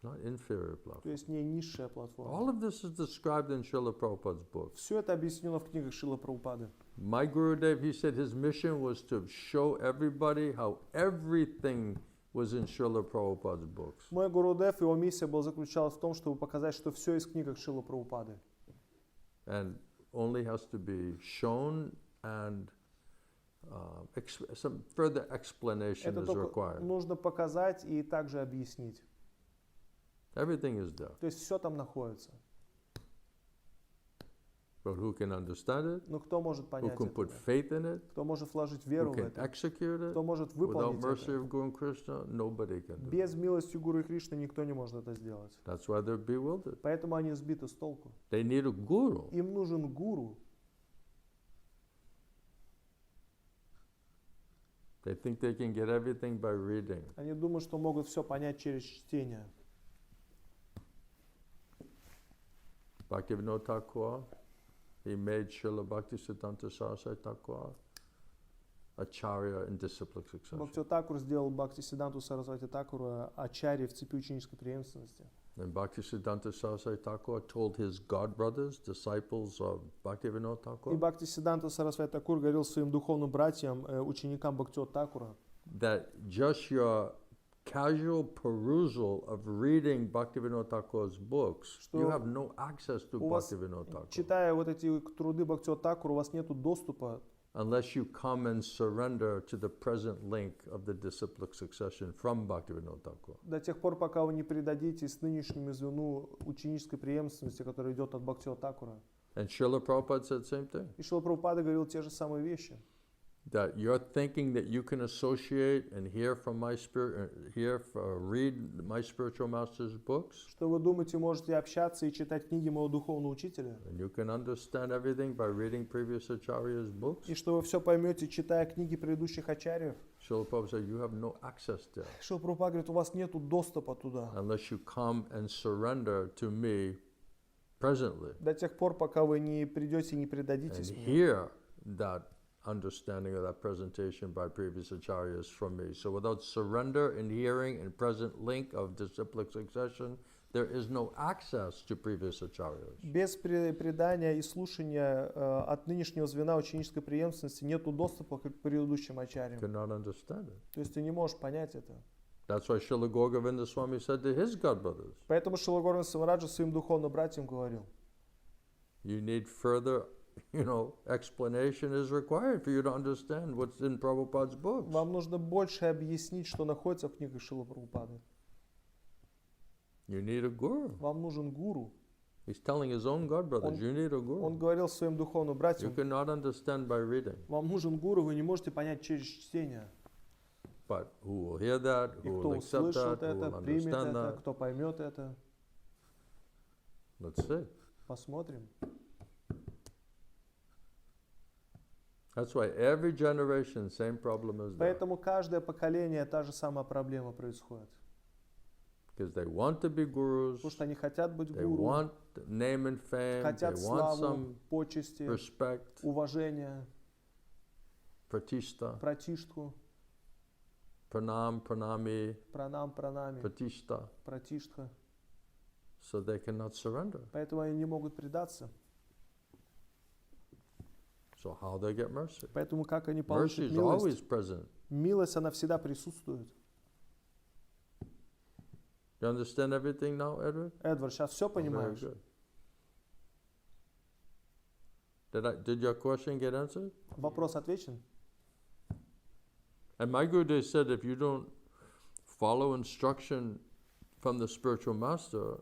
not inferior то platform. есть не низшая All платформа. of this is described in Srila Prabhupada's books. Все это объяснено в книгах Шрила Прабхупады. My Gurudev, he said his mission was to show everybody how everything was in Srila Prabhupada's books. Мой Гурудев, его миссия была заключалась в том, чтобы показать, что все из книг Шрила Прабхупады. And only has to be shown and some further explanation Это is только required. нужно показать и также объяснить. Everything is there. То есть все там находится. But who can understand it? Но кто может Who понять can put это? faith in it? Кто может вложить Who веру в can это? execute Кто it? может Without выполнить mercy это? of Guru and Krishna, nobody can do it. Без милости Гуру и Кришны никто не может это сделать. That's why they're bewildered. Поэтому они сбиты с толку. They need a guru. Им нужен гуру. They think they can get everything by reading. Они думают, что могут все понять через чтение. Bhaktivinoda Thakur, he made Srila Bhaktisiddhanta Saraswati Thakur acharya in disciplic succession. Бхактивинода Thakura сделал Бхактисиддханту Сарасвати Такуру ачарьей в цепи ученической преемственности. And Bhaktisiddhanta Saraswati Thakur told his godbrothers, disciples of Bhaktivinoda И Thakur, Бхактисиддханта Сарасвати Такур говорил своим духовным братьям, ученикам Бхактивинода Thakura, that just your casual perusal of reading Bhaktivinoda Thakur's books, Что you have no access to у вас, Bhaktivinoda Thakur читая вот эти труды Бхактивинода Thakura, у вас нету доступа, unless you come and surrender to the present link of the disciplic succession from Bhaktivinoda Thakur. до тех пор, пока вы не предадитесь нынешнему звену ученической преемственности, которая идет от Бхактивинода Thakura. And Srila Prabhupada said the same thing. И Шрила Прабхупада говорил те же самые вещи. That you're thinking that you can associate and hear from my spirit, read my spiritual master's books, Что вы думаете, можете общаться и читать книги моего духовного учителя, and you can understand everything by reading previous acharyas' books. и что вы все поймете, читая книги предыдущих ачарьев. Srila Prabhupada said you have no access there Шрила Прабхупада говорит, у вас нету доступа туда. unless you come and surrender to me presently До тех пор, пока вы не придете и не and предадитесь мне. hear that understanding of that presentation by previous acharyas from me. So without surrender and hearing and present link of disciplic succession, there is no access to previous acharyas. Без предания и слушания от нынешнего звена ученической преемственности нету доступа к предыдущим You ачарьям. cannot understand it. То есть ты не можешь понять это. That's why Srila Gauragovinda Swami said to his godbrothers, Поэтому Шрила Гуру Самараджа своим духовным братьям говорил, you need further, explanation is required for you to understand what's in Prabhupada's books. вам нужно больше объяснить, что находится в книгах Шрилы Прабхупады. You need a guru. Вам нужен гуру. He's telling his own godbrothers, you need a Он guru. говорил своим духовным You братьям, cannot understand by reading, вам нужен гуру, вы не можете понять через чтение. but who will hear that, И who кто will accept услышит that, who это, will примет understand это, that. кто поймет это. Let's see. Посмотрим. That's why every generation, same problem is there. Поэтому каждое поколение та же самая проблема происходит. Because they want to be gurus, Потому что они хотят быть they гуру, want name and fame, they хотят want славу, some почести, respect, уважение, pratishta, пратиштху, pranami, пранами, pratishta, пратиштха. so they cannot surrender. Поэтому они не могут предаться. So how they get mercy? Поэтому как они Mercy получат is always милость? present. Милость, она всегда присутствует. You understand everything now, Edward? Эдвард, сейчас все Very понимаешь? good. Did your question get answered? Вопрос отвечен? And my Gurudev said if you don't follow instruction from the spiritual master,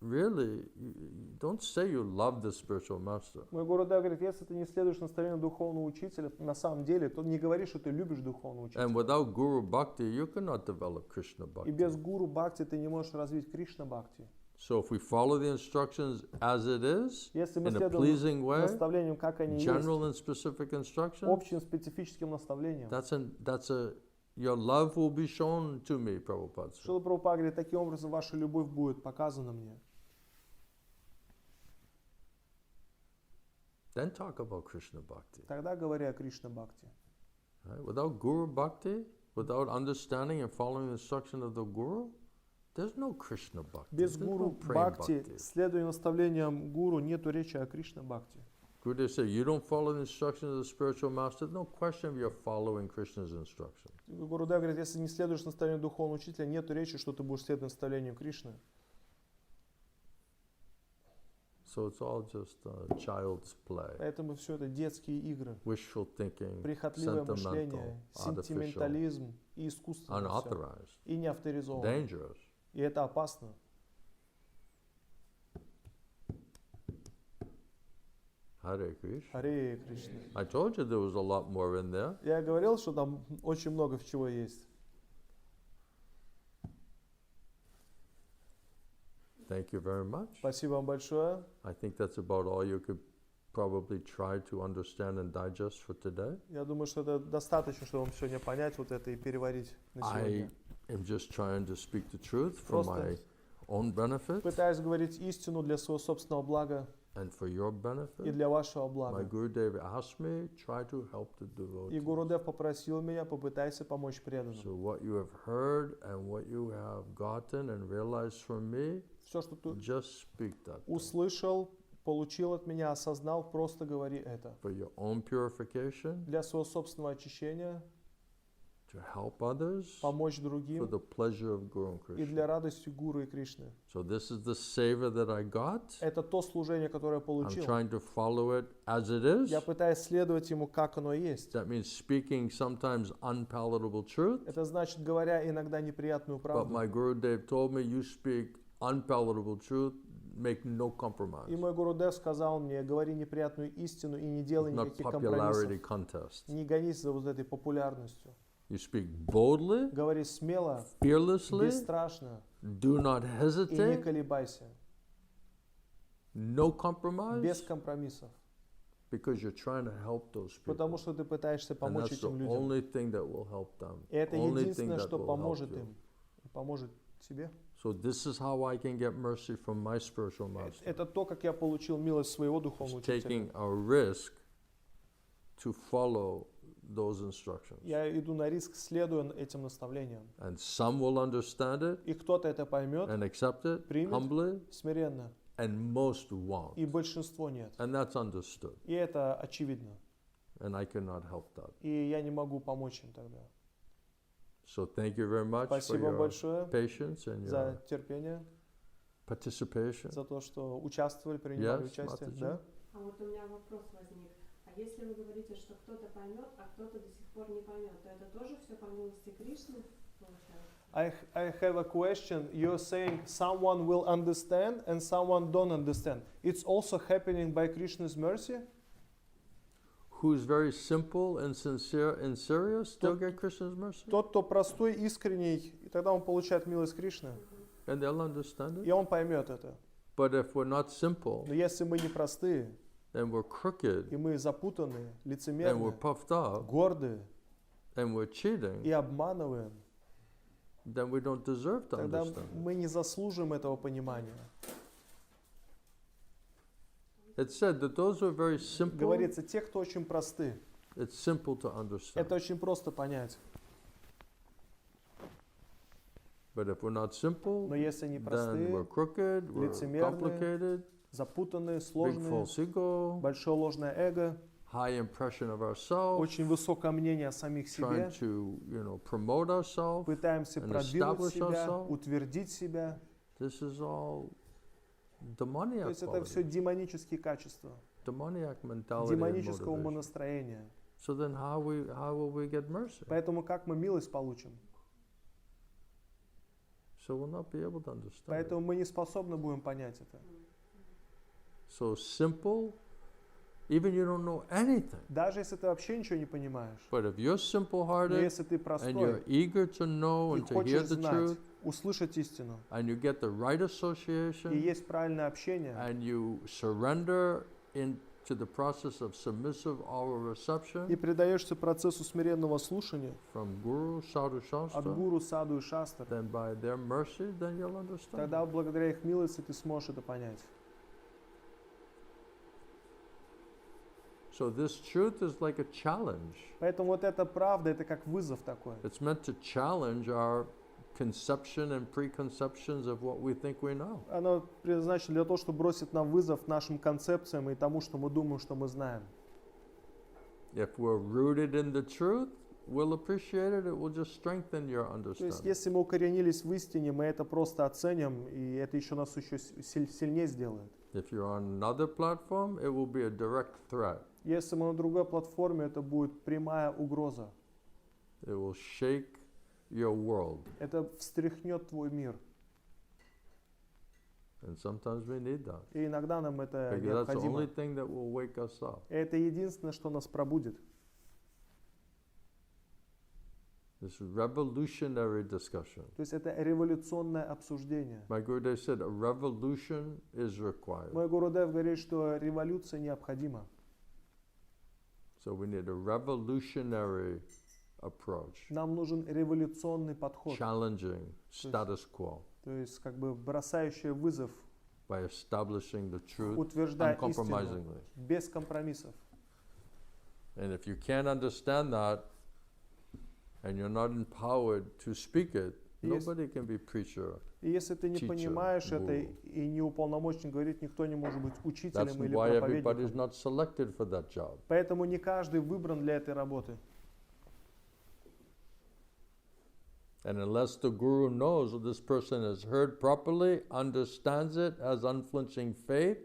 really, don't say you love the spiritual master. Мой Гурудев говорит, если ты не следуешь наставлению духовного учителя, на самом деле, то не говори, что ты любишь духовного учителя. And without Guru Bhakti, you cannot develop Krishna И Bhakti. без гуру бхакти ты не можешь развить Кришна бхакти. So if we follow the instructions as it is, Если мы in a следуем pleasing way, наставлениям, как они есть, general and specific instructions, общим специфическим наставлениям, your love will be shown to me, Prabhupada said. Шрила Прабхупада говорит, таким образом ваша любовь будет показана мне. Then talk about Krishna Bhakti. Тогда говори о Кришна бхакти. Right? Without Guru Bhakti, without understanding and following the instruction of the Guru, there's no Krishna Bhakti. Без There's гуру no Prem бхакти, Bhakti. следуя наставлениям гуру, нету речи о Кришна бхакти. Gurudev said, you don't follow the instructions of the spiritual master, no question of you're following Krishna's instruction. Гурудев говорит, если не следуешь наставлению духовного учителя, нету речи, что ты будешь следовать наставлению Кришны. So it's all just child's play, Поэтому все это детские игры, wishful thinking, прихотливое sentimental, мышление, artificial, сентиментализм и искусство. unauthorized, И не авторизовано. dangerous. И это опасно. Hare Krishna. Харе Кришна. I told you there was a lot more in there. Я говорил, что там очень много чего есть. Thank you very much. Спасибо вам большое. I think that's about all you could probably try to understand and digest for today. Я думаю, что это достаточно, чтобы вам сегодня понять вот это и переварить на I сегодня. am just trying to speak the truth for Просто my own benefit Пытаюсь говорить истину для своего собственного блага and for your и benefit. для вашего My блага. Gurudev asked me, try to help the И devotees. Гурудев попросил меня, попытайся помочь преданным. So what you have heard and what you have gotten and realized from me, Все, что ты just speak that услышал, получил от меня, осознал, просто говори это. for your own purification, Для своего собственного очищения, to help others помочь for другим the pleasure of Guru and и для Krishna. радости Гуру и Кришны. So this is the seva that I got. Это то служение, которое я I'm получил. trying to follow it as it is. Я пытаюсь следовать ему, как оно есть. That means speaking sometimes unpalatable truth. Это значит, говоря иногда неприятную But правду. my Guru Dev told me, you speak unpalatable truth, make no compromise. И мой Гурудев сказал мне, говори неприятную истину и не делай Not никаких popularity компромиссов. contest. Не гонись за вот этой популярностью. You speak boldly, Говори смело, fearlessly, бесстрашно do not и не hesitate, колебайся. no compromise, Без компромиссов. because you're trying to help those people. Потому что ты пытаешься And помочь that's the этим людям. only thing that will help them. И это Only thing единственное, that что will help поможет you. им. Поможет тебе. So this is how I can get mercy from my spiritual master. Это то, как я получил милость своего духовного It's taking учителя. a risk to follow those instructions. Я иду на риск, следуя этим наставлениям. And some will understand it И кто-то это поймет and accept it примет. humbly, смиренно, and most won't. и большинство нет. And that's understood. И это очевидно. And I cannot help that. И я не могу помочь им тогда. So thank you very much for Спасибо your большое patience and your за терпение, participation. за то, что участвовали, принимали Yes, участие. Mataji. Да? А вот у меня вопрос возник. А если вы говорите, что кто-то поймет, а кто-то до сих пор не поймет, то это тоже все по милости Кришны получается? I have a question. You're saying someone will understand and someone don't understand. It's also happening by Krishna's mercy? Who's very simple and sincere and serious still Тот- get Krishna's mercy. Тот, кто простой, искренний, и тогда он получает милость Кришны, And they'll understand и it. он поймет это. But if we're not simple, Но если мы не простые, and we're crooked, и мы запутанные, and we're лицемерные, puffed up, гордые and we're и cheating, обманываем, then we don't deserve to тогда understand it. мы не заслужим этого понимания. It's said that those who are very simple, Говорится, те, кто очень просты, it's simple to understand. это очень просто понять. But if we're not simple, Но если они then we're простые, crooked, we're лицемерные, complicated, запутанные, big сложные, false ego, большое ложное эго, high impression of ourselves, очень высокое мнение о самих trying себе, to, promote ourselves. пытаемся and продвинуть establish себя, ourselves. утвердить себя. This is all То demoniac есть это все quality, демонические качества, demoniac mentality and демонического motivation. умонастроения. So then how will we get mercy? Поэтому как мы милость получим? So we'll not be able to understand it. Поэтому мы не способны будем понять это. So simple, even you don't know anything. Даже если ты вообще ничего не понимаешь. But if you're Но simple-hearted если ты and простой you're eager to know и and to hear хочешь the знать, truth, услышать истину, and you get the right и association, есть правильное общение, and you surrender into the process of submissive oral и reception предаешься процессу смиренного слушания from Guru, Sadhu, от Shastra, гуру, саду и шастры, then by their mercy, then you'll understand. тогда благодаря их милости ты сможешь это понять. So this truth is like a challenge. Поэтому вот эта правда, это как вызов такой. It's meant to challenge our conception and preconceptions of what we think we know. Оно предназначено для того, чтобы бросить нам вызов нашим концепциям и тому, что мы думаем, что мы знаем. If we're rooted in the truth, we'll appreciate it. It will just strengthen your То есть, understanding. если мы укоренились в истине, мы это просто оценим, и это еще нас еще сильнее сделает. If you're on another platform, it will be a direct threat. Если мы на другой платформе, это будет прямая угроза. It will shake your world. Это встряхнет твой мир. And sometimes we need that. И иногда нам это Because that's the only необходимо. thing that will wake us up. Это единственное, что нас пробудит. This revolutionary discussion. То есть это революционное обсуждение. My Gurudev said a revolution is required. Мой Гурудев говорит, что революция необходима. So we need a revolutionary approach, Нам нужен революционный подход. challenging status quo То есть как бы бросающий вызов, by establishing the truth утверждая истину uncompromisingly. без компромиссов. And if you can't understand that, and you're not empowered to speak it, Yes. nobody can be preacher. И если ты не Teacher, понимаешь это guru. и не уполномочен говорить, никто не может быть That's учителем или why everybody's проповедником. not selected for that job. Поэтому не каждый выбран для этой работы. And unless the guru knows that this person has heard properly, understands it, has unflinching faith,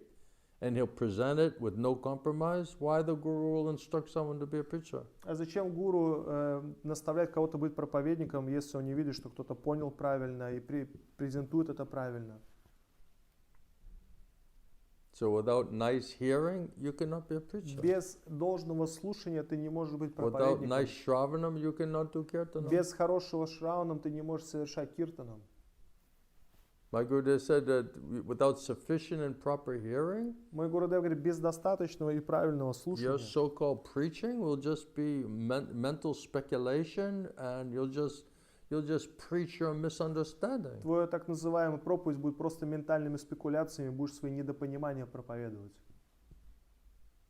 and he'll present it with no compromise, why the guru will instruct someone to be a preacher? А зачем гуру наставлять кого-то быть проповедником, если он не видит, что кто-то понял правильно и презентует это правильно? So without nice hearing, you cannot be a preacher. Без должного слушания ты не можешь быть Without проповедником. nice shravanam, you cannot do kirtanam. Без хорошего шраванам ты не можешь совершать киртанам. My Gurudev said that without sufficient and proper hearing, Мой Гурудев говорит, без достаточного и правильного your слушания so-called preaching will just be mental speculation, and you'll just preach your misunderstanding. твоя так называемая проповедь будет просто ментальными спекуляциями, будешь свои недопонимания проповедовать.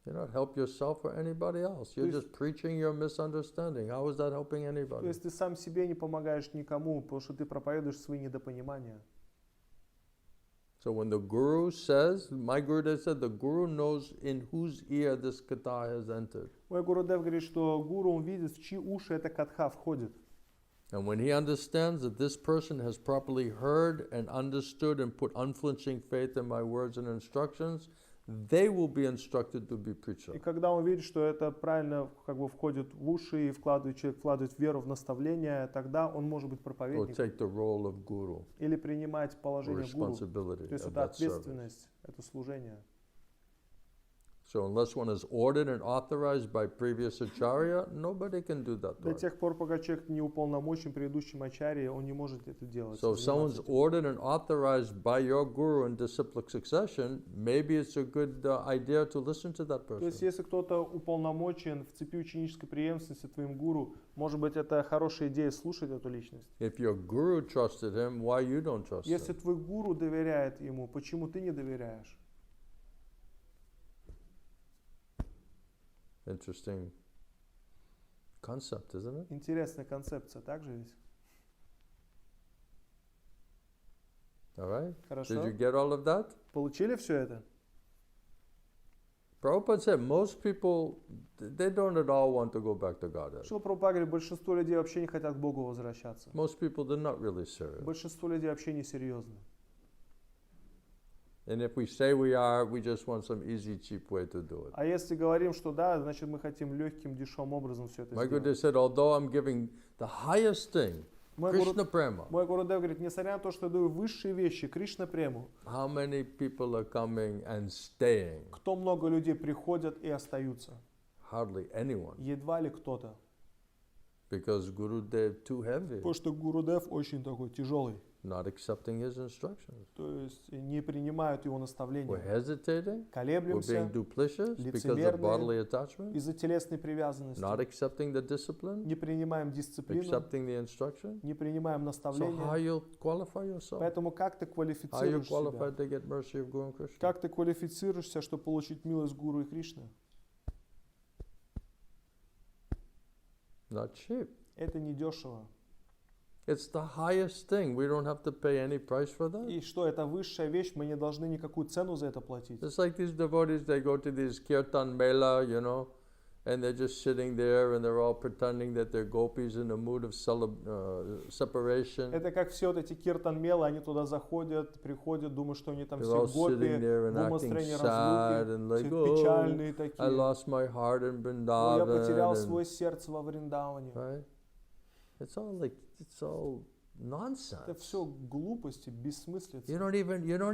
You not help yourself or anybody else. You're just preaching your misunderstanding. How is that helping То anybody? есть ты сам себе не помогаешь никому, потому что ты проповедуешь свои недопонимания. So when the Guru says, my Gurudev said, the Guru knows in whose ear this katha has entered. Мой Гурудев говорит, что гуру он видит, в чьи уши эта катха входит. And when he understands that this person has properly heard and understood and put unflinching faith in my words and instructions, they will be instructed to be preacher. И когда он видит, что это правильно как бы входит в уши и человек вкладывает веру в наставление, тогда он может быть Or проповедником take the role of Guru, или принимать положение гуру. responsibility То есть of это that service. ответственность, это служение. So unless one is ordered and authorized by previous acharya, nobody can do that До work. тех пор, пока человек не уполномочен предыдущим ачарье, он не может это делать. So if someone's ordered and authorized by your guru in disciplic succession, maybe it's a good idea to listen to that То есть person. если кто-то уполномочен в цепи ученической преемственности твоим гуру, может быть это хорошая идея слушать эту личность. If your guru trusted him, why you don't trust Если him? твой гуру доверяет ему, почему ты не доверяешь? Interesting concept, isn't it? Интересная концепция, так же ведь? All right? Did Хорошо? you get all of that? Получили все это? Prabhupada said most people, they don't at all want to go back to Godhead. Шрила Прабхупада говорит, большинство людей вообще не хотят к Богу возвращаться. Most people, they're not really serious. Большинство людей вообще не серьезно. And if we say we are, we just want some easy, cheap way to do it. А если говорим, что да, значит мы хотим легким, дешевым образом все это My сделать. Gurudev said, although I'm giving the highest thing, Мой Krishna Prema, Гурудев говорит, несмотря на то, что я даю высшие вещи, Кришна прему, how many people are coming and staying? кто много людей приходят и остаются? Hardly anyone. Едва ли кто-то. Because Gurudev too heavy, Потому что Гурудев очень такой тяжелый. not accepting his instructions. То есть не принимают его We're наставления. hesitating, we're Колеблемся being duplicitous because of лицемерные, bodily attachment, из-за телесной привязанности. not accepting the discipline, Не принимаем дисциплину, accepting the instruction. не принимаем So how наставления. you qualify yourself? Поэтому как ты How you квалифицируешь себя? qualified to get mercy of Guru and Krishna? Как ты квалифицируешься, чтобы получить милость Гуру и Кришны? Not cheap. Это не дешево. It's the highest thing. We don't have to pay any price for that. И что, это высшая вещь, мы не должны никакую цену за это платить. It's like these devotees, they go to these kirtan mela, you know, and they're just sitting there and they're all pretending that they're gopis in a mood of separation. Это как все вот эти киртан-мелы, они туда заходят, приходят, думают, что они там They're all все гопи, sitting there в and acting умостроении sad разлуки, and like, все oh, печальные I такие. lost my heart in Ой, я потерял Vrindavan. свое сердце во Вриндаване. Right? It's all Это nonsense. все глупости, бессмыслица. You don't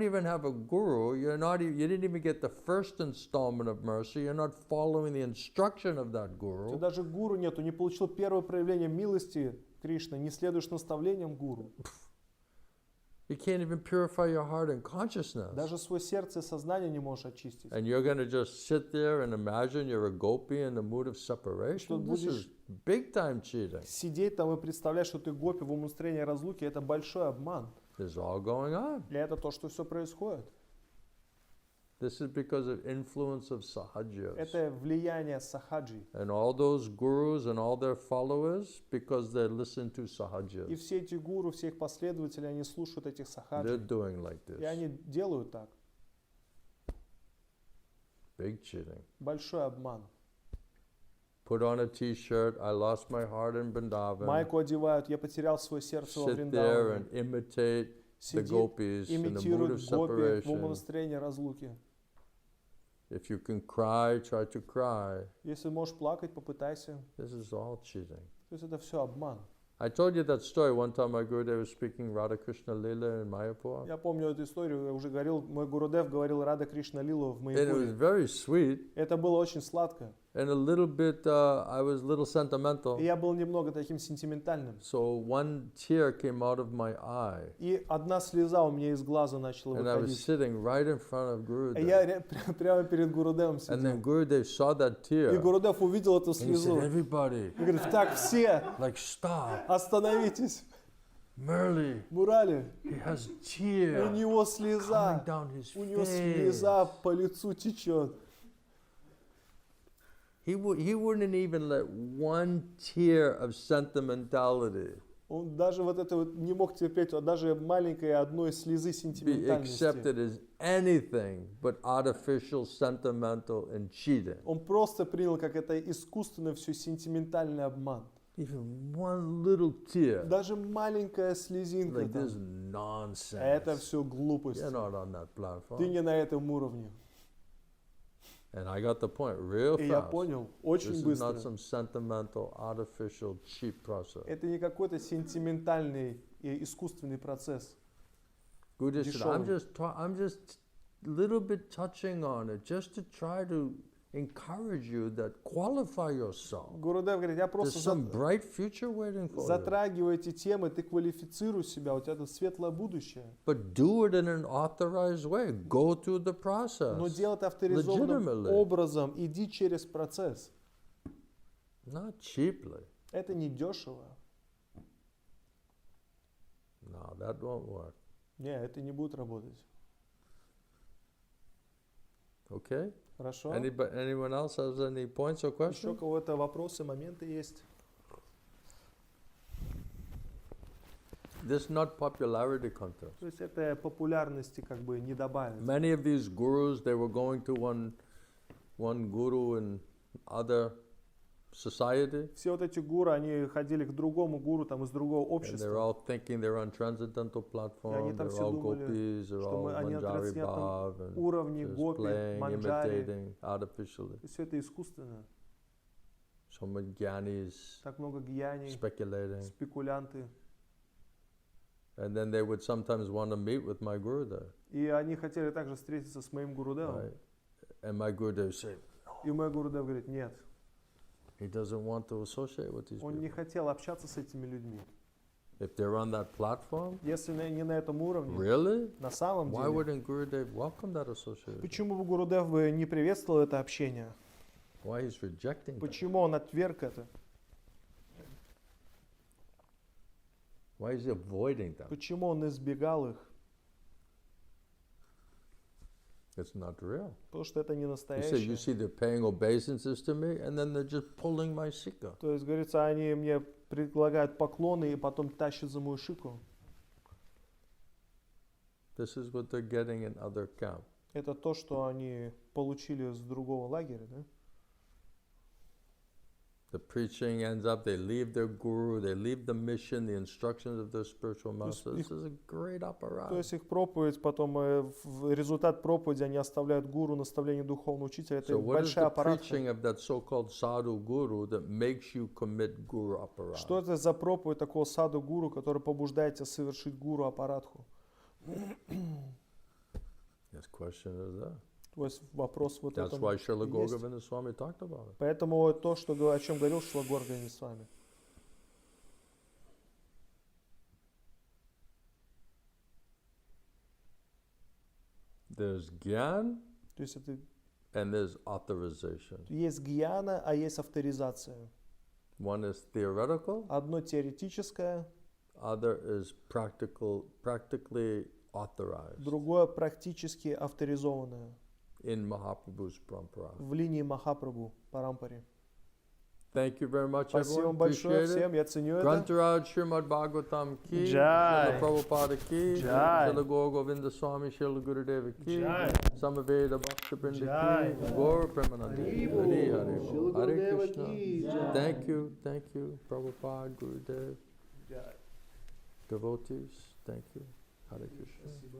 even have a guru. You didn't even get the first installment of mercy. You're not following the instruction of that У тебя guru. даже гуру нету, не получил первое проявление милости Кришны, не следуешь наставлениям гуру. You can't even purify your heart and consciousness. Даже свое сердце и сознание не можешь очистить. And you're going to just sit there and imagine you're a gopi in the mood of Что separation. This будешь is big time cheating. сидеть там и представлять, что ты гопи в умонастроении разлуки, это большой обман. This is all going on. И это то, что все происходит. This is because of influence of sahajas. Это влияние сахаджи. And all those gurus and all their followers, because they listen to И sahajas, все эти гуру, все их последователи, они слушают этих they're сахаджи. doing like И this. они делают так. Big cheating. Большой обман. put on a t-shirt, I lost my heart in Vrindavan, Майку одевают, я потерял свое сердце во sit there Вриндаване. and imitate the Сидит, gopis in the mood имитирует of гопи в separation. умонастроении разлуки. If you can cry, try to cry. Если можешь плакать, попытайся. This is all cheating. То есть это все обман. I told you that story one time. My Gurudev was speaking Radha Krishna Lila in Mayapur. Я помню эту историю, я уже говорил, мой Гурудев говорил Рада Кришна Лилу в And it was Майяпуре. very sweet Это было очень сладко. and a little bit, I was a little sentimental. И я был немного таким сентиментальным. So one tear came out of my eye. И одна слеза у меня из глаза начала And I was выходить. sitting right in front of И Gurudev. я прямо перед Гурудевом And then сидел. Gurudev saw that И tear. Гурудев увидел эту And he слезу. said, everybody, И говорит, так, все, like, stop. остановитесь. Murali, Мурали, he has у tear него coming слеза. down his У него face. слеза по лицу течет. He wouldn't even let one tear of sentimentality Он даже вот это вот не мог терпеть, вот даже маленькой одной слезы be сентиментальности. accepted as anything but artificial, sentimental, and cheating. Он просто принял, как это искусственный все сентиментальный обман. Even one little tear, Даже маленькая слезинка like this там, nonsense. это все глупость. You're not on that Ты platform. не на этом уровне. And I got the point real И я fast. понял, This очень is быстро. not some sentimental, artificial, cheap process. Это не какой-то сентиментальный и искусственный процесс. Buddha said, дешевый. I'm just little bit touching on it, just to try to encourage you that qualify yourself. Гурудев говорит, я There's просто some bright future waiting for you. затрагиваю эти темы, ты квалифицируй себя, у тебя тут светлое будущее. But do it in an authorized way. Go through the process. Но делай это авторизованным Legitimately. образом, иди через процесс. Not cheaply. Это не дешево. No, that won't work. Не, это не будет работать. Okay? Хорошо? Anyone else has any points or Еще questions? у кого-то вопросы, моменты есть? This is not popularity contest. То есть это популярности как бы не добавит. Many of these gurus, they were going to one guru in other society, Все вот эти гуру, они ходили к другому гуру там из другого and they're общества. all thinking they're on transcendental platform. там They're все all думали, gopis, they're что all они на manjari трансцендентном bhav, and уровне, just гопи, playing, манджари. imitating artificially. Все это искусственно. So many gyanis Так много гьяний, speculating. спекулянты. And then they would sometimes want to meet with my Gurudev. И они хотели также встретиться с моим Гурудевом. Right? And my Gurudev said, И мой Гурудев говорит, нет, he doesn't want to associate with these он не people. хотел общаться с этими людьми. If they're on that platform, Если не на этом уровне, really? на самом Why деле, wouldn't Gurudev welcome that association? почему бы Гурудев бы не приветствовал это общение? Why he's rejecting that? Почему он отверг это? Why is he avoiding them? Почему он избегал их? It's not real. Потому что это не You настоящее. see, they're paying obeisances to me, and then they're just pulling my sikha. То есть, говорится, они мне предлагают поклоны и потом тащат за мою шику. This is what they're getting in other camp. Это то, что они получили с другого лагеря, да? The preaching ends up, they leave their guru, they leave the mission, the instructions of their spiritual master. This is a great То apparatus. есть их проповедь, потом в результат проповеди они оставляют гуру, наставление духовного учителя. Это So what is большая the аппаратка. preaching of that so-called sadhu guru that makes you commit guru apparatus? Что это за проповедь такого саду гуру, который побуждает тебя совершить гуру аппаратху? This question is there. То есть вопрос вот That's этом why Srila есть. Gogavinda Swami talked about it. Поэтому то, что, о чем говорил Шрила Горгани с вами. There's gyan То есть это and there's authorization. есть гьяна, а есть авторизация. One is theoretical, Одно теоретическое, other is practically authorized другое практически авторизованное in Mahaprabhu's parampara. в линии Махапрабху, Парампаре. Thank you very much, Спасибо everyone. большое Appreciate it. всем, я ценю это. Grantaraj Srimad Bhagavatam ki, Jai. Srila Prabhupada ki, Jai. Srila Gaur Govinda Swami, Srila Gurudeva ki, Jai. Samaveda Bhakta Brinda Jai. ki, Gaur Premanande, Haribo. Hari Hari, Srila Hare Gurudeva Krishna. ki. Jai. Thank you, Prabhupada, Gurudev, Jai. devotees, thank you, Hare Krishna. Спасибо.